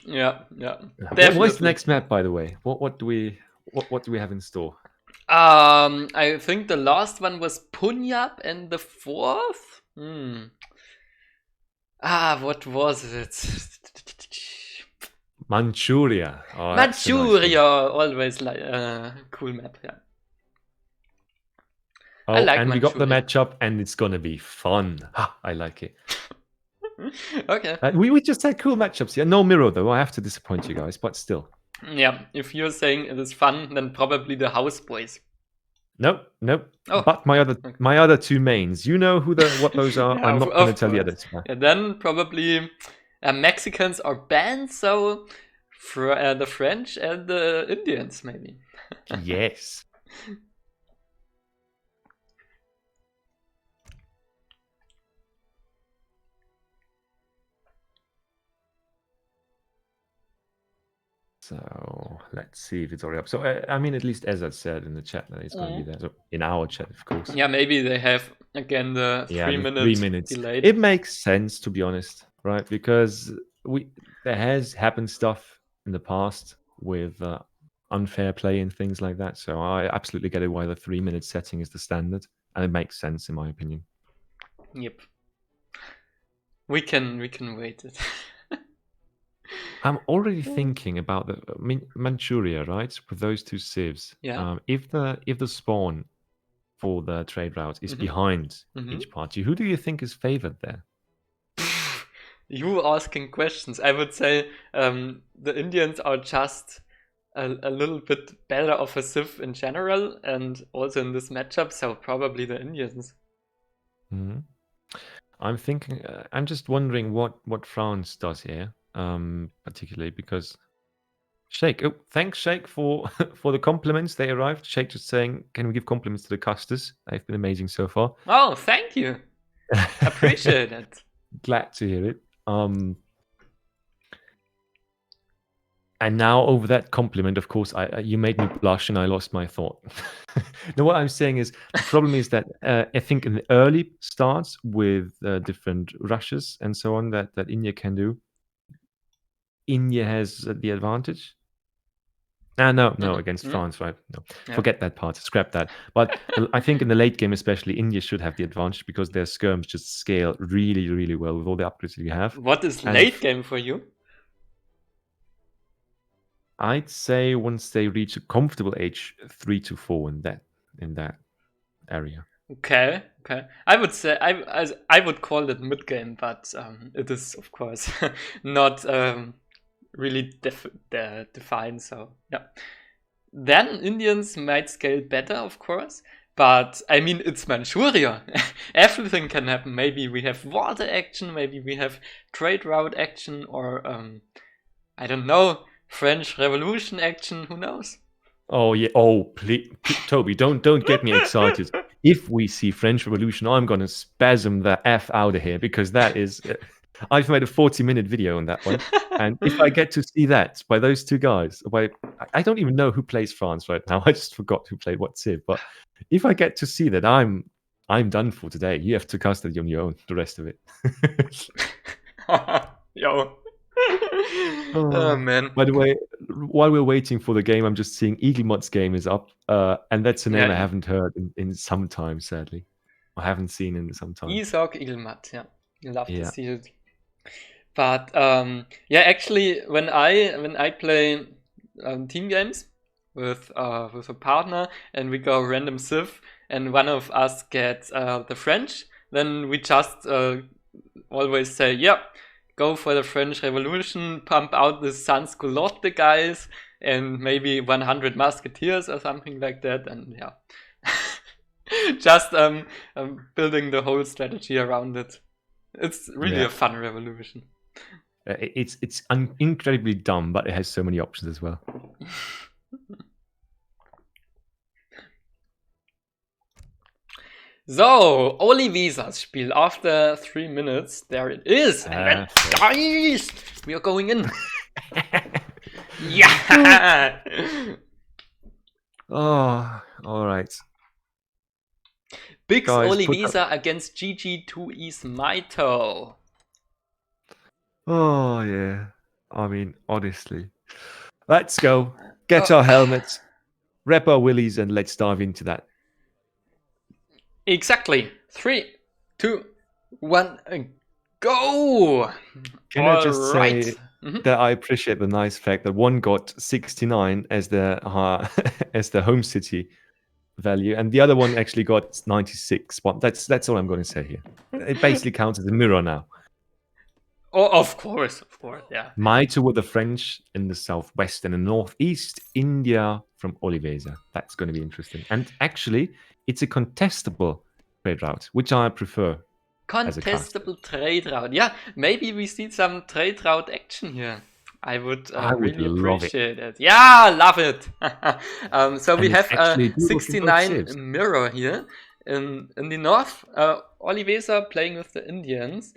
Yeah. What's the next map, by the way? What do we have in store? I think the last one was Punjab, and the 4th. What was it? Manchuria. Oh, Manchuria, always like cool map. Yeah. Oh, I like and Manchuria. we got the matchup, and it's gonna be fun. I like it. Okay. We just had cool matchups. Yeah, no mirror though. I have to disappoint you guys, but still. Yeah, if you're saying it is fun, then probably the House Boys. Nope. Oh. But my other 2 mains. You know what those are. I'm not going to tell the others. Yeah, then probably Mexicans are banned, so the French and the Indians, maybe. Yes. So let's see if it's already up. So I mean, at least as I said in the chat, that it's going to be there. So in our chat, of course. Yeah, maybe they have again the 3 minutes. 3 minutes. Delayed. It makes sense, to be honest, right? Because there has happened stuff in the past with unfair play and things like that. So I absolutely get it why the 3 minute setting is the standard, and it makes sense in my opinion. Yep. We can wait it. I'm already thinking about the Manchuria, right? With those two civs. Yeah. If the spawn for the trade route is behind each party, who do you think is favored there? You asking questions. I would say the Indians are just a little bit better of a civ in general, and also in this matchup, so probably the Indians. Mm-hmm. I'm thinking. I'm just wondering what France does here, particularly because Sheikh. Oh, thanks, Sheikh, for for the compliments. They arrived. Sheikh just saying, "Can we give compliments to the casters? They've been amazing so far." Oh, thank you. Appreciate it. Glad to hear it. And now over that compliment, of course, you made me blush and I lost my thought. No, what I'm saying is the problem is that I think in the early starts with different rushes and so on that India can do, India has the advantage. No, against France, right? No, forget that part, scrap that. But I think in the late game, especially, India should have the advantage because their skirms just scale really, really well with all the upgrades that you have. What is late game for you? I'd say once they reach a comfortable age, 3 to 4 in that area. Okay. I would say I would call it mid game, but it is of course not really defined. So yeah, then Indians might scale better, of course. But I mean, it's Manchuria. Everything can happen. Maybe we have water action. Maybe we have trade route action, or I don't know, French Revolution action. Who knows? Oh yeah. Oh please, Toby, don't get me excited. If we see French Revolution, I'm gonna spasm the F out of here because that is. I've made a 40-minute video on that one, and if I get to see that by those two guys, I don't even know who plays France right now. I just forgot who played what civ. But if I get to see that, I'm done for today. You have to custody on your own. The rest of it. Yo. Oh man. By the way, while we're waiting for the game, I'm just seeing Eaglemod's game is up, and that's a name I haven't heard in some time, sadly. I haven't seen in some time. Eaglemod, yeah. You love to see it. But yeah, actually, when I play team games with a partner and we go random civ and one of us gets the French, then we just always say, yeah, go for the French Revolution, pump out the sans-culotte guys and maybe 100 musketeers or something like that, and yeah. Just building the whole strategy around it. It's really a fun revolution. It's incredibly dumb, but it has so many options as well. So, Oliveza's Spiel after 3 minutes. There it is. And guys, we are going in. Yeah. Oh, all right. Biggs Oliveza against GG2E's Mitoe. Oh, yeah. I mean, honestly. Let's go. Get our helmets, wrap our willies, and let's dive into that. Exactly. 3, 2, 1, and go! Can I just say that I appreciate the nice fact that one got 69 as the home city value, and the other one actually got 96. But that's all I'm going to say here. It basically counts as a mirror now. Oh, of course, yeah. Mitoe with the French in the southwest and the northeast, India from Oliveza. That's going to be interesting. And actually, it's a contestable trade route, which I prefer. Contestable trade route. Yeah, maybe we see some trade route action here. I would I would really love it. appreciate it. Yeah, love it. So we And it's have a actually doable from both 69 civs. mirror here in the north. Oliveza playing with the Indians,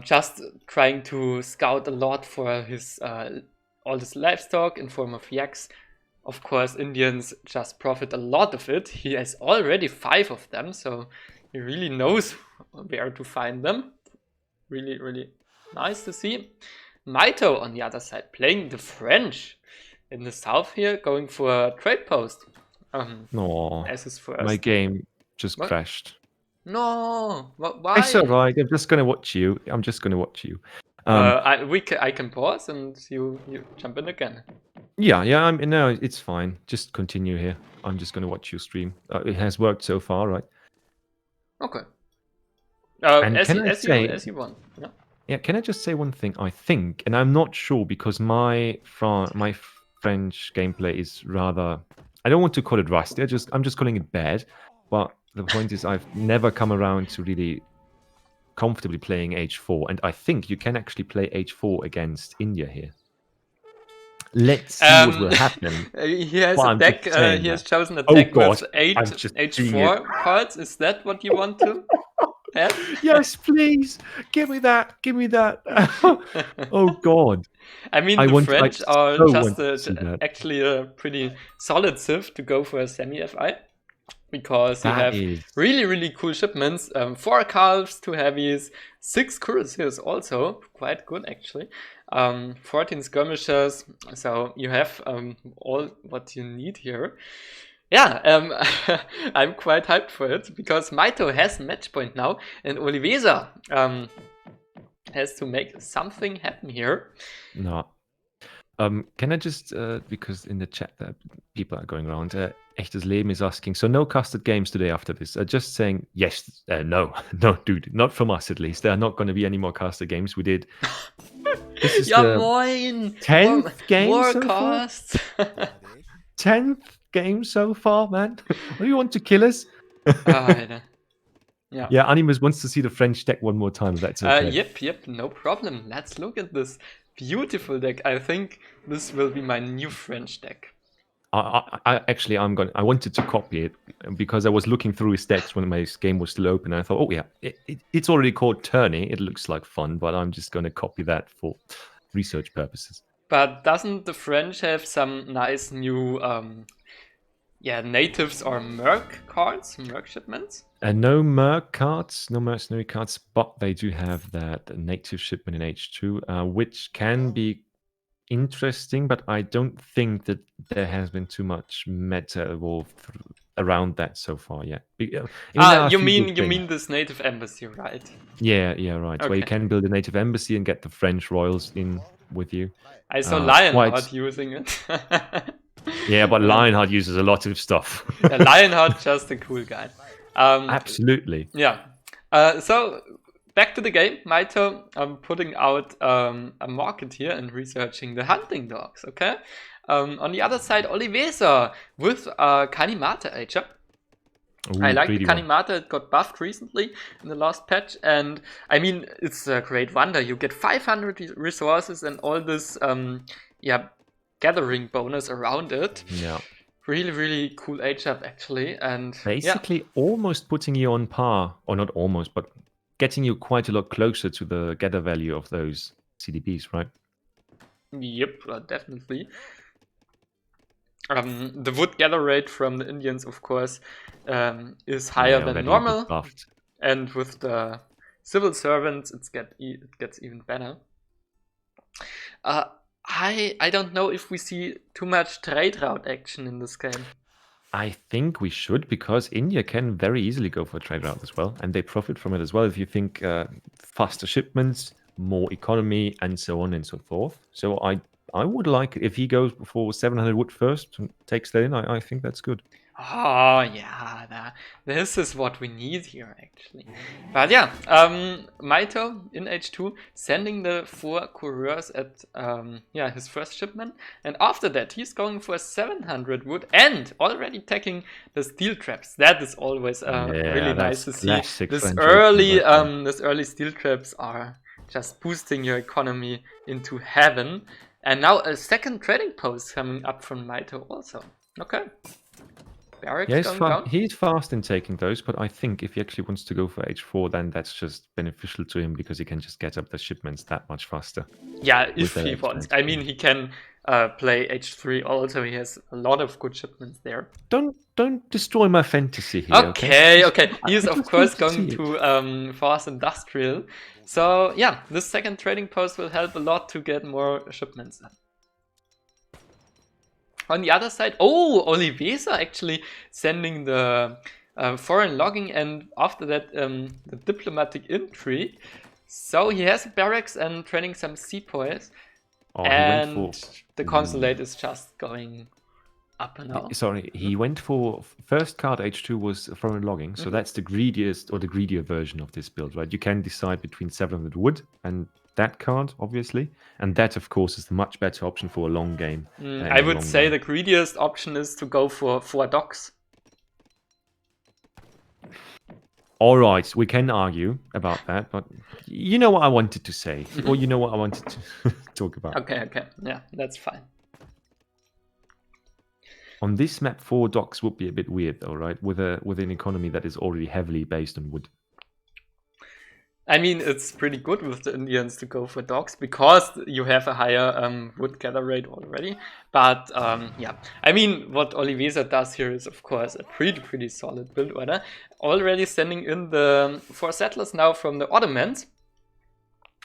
just trying to scout a lot for his all this livestock in form of yaks. Of course, Indians just profit a lot of it. He has already 5 of them, so he really knows where to find them. Really, really nice to see. Mitoe on the other side, playing the French in the south here, going for a trade post. No, As his first. my game just What? crashed. No, why? It's alright. I'm just gonna watch you. I'm just gonna watch you. I can pause and you jump in again. Yeah. No, it's fine. Just continue here. I'm just gonna watch you stream. It has worked so far, right? Okay. And as can I say, as you want. Yeah. yeah, can I just say one thing? I think, and I'm not sure because my French gameplay is rather. I don't want to call it rusty. I'm just calling it bad. But the point is, I've never come around to really comfortably playing H4, and I think you can actually play H4 against India here. Let's see what will happen. He has Well, a I'm deck. just saying He has that. chosen a Oh, deck God, with 8 I'm just seeing H4 cards. Is that what you want to have? Yes, please. Give me that. Give me that. Oh, God. I mean, I the want- I French are so just want to see that. actually a pretty solid civ to go for a semi-FI. Because you That have is- really, really cool shipments. 4 calves, 2 heavies, 6 cuirassiers also. Quite good, actually. 14 skirmishers. So you have all what you need here. Yeah, I'm quite hyped for it. Because Mitoe has match point now. And Oliveza has to make something happen here. No. Can I just, because in the chat people are going around, Echtes Leben is asking, so no casted games today after this? Just saying, yes, no, no, dude, not from us at least. There are not going to be any more casted games. We did. This is Ja, the moin! 10th game so far? Warcast! 10th game so far, man. What do you want to kill us? Alter. Yeah. Yeah, Animus wants to see the French deck one more time, if that's okay. Yep, no problem. Let's look at this beautiful deck. I think this will be my new French deck. I wanted to copy it because I was looking through his decks when my game was still open. And I thought, oh yeah, it's already called Tourney. It looks like fun, but I'm just going to copy that for research purposes. But doesn't the French have some nice new, natives or merc cards, merc shipments? No merc cards, no mercenary cards, but they do have that native shipment in H2, which can be interesting, but I don't think that there has been too much meta evolved around that so far yet. You mean this native embassy, right? Yeah, right. Okay. Where you can build a native embassy and get the French royals in with you. I saw Lionheart using it. Yeah, but Lionheart uses a lot of stuff. Lionheart, just a cool guy. Absolutely. Yeah. So back to the game. Mitoe putting out a market here and researching the hunting dogs. Okay. On the other side, Oliveza with Kanimata Ager. I like the Kanimata. It got buffed recently in the last patch, and I mean it's a great wonder. You get 500 resources and all this gathering bonus around it. Yeah. Really, really cool H-up actually, and basically almost putting you on par, or not almost, but getting you quite a lot closer to the gather value of those CDBs, right? Yep, definitely. The wood gather rate from the Indians, of course, is higher than normal, and with the civil servants, it gets even better. I don't know if we see too much trade route action in this game. I think we should, because India can very easily go for a trade route as well, and they profit from it as well. If you think faster shipments, more economy, and so on and so forth. So I would like, if he goes for 700 wood first and takes that in, I think that's good. Oh, yeah, this is what we need here, actually. But yeah, Mitoe in H2 sending the 4 couriers at his first shipment. And after that, he's going for 700 wood and already taking the steel traps. That is always really nice to see. This early steel traps are just boosting your economy into heaven. And now a second trading post coming up from Mitoe also. Okay. Barracks Yeah, going down. he's fast in taking those, but I think if he actually wants to go for H4, then that's just beneficial to him because he can just get up the shipments that much faster. Yeah, if that he extra wants. XP. I mean, he can play H3 also. He has a lot of good shipments there. Don't destroy my fantasy here. Okay. He is I of just course want going see it. to Force Industrial. So yeah, this second trading post will help a lot to get more shipments. On the other side, Oliveza actually sending the foreign logging, and after that the diplomatic intrigue. So he has barracks and training some sepoys, Oh, and the consulate is just going up and down. Sorry, he went for first card H2 was foreign logging, so that's the greediest or the greedier version of this build, right? You can decide between 700 wood and that card, obviously, and that, of course, is the much better option for a long game. I would say the greediest option is to go for 4 docks. All right, we can argue about that, but you know what I wanted to say, or you know what I wanted to talk about. Okay, yeah, that's fine. On this map, 4 docks would be a bit weird, though, right? With an economy that is already heavily based on wood. I mean, it's pretty good with the Indians to go for docks because you have a higher wood gather rate already. But yeah, I mean, what Oliveza does here is, of course, a pretty solid build order. Already sending in the 4 settlers now from the Ottomans.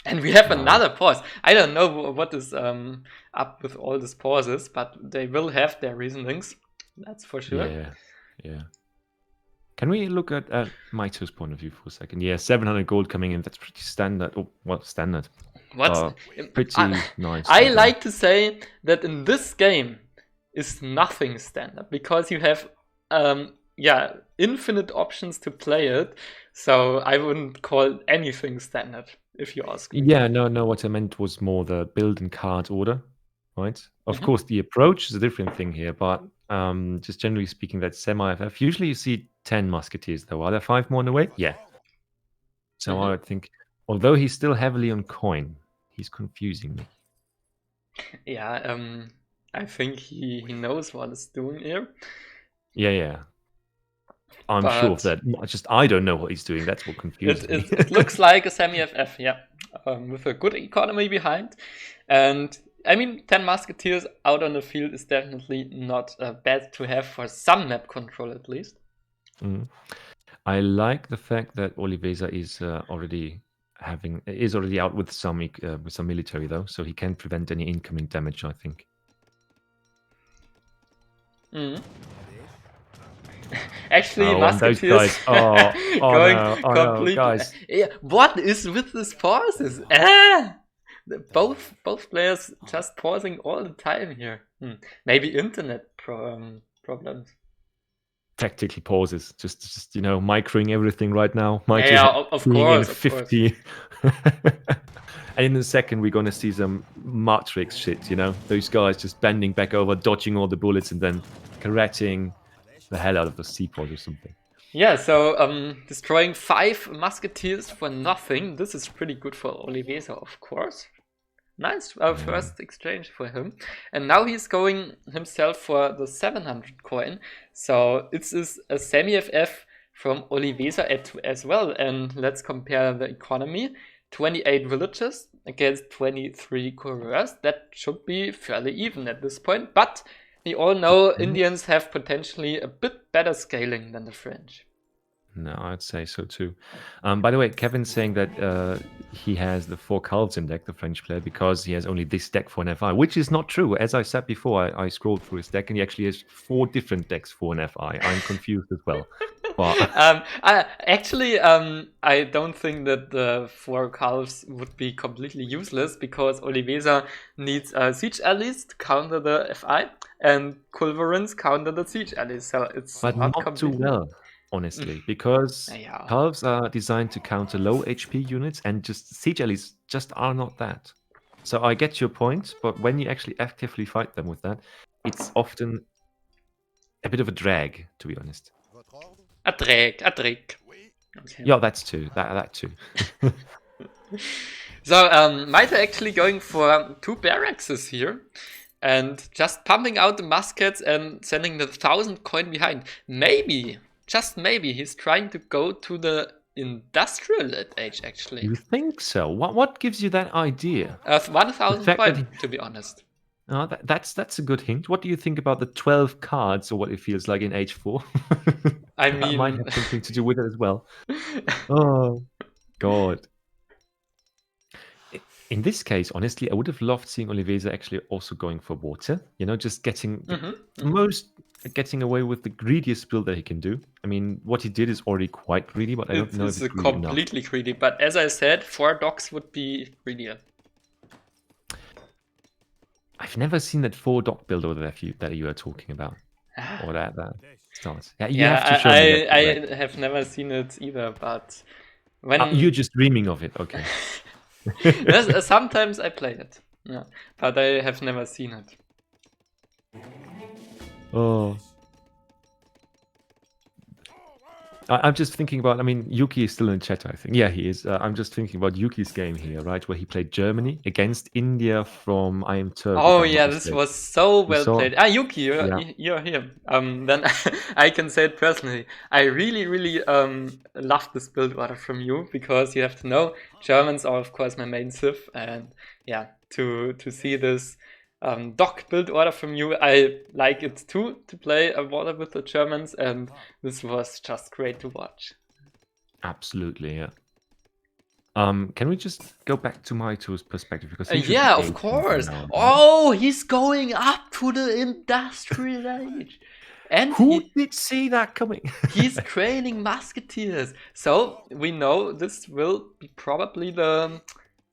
And we have another pause. I don't know what is up with all these pauses, but they will have their reasonings. That's for sure. Yeah. Can we look at Mito's point of view for a second? Yeah, 700 gold coming in. That's pretty standard. Oh, well, standard. Pretty nice. I like to say that in this game is nothing standard because you have infinite options to play it. So I wouldn't call anything standard, if you ask me. Yeah, no. What I meant was more the build and card order, right? Of course, the approach is a different thing here, but just generally speaking, that's semi-FF. Usually you see 10 musketeers, though. Are there 5 more on the way? Yeah. So I would think, although he's still heavily on coin, he's confusing me. Yeah, I think he knows what he's doing here. Yeah. I'm sure of that. Just I don't know what he's doing. That's what confuses me. It looks like a semi-FF, yeah, with a good economy behind. And I mean, 10 musketeers out on the field is definitely not bad to have for some map control, at least. I like the fact that Oliveza is already out with some military, though, so he can prevent any incoming damage, I think. Actually, musketeers going completely. Guys. Yeah, what is with these pauses? Both players just pausing all the time here. Maybe internet problems. Tactical pauses, just microing everything right now. Of course. 50. And in a second, we're gonna see some Matrix shit. Those guys just bending back over, dodging all the bullets, and then karate the hell out of the seaport or something. Yeah, so destroying 5 musketeers for nothing. This is pretty good for Oliveza, of course. Nice first exchange for him. And now he's going himself for the 700 coin. So it is a semi-FF from Oliveza as well. And let's compare the economy. 28 villages against 23 couriers. That should be fairly even at this point. But we all know Indians have potentially a bit better scaling than the French. No, I'd say so too. By the way, Kevin's saying that he has the 4 Calves in deck, the French player, because he has only this deck for an FI, which is not true. As I said before, I scrolled through his deck and he actually has 4 different decks for an FI. I'm confused as well. But I don't think that the 4 Calves would be completely useless because Oliveza needs siege allies to counter the FI and culverins counter the siege allies. So it's not too well. Honestly, because Calves are designed to counter low HP units, and just siege allies just are not that. So I get your point, but when you actually actively fight them with that, it's often a bit of a drag, to be honest. A drag. Okay. Yeah, that's too. That too. So, Mitoe actually going for 2 barracks here. And just pumping out the muskets and sending the 1,000 coin behind. Maybe, just maybe, he's trying to go to the industrial age, actually. You think so? What gives you that idea? 1,000 coin, to be honest. That's a good hint. What do you think about the 12 cards, or what it feels like in Age 4? I that mean... might have something to do with it as well. Oh, God. In this case, honestly, I would have loved seeing Oliveza actually also going for water. You know, just getting getting away with the greediest build that he can do. I mean, what he did is already quite greedy, but I don't know if it's greedy completely greedy. But as I said, 4 docks would be greedier. I've never seen that 4 dock build order that you are talking about, or that starts. Yeah, you have to show me that. I have never seen it either, but when you're just dreaming of it, okay. Yes, sometimes I play it, yeah, but I have never seen it. Oh. I'm just thinking about, I mean, Yuki is still in chat, I think. Yeah, he is. I'm just thinking about Yuki's game here, right? Where he played Germany against India from I Am Turk. Oh yeah, this was so well played. Ah, Yuki, you're here. Then I can say it personally. I really love this build order from you, because you have to know, Germans are of course my main civ, and yeah, to see this dock build order from you, I like it too, to play a water with the Germans, and this was just great to watch. Absolutely, yeah. Can we just go back to Mitoe's perspective? Because yeah, of course. Oh, he's going up to the industrial age. And who did see that coming? He's training musketeers. So we know this will be probably the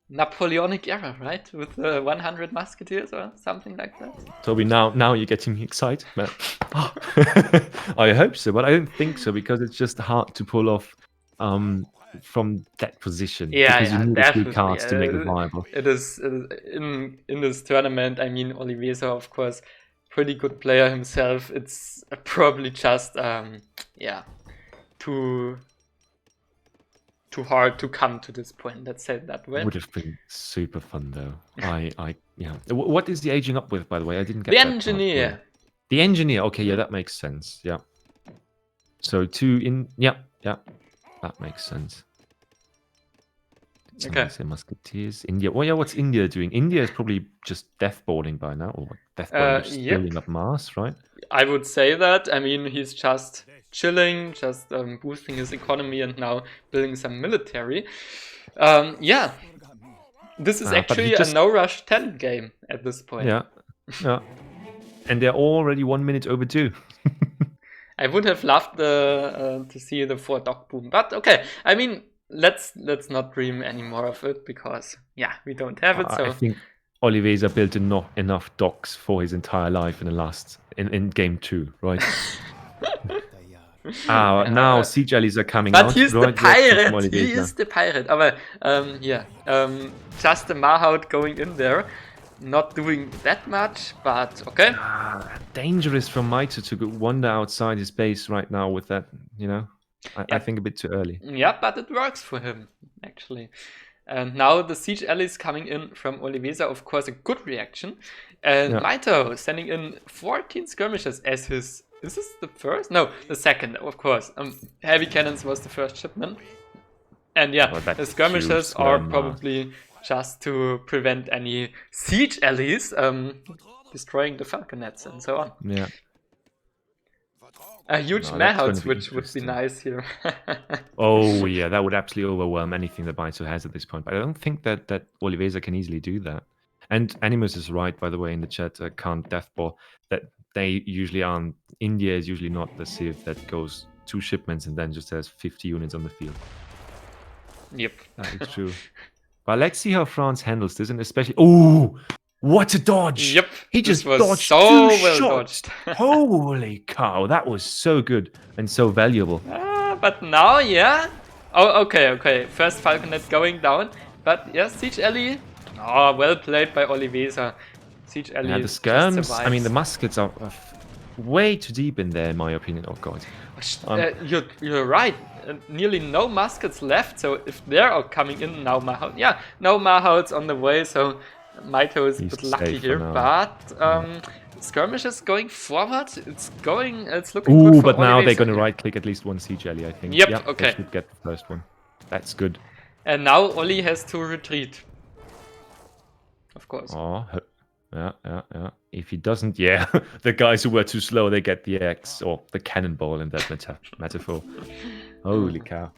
Napoleonic era, right? With 100 musketeers or something like that. Toby, now you're getting me excited, man. I hope so, but I don't think so, because it's just hard to pull off from that position. Yeah, because you need definitely. 3 cards to make it viable. It is in this tournament. I mean, Oliveza, of course, pretty good player himself. It's probably just too hard to come to this point. Let's say it that way. Would have been super fun though. Yeah. What is the aging up with, by the way? I didn't get the that engineer. Part. The engineer. Okay, yeah, that makes sense. Yeah. So 2 in. Yeah, that makes sense. Okay. Say musketeers. India. Well, yeah. What's India doing? India is probably just deathboarding by now, or deathboarding, just building up mass, right? I would say that. I mean, he's just chilling, just boosting his economy, and now building some military. Yeah, this is actually a no-rush talent game at this point. Yeah. And they're already 1 minute overdue. I would have loved to see the 4 dock boom, but okay. I mean, let's not dream any more of it, because yeah, we don't have it. So I think Oliveza built enough docks for his entire life in game 2, right? Now siege allies are coming out. But he's the pirate. He is the pirate. Aber just the Mahout going in there, not doing that much, but okay. Dangerous from Mitoe to wander outside his base right now with that, you know. I think a bit too early. Yeah, but it works for him, actually. And now the siege allies coming in from Oliveza, of course, a good reaction. And Mitoe sending in 14 skirmishes as his... Is this the first? No, the second, of course. Heavy cannons was the first shipment. And yeah, the skirmishes are probably just to prevent any siege allies destroying the falconets and so on. Yeah. A huge Mahout, which would be nice here. Oh yeah, that would absolutely overwhelm anything that Mitoe has at this point. But I don't think that Oliveza can easily do that. And Animus is right, by the way, in the chat, can't deathball, that they usually aren't. India is usually not the civ that goes 2 shipments and then just has 50 units on the field. Yep. That is true. But let's see how France handles this, and especially... Oh! What a dodge! Yep. He just dodged so 2 well shots. dodged. Holy cow, that was so good and so valuable. But now, yeah. Oh, okay. First Falconet going down. But yeah, siege ally. Oh, well played by Oliveza. Siege ally. Yeah, the skirms. I mean, the muskets are way too deep in there, in my opinion. Oh god. You're right. Nearly no muskets left, so if they are coming in now, no Mahouts on the way, so Mitoe is a He's bit lucky safe for here, now. but skirmish is going forward. It's looking good Ooh, for but now they're Oliveza going to here. right-click at least one siege alley, I think. Yep, okay. They should get the first one. That's good. And now Oli has to retreat. Of course. Oh, yeah. If he doesn't, the guys who were too slow, they get the axe or the cannonball in that metaphor. Holy cow!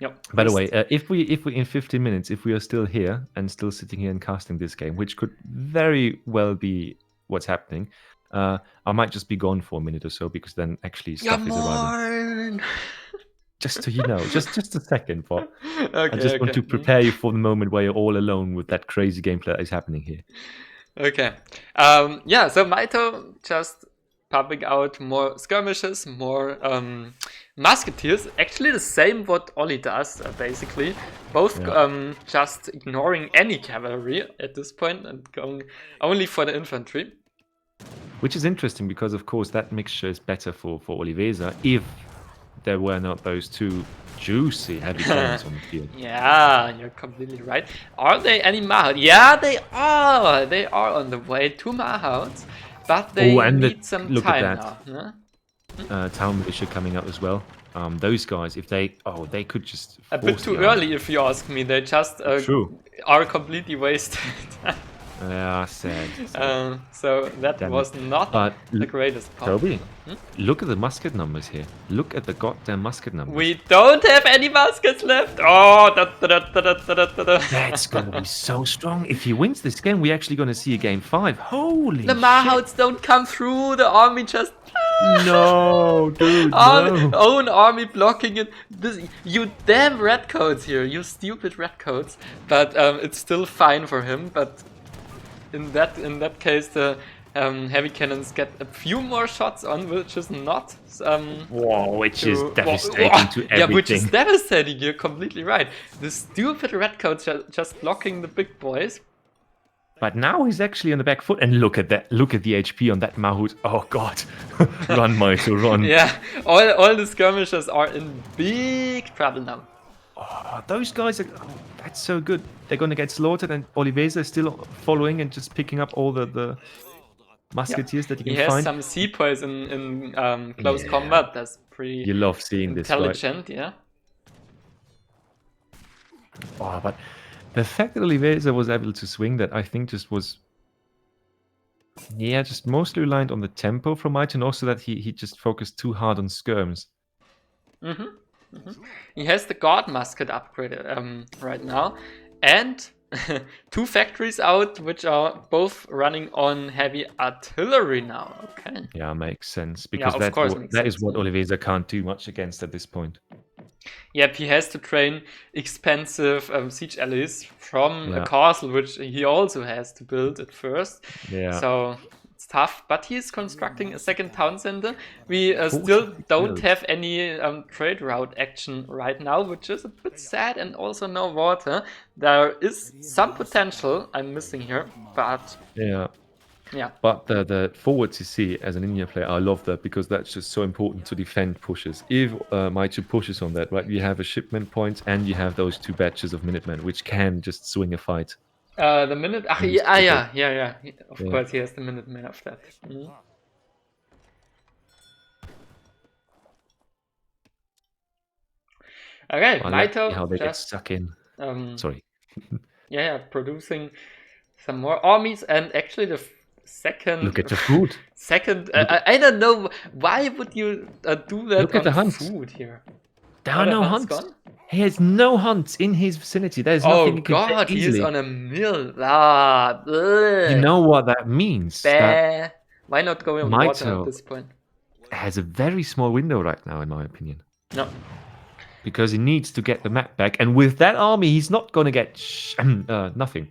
Yep. By the way, if we in 15 minutes, if we are still here and still sitting here and casting this game, which could very well be what's happening, I might just be gone for a minute or so because then actually stuff is arriving. Just so you know, just a second, but I just want to prepare you for the moment where you're all alone with that crazy gameplay that is happening here. Okay. So Mitoe just pumping out more skirmishes, more musketeers. Actually the same what Oli does, basically. Both just ignoring any cavalry at this point and going only for the infantry. Which is interesting because, of course, that mixture is better for Oliveza if there were not those two juicy heavy cannons on the field. Yeah, you're completely right. Are they any Mahouts? Yeah, they are. They are on the way. 2 Mahouts, but they need some time now. Huh? Town militia coming up as well. Those guys, if they could just a bit too early, if you ask me. They just are completely wasted. Yeah, sad. So that was not the greatest part. Toby, look at the musket numbers here. Look at the goddamn musket numbers. We don't have any muskets left. Oh, that's gonna be so strong. If he wins this game, we're actually gonna see a game 5. Holy shit. The Mahouts don't come through. The army just... No, dude, no. Own army blocking it. You damn redcoats here. You stupid redcoats. But it's still fine for him. But in that case, the heavy cannons get a few more shots on, which is not... which is devastating to everything. Yeah, which is devastating. You're completely right. The stupid redcoats just blocking the big boys. But now he's actually on the back foot, and look at that! Look at the HP on that Mahout. Oh god, run, Mitoe, run! Yeah, all the skirmishers are in big trouble now. Oh, those guys are... that's so good. They're going to get slaughtered, and Oliveza is still following and just picking up all the musketeers that he can find. He has some sepoys in close combat. That's pretty... You love seeing this, right? Intelligent, yeah. Oh, but the fact that Oliveza was able to swing that, I think, just was... just mostly reliant on the tempo from Mitoe, and also that he just focused too hard on skirms. He has the guard musket upgraded right now, and 2 factories out, which are both running on heavy artillery now. Okay. Yeah, makes sense, because that is what Oliveza can't do much against at this point. Yep, he has to train expensive siege allies from a castle, which he also has to build at first. Yeah. So it's tough, but he's constructing a second town center. We still don't have any trade route action right now, which is a bit sad, and also no water. There is some potential I'm missing here, but... Yeah. But the forwards you see as an Indian player, I love that, because that's just so important to defend pushes. If Mitoe pushes on that, right, you have a shipment point and you have those 2 batches of Minutemen, which can just swing a fight. The minute... yeah. Of course, he has the Minutemen of that. Okay, Mitoe how they get stuck in. Sorry. Producing some more armies, and actually the second... Look at the food. I don't know, why would you do that? Look at the hunts. Food here. There are no hunts. Gone? He has no hunts in his vicinity. There's nothing he can get easily. He is on a mill. You know what that means? Why not go in water at this point? Has a very small window right now, in my opinion. No. Because he needs to get the map back, and with that army, he's not going to get nothing.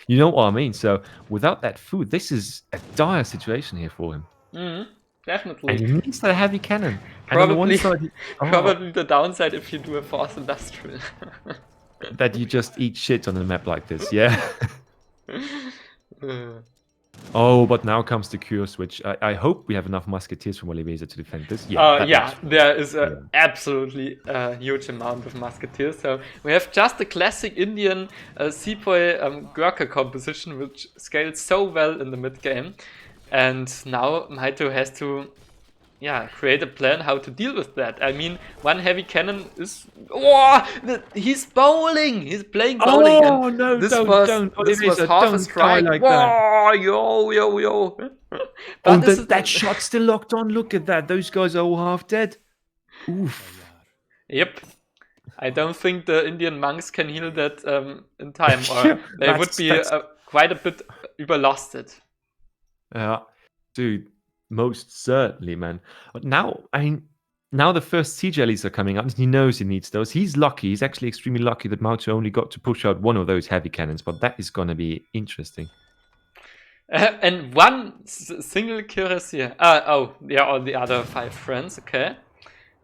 You know what I mean? So without that food, this is a dire situation here for him. Definitely. And he needs that heavy cannon. Probably, probably the downside if you do a force industrial. That you just eat shit on a map like this, yeah? Oh, but now comes the cure switch. I hope we have enough musketeers from Oliveza to defend this. Yeah, that Yeah, looks fine. there is Yeah. absolutely a huge amount of musketeers. So we have just a classic Indian sepoy Gurkha composition, which scales so well in the mid game. And now Mitoe has to create a plan how to deal with that. I mean, one heavy cannon is... Oh, he's bowling! He's playing bowling. Oh, and no, this don't. was Oliveza, half a don't strike. die like Whoa, yo. Oh, But this is that shot's still locked on. Look at that. Those guys are all half dead. Oof. Yep. I don't think the Indian monks can heal that in time, or they would be quite a bit überlastet. Dude, most certainly, man. But now, now the first siege allies are coming up. He knows he needs those. He's lucky. He's actually extremely lucky that Mitoe only got to push out one of those heavy cannons. But that is going to be interesting. And one single cuirassier. All the other 5 friends, okay.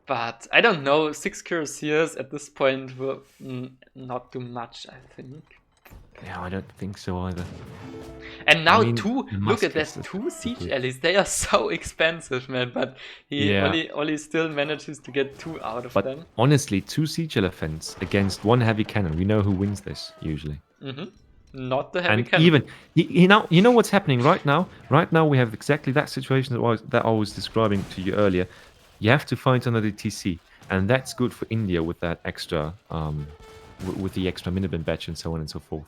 But I don't know, 6 cuirassiers at this point will not do much, I think. Yeah, I don't think so either. And now look at that, 2 siege allies. They are so expensive, man. But Oli still manages to get 2 out of them. Honestly, 2 siege elephants against 1 heavy cannon. We know who wins this usually. Not the heavy cannon. Even you know what's happening right now. Right now we have exactly that situation that I was describing to you earlier. You have to fight under the TC, and that's good for India with that extra, with the extra Minutemen batch and so on and so forth.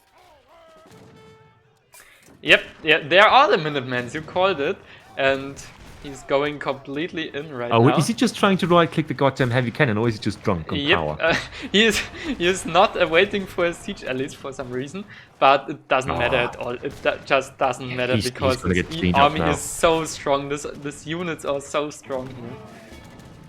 Yep, there are the Minutemens, you called it, and he's going completely in right now. Is he just trying to right-click the goddamn heavy cannon, or is he just drunk on power? He is not waiting for his siege allies for some reason, but it doesn't matter at all. It just doesn't matter because his army is so strong. This units are so strong here.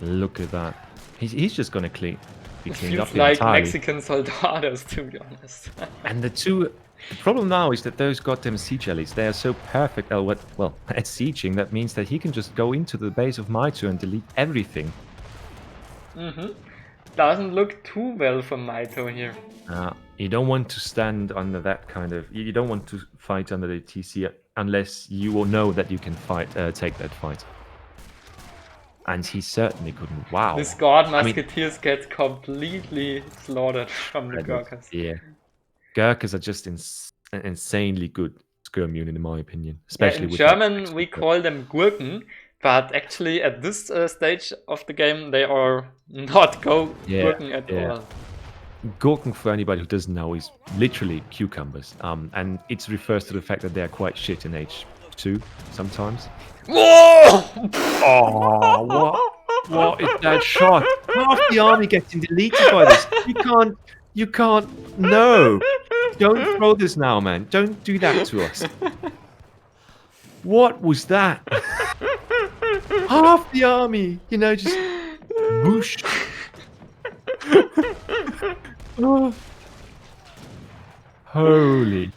Look at that. He's just gonna be cleaned up. Feels like Mexican soldados, to be honest. And the problem now is that those goddamn siege allies, they are so perfect at sieging. That means that he can just go into the base of Mitoe and delete everything. Doesn't look too well for Mitoe here. You don't want to stand under that kind of... You don't want to fight under the TC unless you will know that you can take that fight. And he certainly couldn't. Wow. This guard musketeers get completely slaughtered from the Gurkhas. Yeah. Gurkhas are just insanely good skirm unit, in my opinion. Especially in German, we call them Gurken, but actually at this stage of the game, they are not Gurken at all. Gurken, for anybody who doesn't know, is literally cucumbers. And it refers to the fact that they are quite shit in H2 sometimes. Whoa! Oh, what is that shot? Half the army getting deleted by this. You can't. No. Don't throw this now, man. Don't do that to us. What was that? Half the army, just whoosh. Oh. Holy.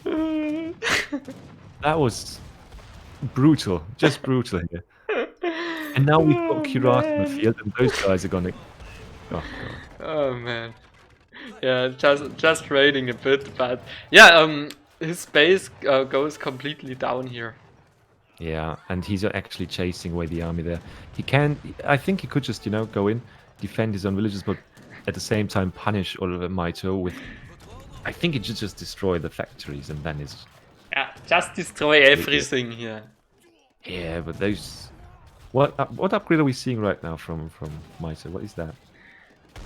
That was brutal. Just brutal here. And now we've got Kirat in the field, and those guys are gonna... Oh, God. Oh, man. Yeah, just raiding a bit, but yeah, his base goes completely down here. Yeah, and he's actually chasing away the army there. I think he could just, go in, defend his own villages, but at the same time punish Oliver Mitoe with... I think he should just destroy the factories, and then it's... Yeah, just destroy everything here. Yeah, but those... What upgrade are we seeing right now from Mitoe? What is that?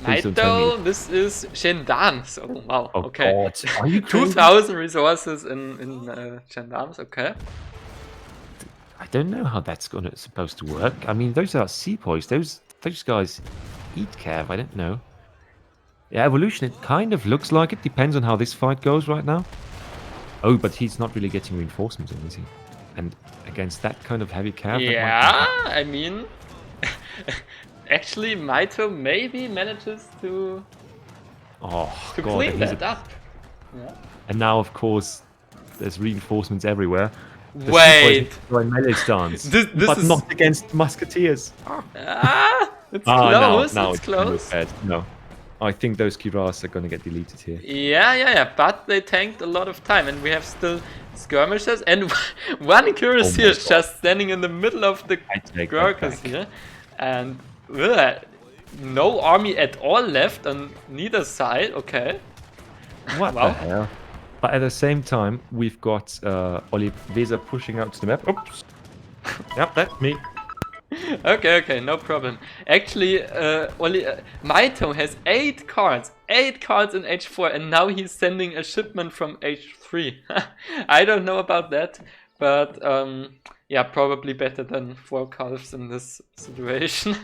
Mitoe, this is gendarmes. Oh wow, okay. God. Are you 2,000 resources in gendarmes, okay. I don't know how that's supposed to work. I mean, those are sepoys. Those guys eat cav. I don't know. Yeah, evolution, it kind of looks like it. Depends on how this fight goes right now. Oh, but he's not really getting reinforcements in, is he? And against that kind of heavy cav... Yeah, I mean... Actually, Mitoe maybe manages to clean that up. Yeah. And now, of course, there's reinforcements everywhere. Wait! Melee stance, this is... not against musketeers. It's close. No, it's close. No. I think those Kiras are going to get deleted here. Yeah. But they tanked a lot of time, and we have still skirmishes, and one Cuirassier is just standing in the middle of the Gurkhas here, and no army at all left on neither side. Okay. What the hell? But at the same time, we've got Oliveza pushing out to the map. Oops. Yep, that's me. Okay, no problem. Actually, Mitoe has 8 cards in H4, and now he's sending a shipment from H3. I don't know about that, but yeah, probably better than 4 calves in this situation.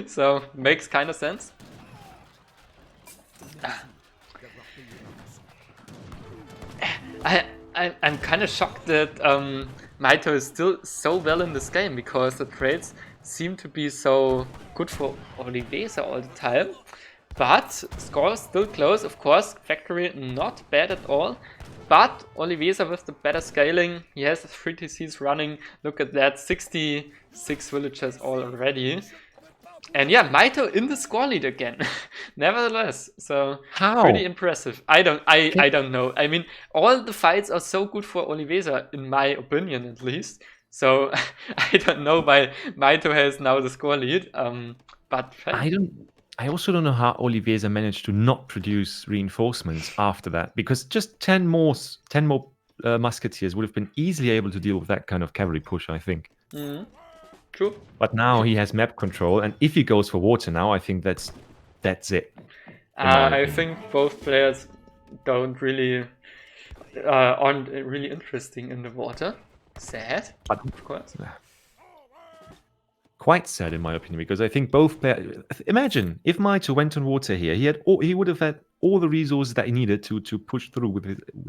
So, makes kind of sense. I'm kind of shocked that Mitoe is still so well in this game, because the trades seem to be so good for Oliveza all the time. But score is still close, of course. Factory not bad at all. But Oliveza with the better scaling, he has 3 TCs running. Look at that, 66 villagers already. And yeah, Mitoe in the score lead again. Nevertheless, so pretty impressive. I don't know. I mean, all the fights are so good for Oliveza, in my opinion at least. So I don't know why Mitoe has now the score lead. But I also don't know how Oliveza managed to not produce reinforcements after that, because just 10 more musketeers would have been easily able to deal with that kind of cavalry push, I think. True. But now he has map control, and if he goes for water now, I think that's it. I think both players aren't really interesting in the water. Sad, but of course. Quite sad in my opinion, because I think both players. Imagine if Mitoe went on water here, he would have had all the resources that he needed to push through with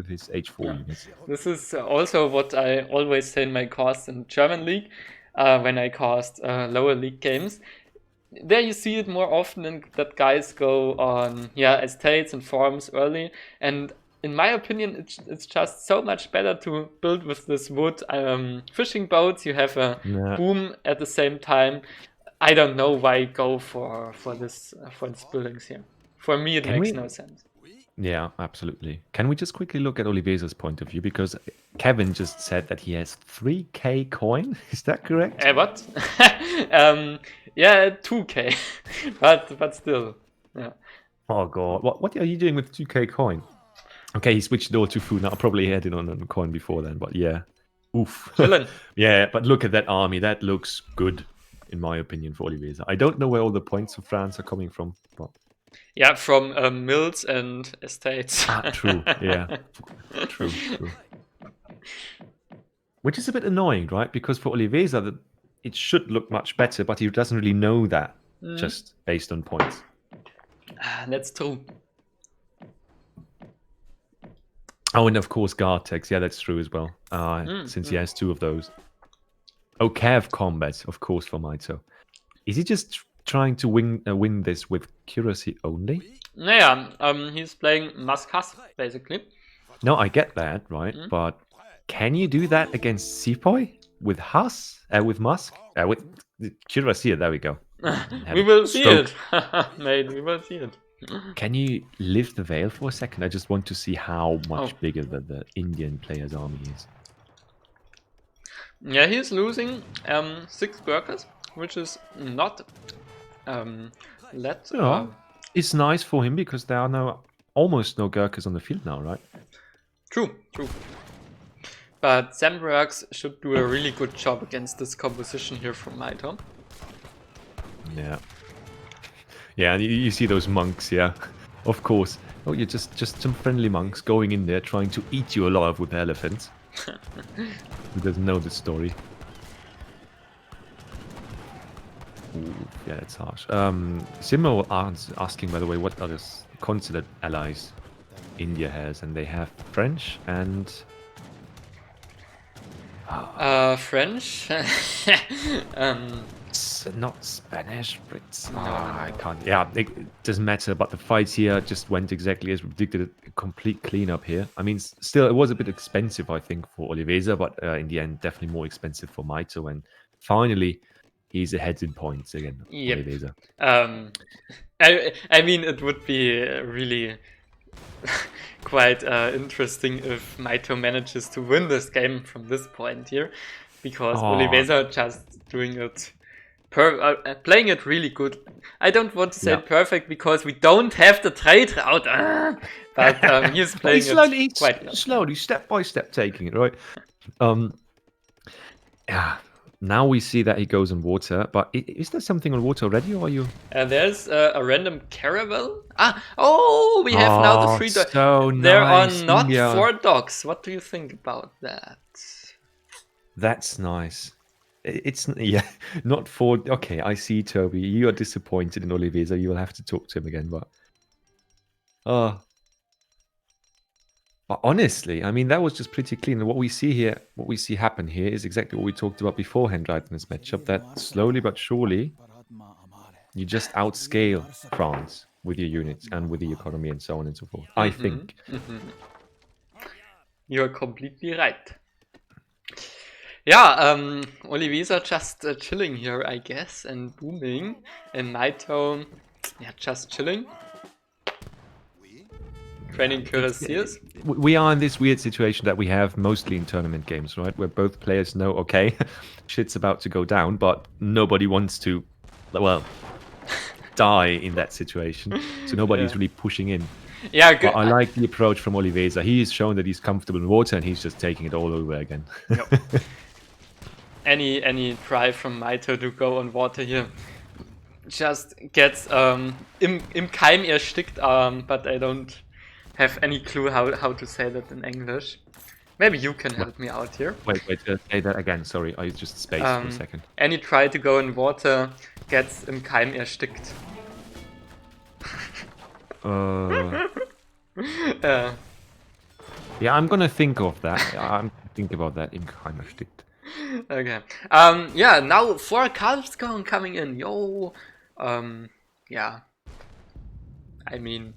his H4 units. This is also what I always say in my course in German League. When I cast lower league games, there you see it more often that guys go on estates and farms early, and in my opinion it's just so much better to build with this wood fishing boats. You have a boom at the same time. I don't know why go for these buildings here. For me it makes no sense. Yeah, absolutely. Can we just quickly look at Oliveza's point of view? Because Kevin just said that he has 3k coin. Is that correct? What? Yeah, 2k. but still. Yeah. Oh god. What are you doing with 2k coin? Okay, he switched it all to food. Now probably had it on coin before then, but yeah. Oof. Yeah, but look at that army. That looks good, in my opinion, for Oliveza. I don't know where all the points of France are coming from, but... Yeah, from mills and estates. True, yeah. True. Which is a bit annoying, right? Because for Oliveza, it should look much better, but he doesn't really know that, just based on points. That's true. Oh, and of course Gartex. Yeah, that's true as well, since he has 2 of those. Oh, Cav combat, of course, for Mitoe. Is he just trying to win this with accuracy only? Yeah, he's playing Muskas, basically. No, I get that, right? But can you do that against Sepoy? With Huss? With Musk? With Cuirassier, there we go. We will see it. Mate, we will see it. Can you lift the veil for a second? I just want to see how much bigger the Indian player's army is. Yeah, he's losing 6 workers, which is not it's nice for him because there are almost no Gurkhas on the field now, right? True. But Zembrax should do a really good job against this composition here from Mitoe. Yeah. Yeah, and you see those monks, yeah. Of course. Oh, you're just some friendly monks going in there trying to eat you alive with elephants. Who doesn't know the story? Ooh, yeah, that's harsh. Simo asking, by the way, what other considered allies India has, and they have French and... French? Not Spanish, Brits. No, I can't. Yeah, it doesn't matter, but the fights here just went exactly as predicted. A complete cleanup here. I mean, still, it was a bit expensive, I think, for Oliveza, but in the end, definitely more expensive for Mitoe. And finally, he's ahead in points again. Yep. Oliveza. I mean, it would be really quite interesting if Mitoe manages to win this game from this point here, because Oliveza just doing it, playing it really good. I don't want to say perfect because we don't have the trade route, but he's playing it quite well. Slowly, step by step, taking it right. Yeah. Now we see that he goes on water, but is there something on water already, or are you? There's a random caravel. We have now the 3 dogs. So there nice. are not 4 dogs. What do you think about that? That's nice. It's not 4. Okay, I see, Toby. You are disappointed in Oliveza. You will have to talk to him again, but honestly, I mean, that was just pretty clean. And what we see happen here is exactly what we talked about beforehand, right, in this matchup, that slowly but surely, you just outscale France with your units and with the economy and so on and so forth, I think. You're completely right. Yeah, Oliveza just chilling here, I guess, and booming. And Mitoe, just chilling. Training cuirassiers. We are in this weird situation that we have mostly in tournament games, right? Where both players know, okay, shit's about to go down, but nobody wants to, well, die in that situation. So nobody's really pushing in. Yeah, good. But I like the approach from Oliveza. He's shown that he's comfortable in water, and he's just taking it all over again. Yep. Any try from Mitoe to go on water here just gets im Keim erstickt, but I don't have any clue how to say that in English. Maybe you can help me out here. Wait, say that again. Sorry, I just spaced for a second. Any try to go in water gets im Keim erstickt. Yeah, I'm gonna think of that. I'm thinking about that im Keim erstickt. Okay. Yeah, now 4 calves coming in. Yo. Yeah. I mean,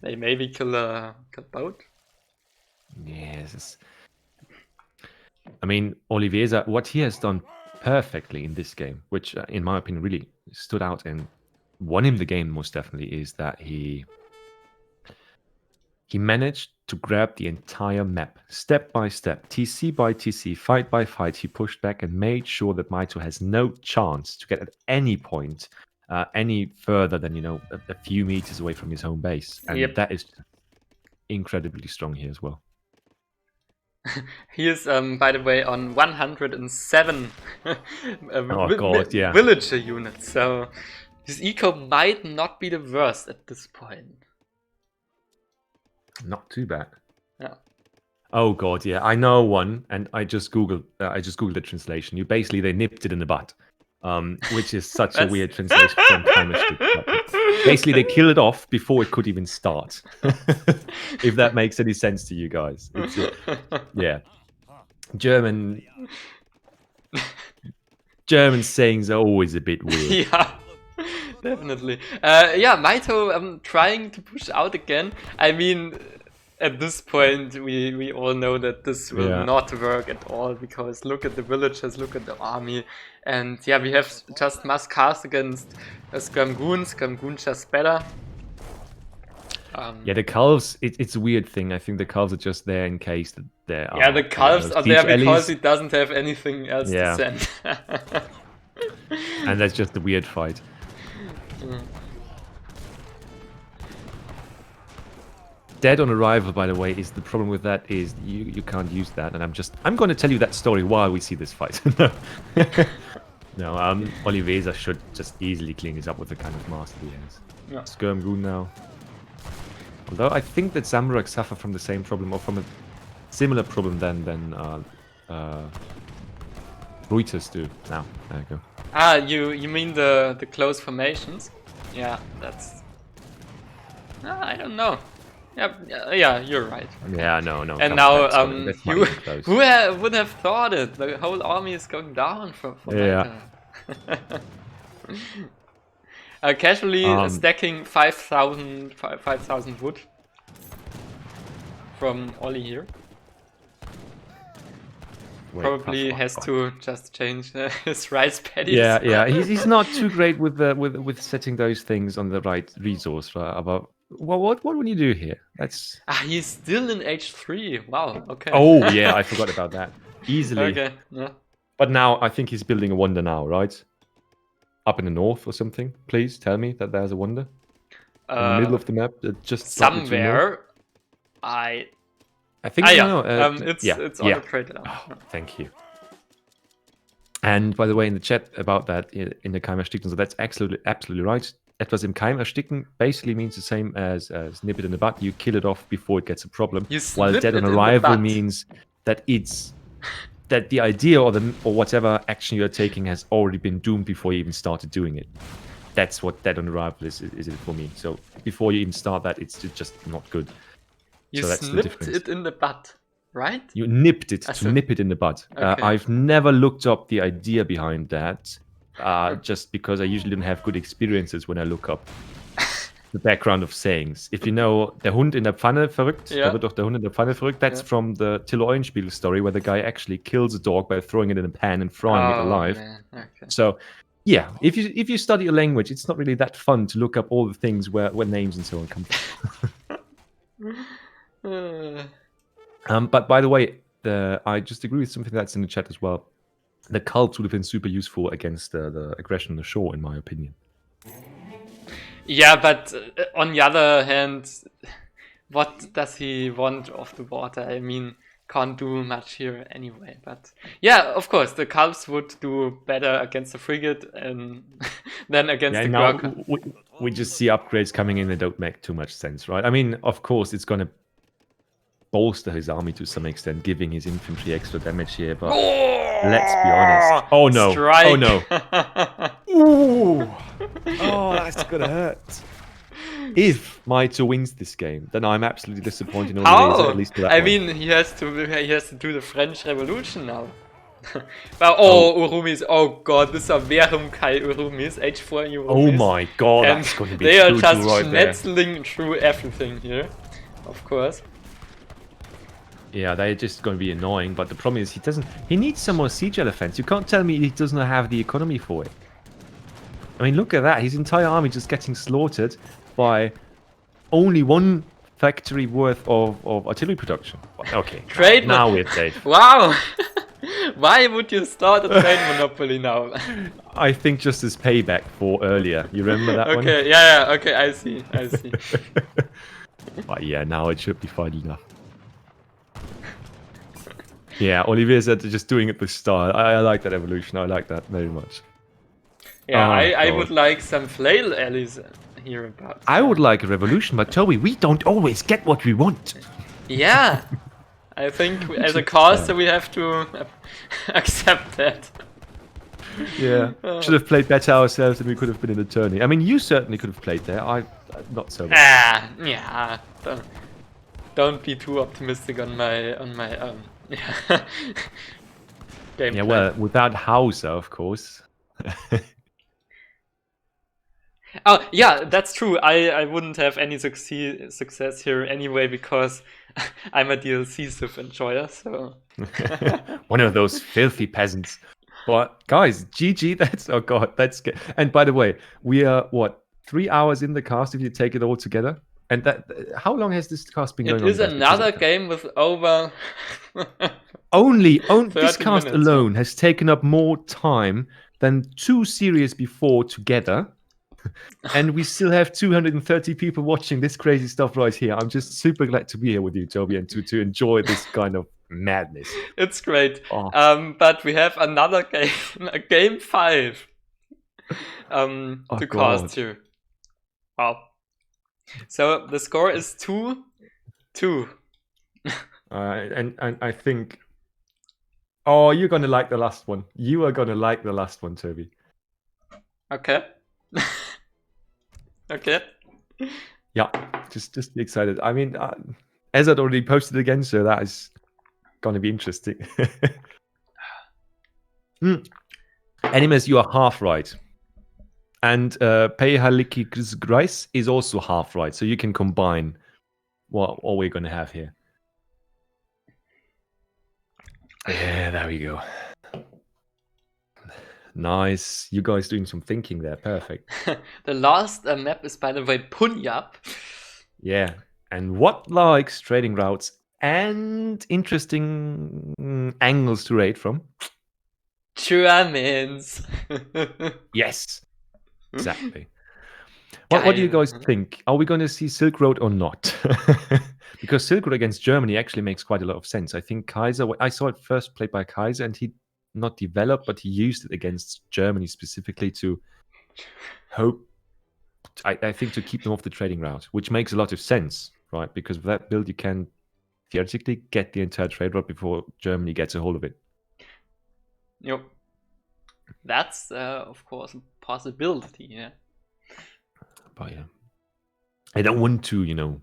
they maybe kill a boat. Yes. I mean, Oliveza, what he has done perfectly in this game, which in my opinion really stood out and won him the game most definitely, is that he managed to grab the entire map, step by step, TC by TC, fight by fight. He pushed back and made sure that Mitoe has no chance to get at any point any further than, a few meters away from his home base. And that is incredibly strong here as well. He is, by the way, on 107 villager units, so his eco might not be the worst at this point. Not too bad. Yeah. Oh god, yeah, I know one, and I just googled the translation. Basically they nipped it in the butt, which is such a weird translation from basically they kill it off before it could even start. If that makes any sense to you guys. Yeah. German sayings are always a bit weird. Yeah, definitely. Yeah, Mitoe trying to push out again. I mean, at this point, we all know that this will not work at all, because look at the villagers, look at the army, and yeah, we have just must cast against Scramgoon. Scramgoon just better. Yeah, the calves, it's a weird thing. I think the calves are just there in case that there are... Yeah, the calves are there because he doesn't have anything else to send. And that's just a weird fight. Dead on arrival, by the way, is the problem with that is you can't use that, and I'm going to tell you that story while we see this fight. No, Oliveza should just easily clean this up with the kind of master he has. Yeah. Skirmgoon now. Although I think that Zamorak suffer from the same problem, or from a similar problem than Reuters do. Now, there you go. Ah, you mean the close formations? Yeah, that's... I don't know. Yeah, you're right. Yeah, no. And now, who would have thought it? The whole army is going down for casually stacking 5,000 wood from Oli here. probably has to just change his rice paddies. Yeah. He's not too great with setting those things on the right resource. About what would you do here? That's he's still in H3. Wow. Okay. Oh yeah, I forgot about that. Easily. Okay. Yeah. But now I think he's building a wonder now, right? Up in the north or something. Please tell me that there's a wonder in the middle of the map. Just somewhere. I think it's on the crate now. Oh, thank you. And by the way, in the chat about that, in the Keim ersticken, so that's absolutely right. Etwas im Keim ersticken basically means the same as nip it in the bud. You kill it off before it gets a problem. While dead on arrival means that that the idea or whatever action you're taking has already been doomed before you even started doing it. That's what dead on arrival is it for me. So before you even start that, it's just not good. You so that's snipped it in the butt, right? You nipped it to nip it in the bud. Okay. I've never looked up the idea behind that, just because I usually don't have good experiences when I look up the background of sayings. If you know Der Hund in der Pfanne verrückt, da wird doch der Hund in der Pfanne verrückt, that's from the Till Eulenspiegel story where the guy actually kills a dog by throwing it in a pan and frying it alive. Okay. So, yeah, if you study a language, it's not really that fun to look up all the things where names and so on come from. But by the way, I just agree with something that's in the chat as well. The cults would have been super useful against the aggression on the shore, in my opinion. Yeah, but on the other hand, what does he want of the water? I mean, can't do much here anyway. But yeah, of course, the Cults would do better against the frigate than against the Gurkha. We just see upgrades coming in that don't make too much sense, right? I mean, of course, it's going to bolster his army to some extent, giving his infantry extra damage here, but let's be honest. Oh no! Strike. Oh no! Ooh! Oh, that's gonna hurt. If Mitoe wins this game, then I'm absolutely disappointed in Oliveza, at least to that I mean, he has to do the French Revolution now. But Urumis, oh god, these are Verumkai Urumis, H4 Urumis. Oh my god, that's going to be they are just schnetzling through everything here, of course. Yeah, they're just going to be annoying, but the problem is he needs some more siege elephants. You can't tell me he doesn't have the economy for it. I mean, look at that. His entire army just getting slaughtered by only one factory worth of artillery production. Okay, trade now we're safe. Wow! Why would you start a trade monopoly now? I think just as payback for earlier. You remember that one? Okay, yeah, okay, I see. But yeah, now it should be fine enough. Yeah, Oliveza just doing it with style. I like that evolution. I like that very much. Yeah, I would like some flail allies here about. I would like a revolution, but Toby, we don't always get what we want. Yeah, I think as a caster we have to accept that. Yeah, should have played better ourselves than we could have been in the tourney. I mean, you certainly could have played there. I not so much. Yeah. Don't be too optimistic on my yeah. Yeah, well, without Hauser, of course. Oh, yeah, that's true. I wouldn't have any success here anyway because I'm a DLC Civ enjoyer, so... One of those filthy peasants. But, guys, GG, oh god, that's good. And by the way, we are, what, 3 hours in the cast if you take it all together? And how long has this cast been going on? It is another game with over... Only this cast alone has taken up more time than 2 series before together. And we still have 230 people watching this crazy stuff right here. I'm just super glad to be here with you, Toby, and to enjoy this kind of madness. It's great. But we have another game, game 5, to cast here. Wow. So the score is 2-2. And I think... Oh, you're going to like the last one. You are going to like the last one, Toby. Okay. Okay. Yeah, just be excited. I mean, Ezad already posted again, so that is going to be interesting. Animes, you are half right. And Peihaliki Grice is also half right, so you can combine what we're going to have here. Yeah, there we go. Nice. You guys doing some thinking there. Perfect. The last map is, by the way, Punjab. Yeah. And what likes trading routes and interesting angles to raid from? Germans. Yes. Exactly. What do you guys think? Are we going to see Silk Road or not? Because Silk Road against Germany actually makes quite a lot of sense. I think Kaiser, I saw it first played by Kaiser, and he not developed, but he used it against Germany specifically to hope, I think, to keep them off the trading route, which makes a lot of sense, right? Because with that build, you can theoretically get the entire trade route before Germany gets a hold of it. Yep. That's, of course, a possibility, yeah. But yeah, I don't want to,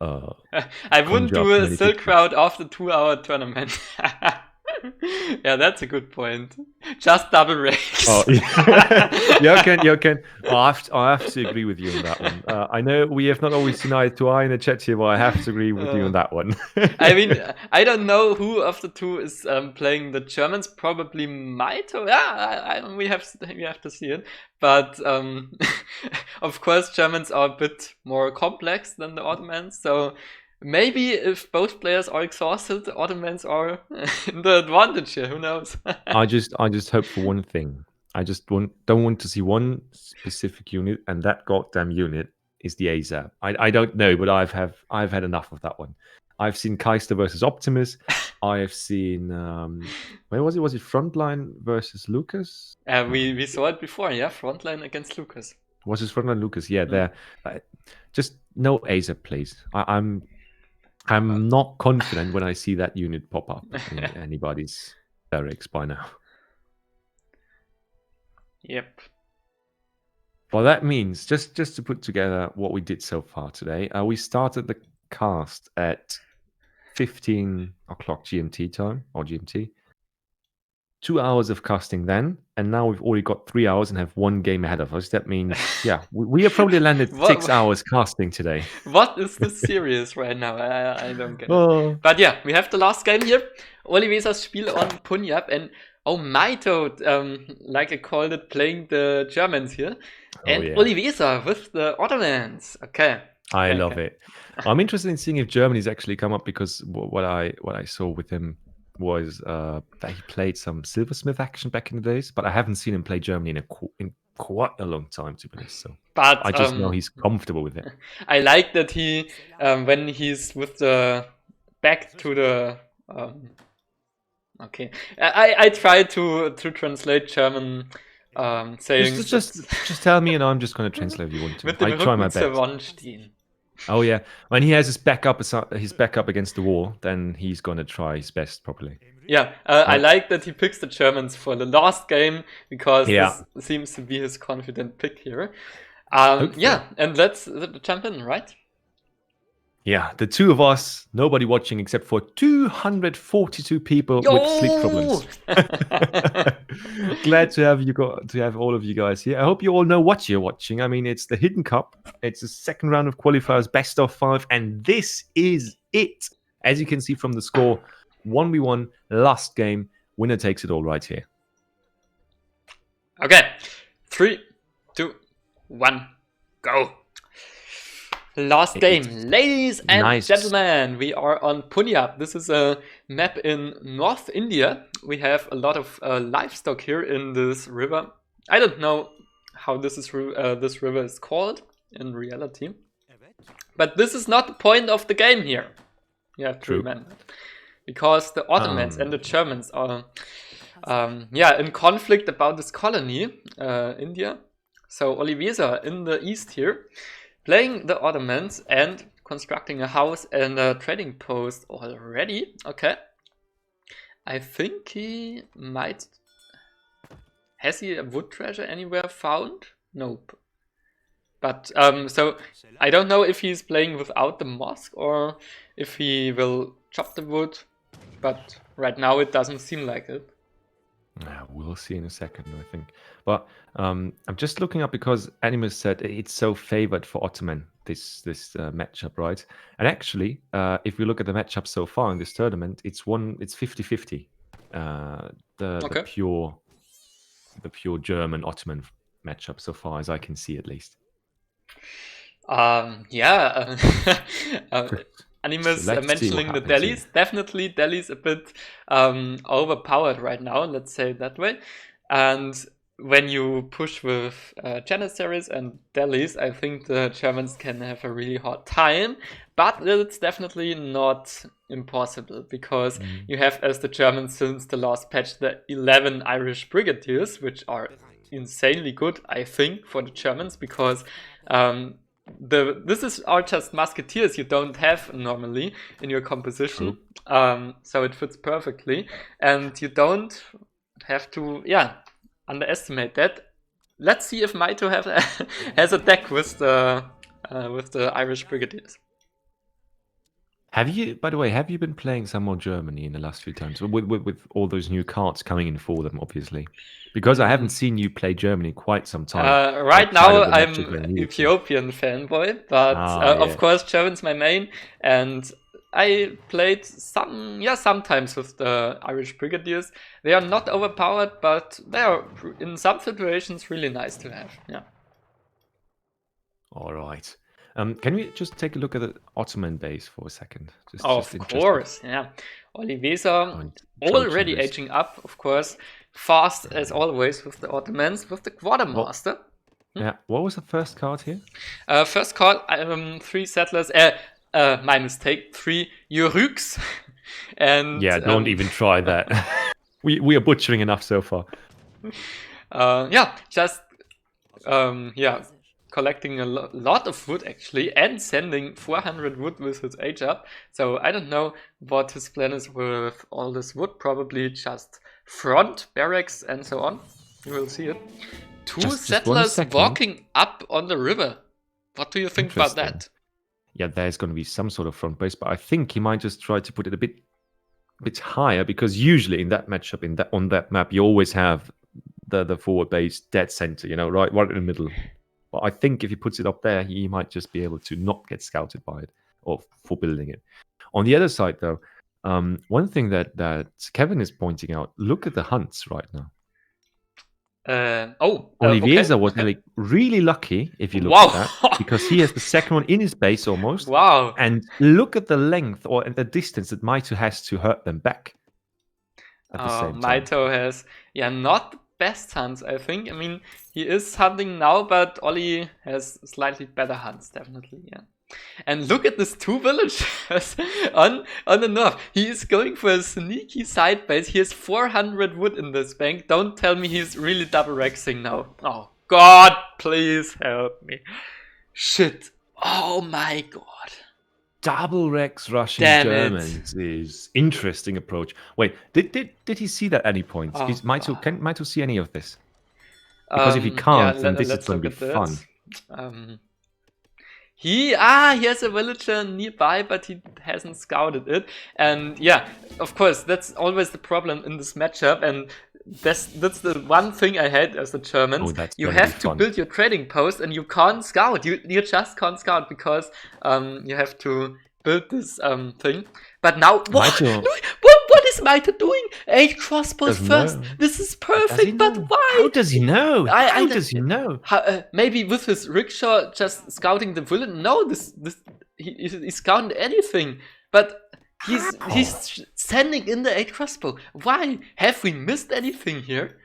I wouldn't do a Silk pictures. Route after 2-hour tournament. Yeah, that's a good point. Just double rakes. Oh, yeah. you can. I have to agree with you on that one. I know we have not always seen eye to eye in the chat here, but I have to agree with you on that one. I mean, I don't know who of the two is playing the Germans. Probably Mitoe. Yeah, we have to see it. But of course, Germans are a bit more complex than the Ottomans. So maybe if both players are exhausted, the Ottomans are in the advantage here. Who knows? I just hope for one thing. I just don't want to see one specific unit, and that goddamn unit is the ASAP. I don't know, but I've had enough of that one. I've seen Keister versus Optimus. I have seen where was it? Was it Frontline versus Lucas? We saw it before, yeah. Frontline against Lucas. Was it Frontline Lucas? Yeah, there. Just no ASAP, please. I'm not confident when I see that unit pop up in anybody's barracks by now. Yep. Well, that means just to put together what we did so far today, we started the cast at 15 o'clock GMT time, or GMT. 2 hours of casting then, and now we've already got 3 hours and have one game ahead of us. That means, yeah, we have probably landed 6 hours casting today. What is this series right now? I don't get it. But yeah, we have the last game here. Oliveza's Spiel on Punjab, and Mitoe, like I called it, playing the Germans here. And yeah. Oliveza with the Ottomans. Okay. I love it. I'm interested in seeing if Germany's actually come up, because what I saw with him was that he played some Silversmith action back in the days, but I haven't seen him play Germany in quite a long time, to be honest. So, but I just know he's comfortable with it. I like that he, when he's with the back to the. Okay, I try to translate German saying. Just tell me, and I'm just going to translate if you want to. I try my best. Oh yeah, when he has his back up against the wall, then he's gonna try his best properly. Yeah, I like that he picks the Germans for the last game, because this seems to be his confident pick here. Yeah, and let's jump in, right? Yeah, the two of us, nobody watching except for 242 people with sleep problems. Glad to have all of you guys here. I hope you all know what you're watching. I mean, it's the Hidden Cup. It's the second round of qualifiers, best of 5, and this is it. As you can see from the score, 1v1, last game. Winner takes it all right here. Okay, 3, 2, 1, go. Last game, ladies and gentlemen, we are on Punjab. This is a map in North India. We have a lot of livestock here in this river. I don't know how this river is called in reality, but this is not the point of the game here. You have to remember, because the Ottomans and the Germans are, in conflict about this colony, India. So Oliveza in the east here, playing the Ottomans and constructing a house and a trading post already. Okay. I think he might... Has he a wood treasure anywhere found? Nope. But, so, I don't know if he's playing without the mosque or if he will chop the wood. But right now it doesn't seem like it. We'll see in a second, I think. But I'm just looking up, because Animus said it's so favored for Ottoman, this matchup, right? And actually, if we look at the matchup so far in this tournament, it's 50-50. The pure German Ottoman matchup so far, as I can see at least. Yeah. Animus let's see what mentioning the happens here. Delhis. Definitely, Delhi's a bit overpowered right now. Let's say it that way. And when you push with Janissaries and Delhis, I think the Germans can have a really hard time. But it's definitely not impossible because you have, as the Germans since the last patch, the 11 Irish Brigadiers, which are insanely good, I think, for the Germans because this are just musketeers you don't have normally in your composition. So it fits perfectly, and you don't have to underestimate that. Let's see if Mitoe has a deck with the Irish Brigadiers. By the way, have you been playing some more Germany in the last few times with all those new cards coming in for them, obviously? Because I haven't seen you play Germany quite some time. Right now, I'm Ethiopian fanboy, but of course, German's my main, and I played sometimes with the Irish Brigadiers. They are not overpowered, but they are in some situations really nice to have. Yeah. All right. Can we just take a look at the Ottoman base for a second? Of course, yeah. Oliveza already aging up, of course. Fast as always with the Ottomans, with the Quartermaster. Yeah, what was the first card here? First card, 3 settlers. My mistake, 3 Yuruks. And yeah, don't even try that. we are butchering enough so far. Collecting a lot of wood actually, and sending 400 wood with his age up. So I don't know what his plan is with all this wood. Probably just front barracks and so on. You will see it. 2 settlers walking up on the river. What do you think about that? Yeah, there's going to be some sort of front base, but I think he might just try to put it a bit higher, because usually in that matchup, on that map, you always have the forward base dead center, right in the middle. But I think if he puts it up there, he might just be able to not get scouted by it or for building it. On the other side, though, one thing that Kevin is pointing out, look at the hunts right now. Oliveza was really lucky, if you look at that, because he has the second one in his base almost. Wow. And look at the length or the distance that Mitoe has to hurt them back at the same time. Mitoe has, not best hunts, I think. I mean, he is hunting now, but Ollie has slightly better hunts, definitely, yeah. And look at this 2 villagers on the north. He is going for a sneaky side base. He has 400 wood in this bank. Don't tell me he's really double rexing now. Oh, God, please help me. Shit. Oh, my God. Double Rex Russian Germans is interesting approach. Wait, did he see that at any point? Can Mitoe see any of this? Because if he can't, then this is going to be fun. He has a villager nearby, but he hasn't scouted it. And yeah, of course, that's always the problem in this matchup. And that's the one thing I hate as a German. You have to build your trading post, and you can't scout. You just can't scout because you have to build this thing. But now, what is Mitoe doing? 8 crossbows first. Know. This is perfect, but why? How does he know? How does he know? Maybe with his rickshaw, just scouting the villain. No, he's scouting anything. But he's sending in the 8 crossbow. Why? Have we missed anything here?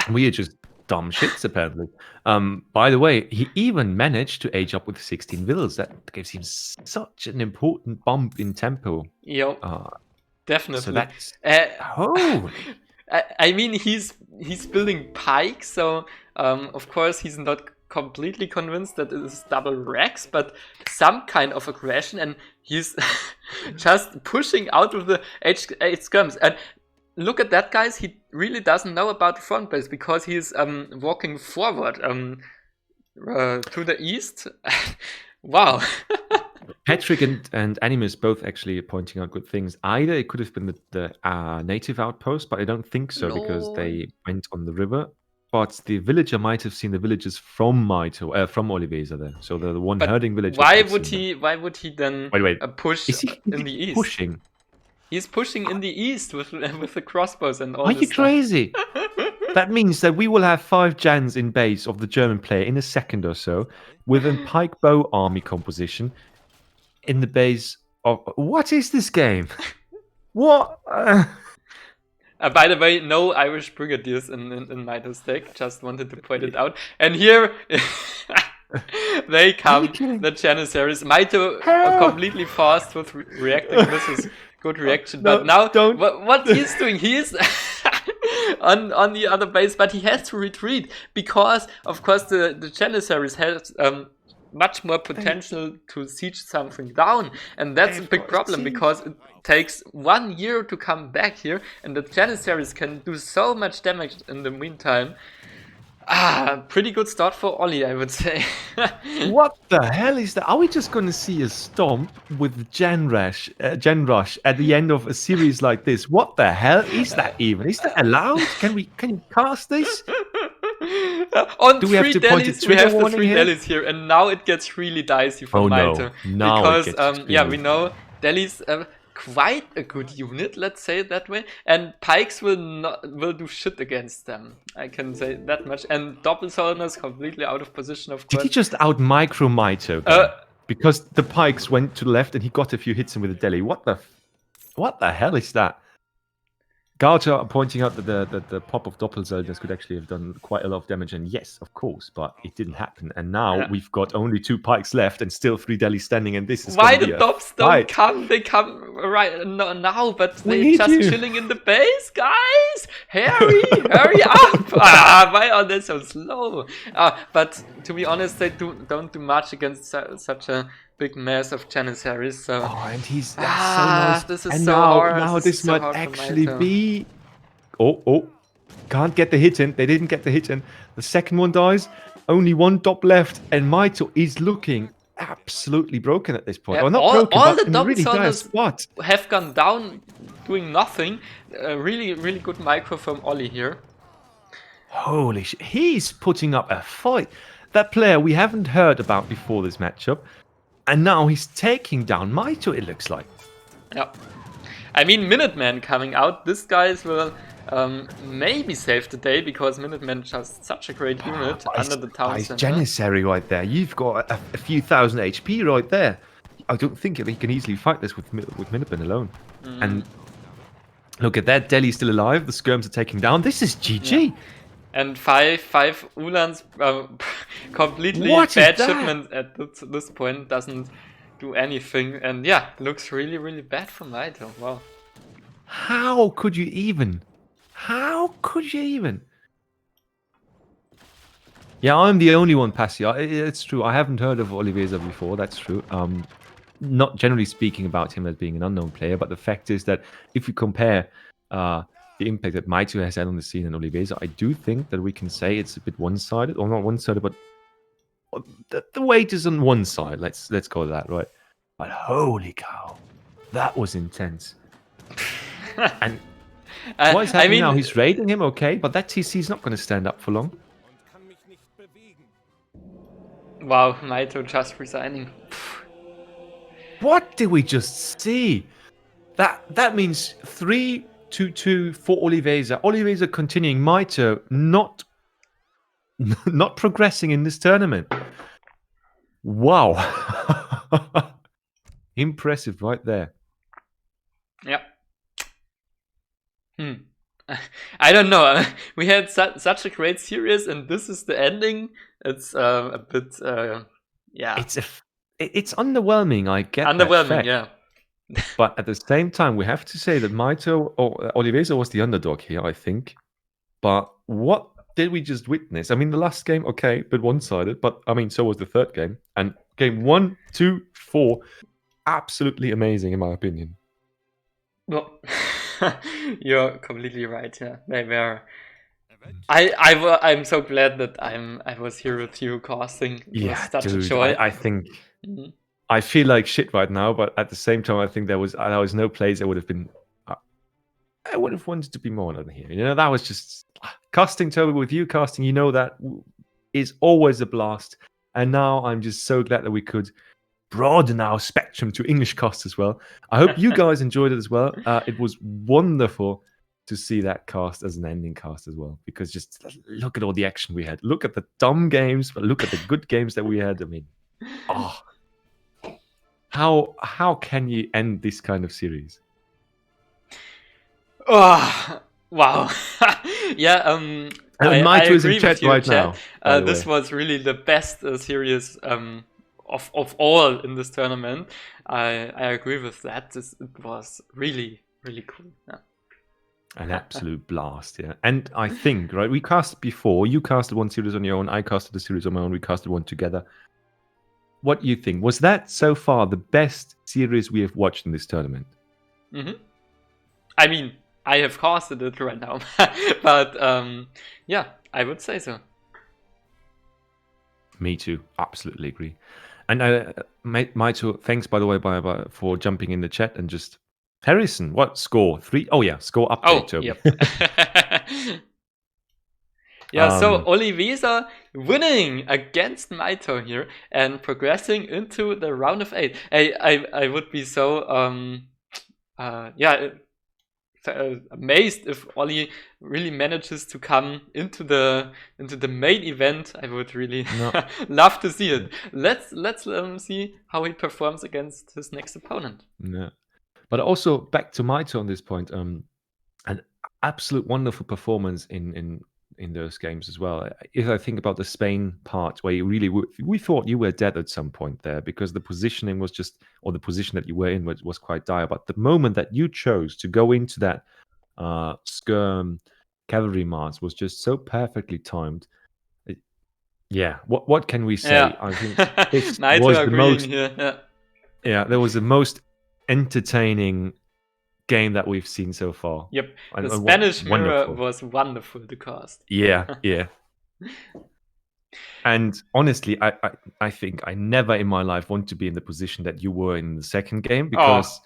We are just dumb shits, apparently. By the way, he even managed to age up with 16 villas. That gives him such an important bump in tempo. Yep. Definitely. So that's I mean, he's building pikes, so of course he's not completely convinced that it is double Rex, but some kind of aggression, and he's just pushing out with the 8 skirms. And look at that, guys. He really doesn't know about the front base because he's walking forward to the east. Wow. Patrick and Animus both actually pointing out good things. Either it could have been the native outpost, but I don't think so because they went on the river. but the villager might have seen the villagers from Mitoe, from Oliveza there. So the one But herding villager. why would he then Wait. push Is he in the east? pushing? He's pushing in the east with the crossbows and all Are this you stuff. crazy? That means that we will have 5 Jans in base of the German player in a second or so, with a pike bow army composition in the base of... What is this game? What? By the way, no Irish brigadiers in Mitoe's deck. Just wanted to point it out. And here they come, the Janissaries. Mitoe completely fast with reacting. This is good reaction. No, but now, don't. what he's doing, he is on the other base, but he has to retreat because, of course, the Janissaries has much more potential to siege something down, and that's a big problem because it takes 1 year to come back here, and the Janissaries can do so much damage in the meantime. Pretty good start for Ollie, I would say. What the hell is that? Are we just going to see a stomp with Gen Rush at the end of a series like this? What the hell is that even? Is that allowed? Can you cast this? On Do we have to point a we trigger have the warning 3 here? delis here, and now it gets really dicey for Mitoe. Now because it gets yeah, we know delis quite a good unit, let's say it that way, and pikes will do shit against them. I can say that much. And Doppelsoldater completely out of position, of course. Did he just out micro Mitoe? Because the pikes went to the left and he got a few hits in with the deli. What the hell is that? Garter pointing out that the pop of Doppelsoldaters could actually have done quite a lot of damage, and yes, of course, but it didn't happen. And now we've got only 2 pikes left and still 3 delis standing, and this is why the Dops don't come? They come right now, but they're just chilling in the base, guys. Hurry up! Why are they so slow? But to be honest, they don't do much against such a big mass of Janissaries. So. And he's so nice. This is and so now, hard. Now this might actually be. Oh! Can't get the hit in. They didn't get the hit in. The second one dies. Only 1 dop left, and Mitoe is looking absolutely broken at this point. Yeah, not broken, all but the in really dire spot. Have gone down, doing nothing. Really good micro from Ollie here. Holy shit! He's putting up a fight. That player we haven't heard about before this matchup. And now he's taking down Mitoe, it looks like. Yeah. I mean, Minutemen coming out. These guys will maybe save the day because Minutemen just such a great unit under the town center. Janissary right there. You've got a few thousand HP right there. I don't think he can easily fight this with Minutemen alone. And look at that. Delhi's still alive. The skirms are taking down. This is GG. Yeah. And five Ulans, completely bad shipment at this point, doesn't do anything. And yeah, looks really bad for Mitoe. Wow. How could you even? Yeah, I'm the only one passing. It's true. I haven't heard of Oliveza before. That's true. Not generally speaking about him as being an unknown player, but the fact is that if you compare the impact that Mitoe has had on the scene and Oliveza, I do think that we can say it's a bit one-sided, or not one-sided, but the weight is on one side. Let's call it that, right? But holy cow, that was intense. And what is happening now? He's raiding him, okay, but that TC's not going to stand up for long. Wow, Mitoe just resigning. What did we just see? That means 3-2 for Oliveza. Oliveza continuing. Mitoe not progressing in this tournament. Wow. Impressive right there. Yeah. I don't know. We had such a great series, and this is the ending. It's a bit, yeah. It's underwhelming. I get underwhelming, that fact. Yeah. But at the same time, we have to say that Mitoe or Oliveza was the underdog here, I think. But what did we just witness? I mean, the last game, okay, but one-sided. But I mean, so was the third game. And game 1, 2, 4, absolutely amazing in my opinion. Well, you're completely right. Yeah, they were. I'm so glad that I was here with you casting. It was such a joy. I think. I feel like shit right now, but at the same time, I think there was no plays that would have been I would have wanted to be more on here. That was just casting, Toby, with you casting. That is always a blast. And now I'm just so glad that we could broaden our spectrum to English cast as well. I hope you guys enjoyed it as well. It was wonderful to see that cast as an ending cast as well, because just look at all the action we had. Look at the dumb games, but look at the good games that we had. I mean, how can you end this kind of series? Oh, wow. Yeah, I Mitoe agree in chat with you, right chat. now. This was really the best series of all in this tournament. I agree with that. It was really, really cool. Yeah. An absolute blast, yeah. And I think, right, we casted before. You casted one series on your own. I casted a series on my own. We casted one together. What do you think? Was that so far the best series we have watched in this tournament? I mean, I have casted it right now, but yeah, I would say so. Me too. Absolutely agree. And Mitoe, thanks by the way for jumping in the chat and just Harrison. What score? 3? Oh yeah, score update. Toby. Yep. Yeah, so Oliveza winning against Mitoe here and progressing into the round of 8. I would be so amazed if Oli really manages to come into the main event. I would really love to see it. Let's see how he performs against his next opponent. Yeah, but also back to Mitoe on this point. An absolute wonderful performance in those games as well. If I think about the Spain part, where we thought you were dead at some point there, because the positioning was just, or the position that you were in was quite dire. But the moment that you chose to go into that skirm cavalry march was just so perfectly timed. What can we say? Yeah. I think this was the most. Yeah, there was the most entertaining game that we've seen so far. Yep, the Spanish mirror was wonderful to cast. Yeah. And honestly, I think I never in my life want to be in the position that you were in the second game, because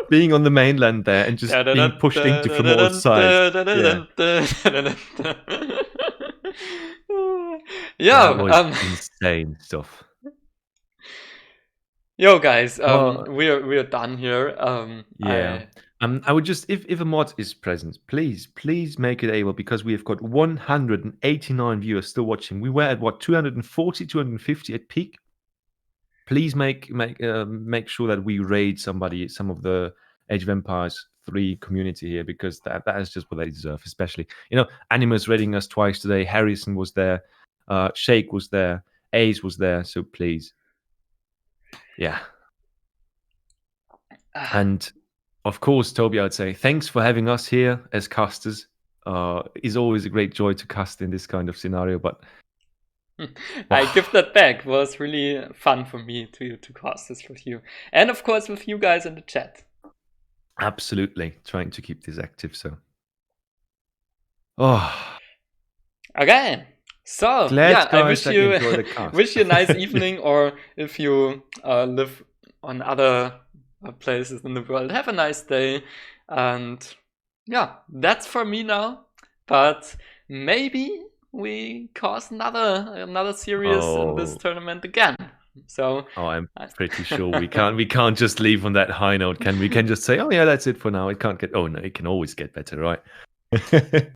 being on the mainland there and just being pushed into from all sides. Yeah, that was insane stuff. Yo, guys, we're done here. I would just, if a mod is present, please make it able, because we have got 189 viewers still watching. We were at 240, 250 at peak. Please make sure that we raid some of the Age of Empires 3 community here, because that is just what they deserve. Especially, Animus raiding us twice today. Harrison was there, Shake was there, Ace was there. So please. Yeah. And of course, Toby, I'd say thanks for having us here as casters. It's always a great joy to cast in this kind of scenario, but I give that back. It was really fun for me to cast this with you, and of course with you guys in the chat. Absolutely, trying to keep this active. So, okay. So glad, I wish you a nice evening, or if you live on other places in the world, have a nice day. And yeah, that's for me now. But maybe we cause another series in this tournament again. So I'm pretty sure we can't just leave on that high note, can we? Can just say, oh yeah, that's it for now. It can't get. Oh no, it can always get better, right?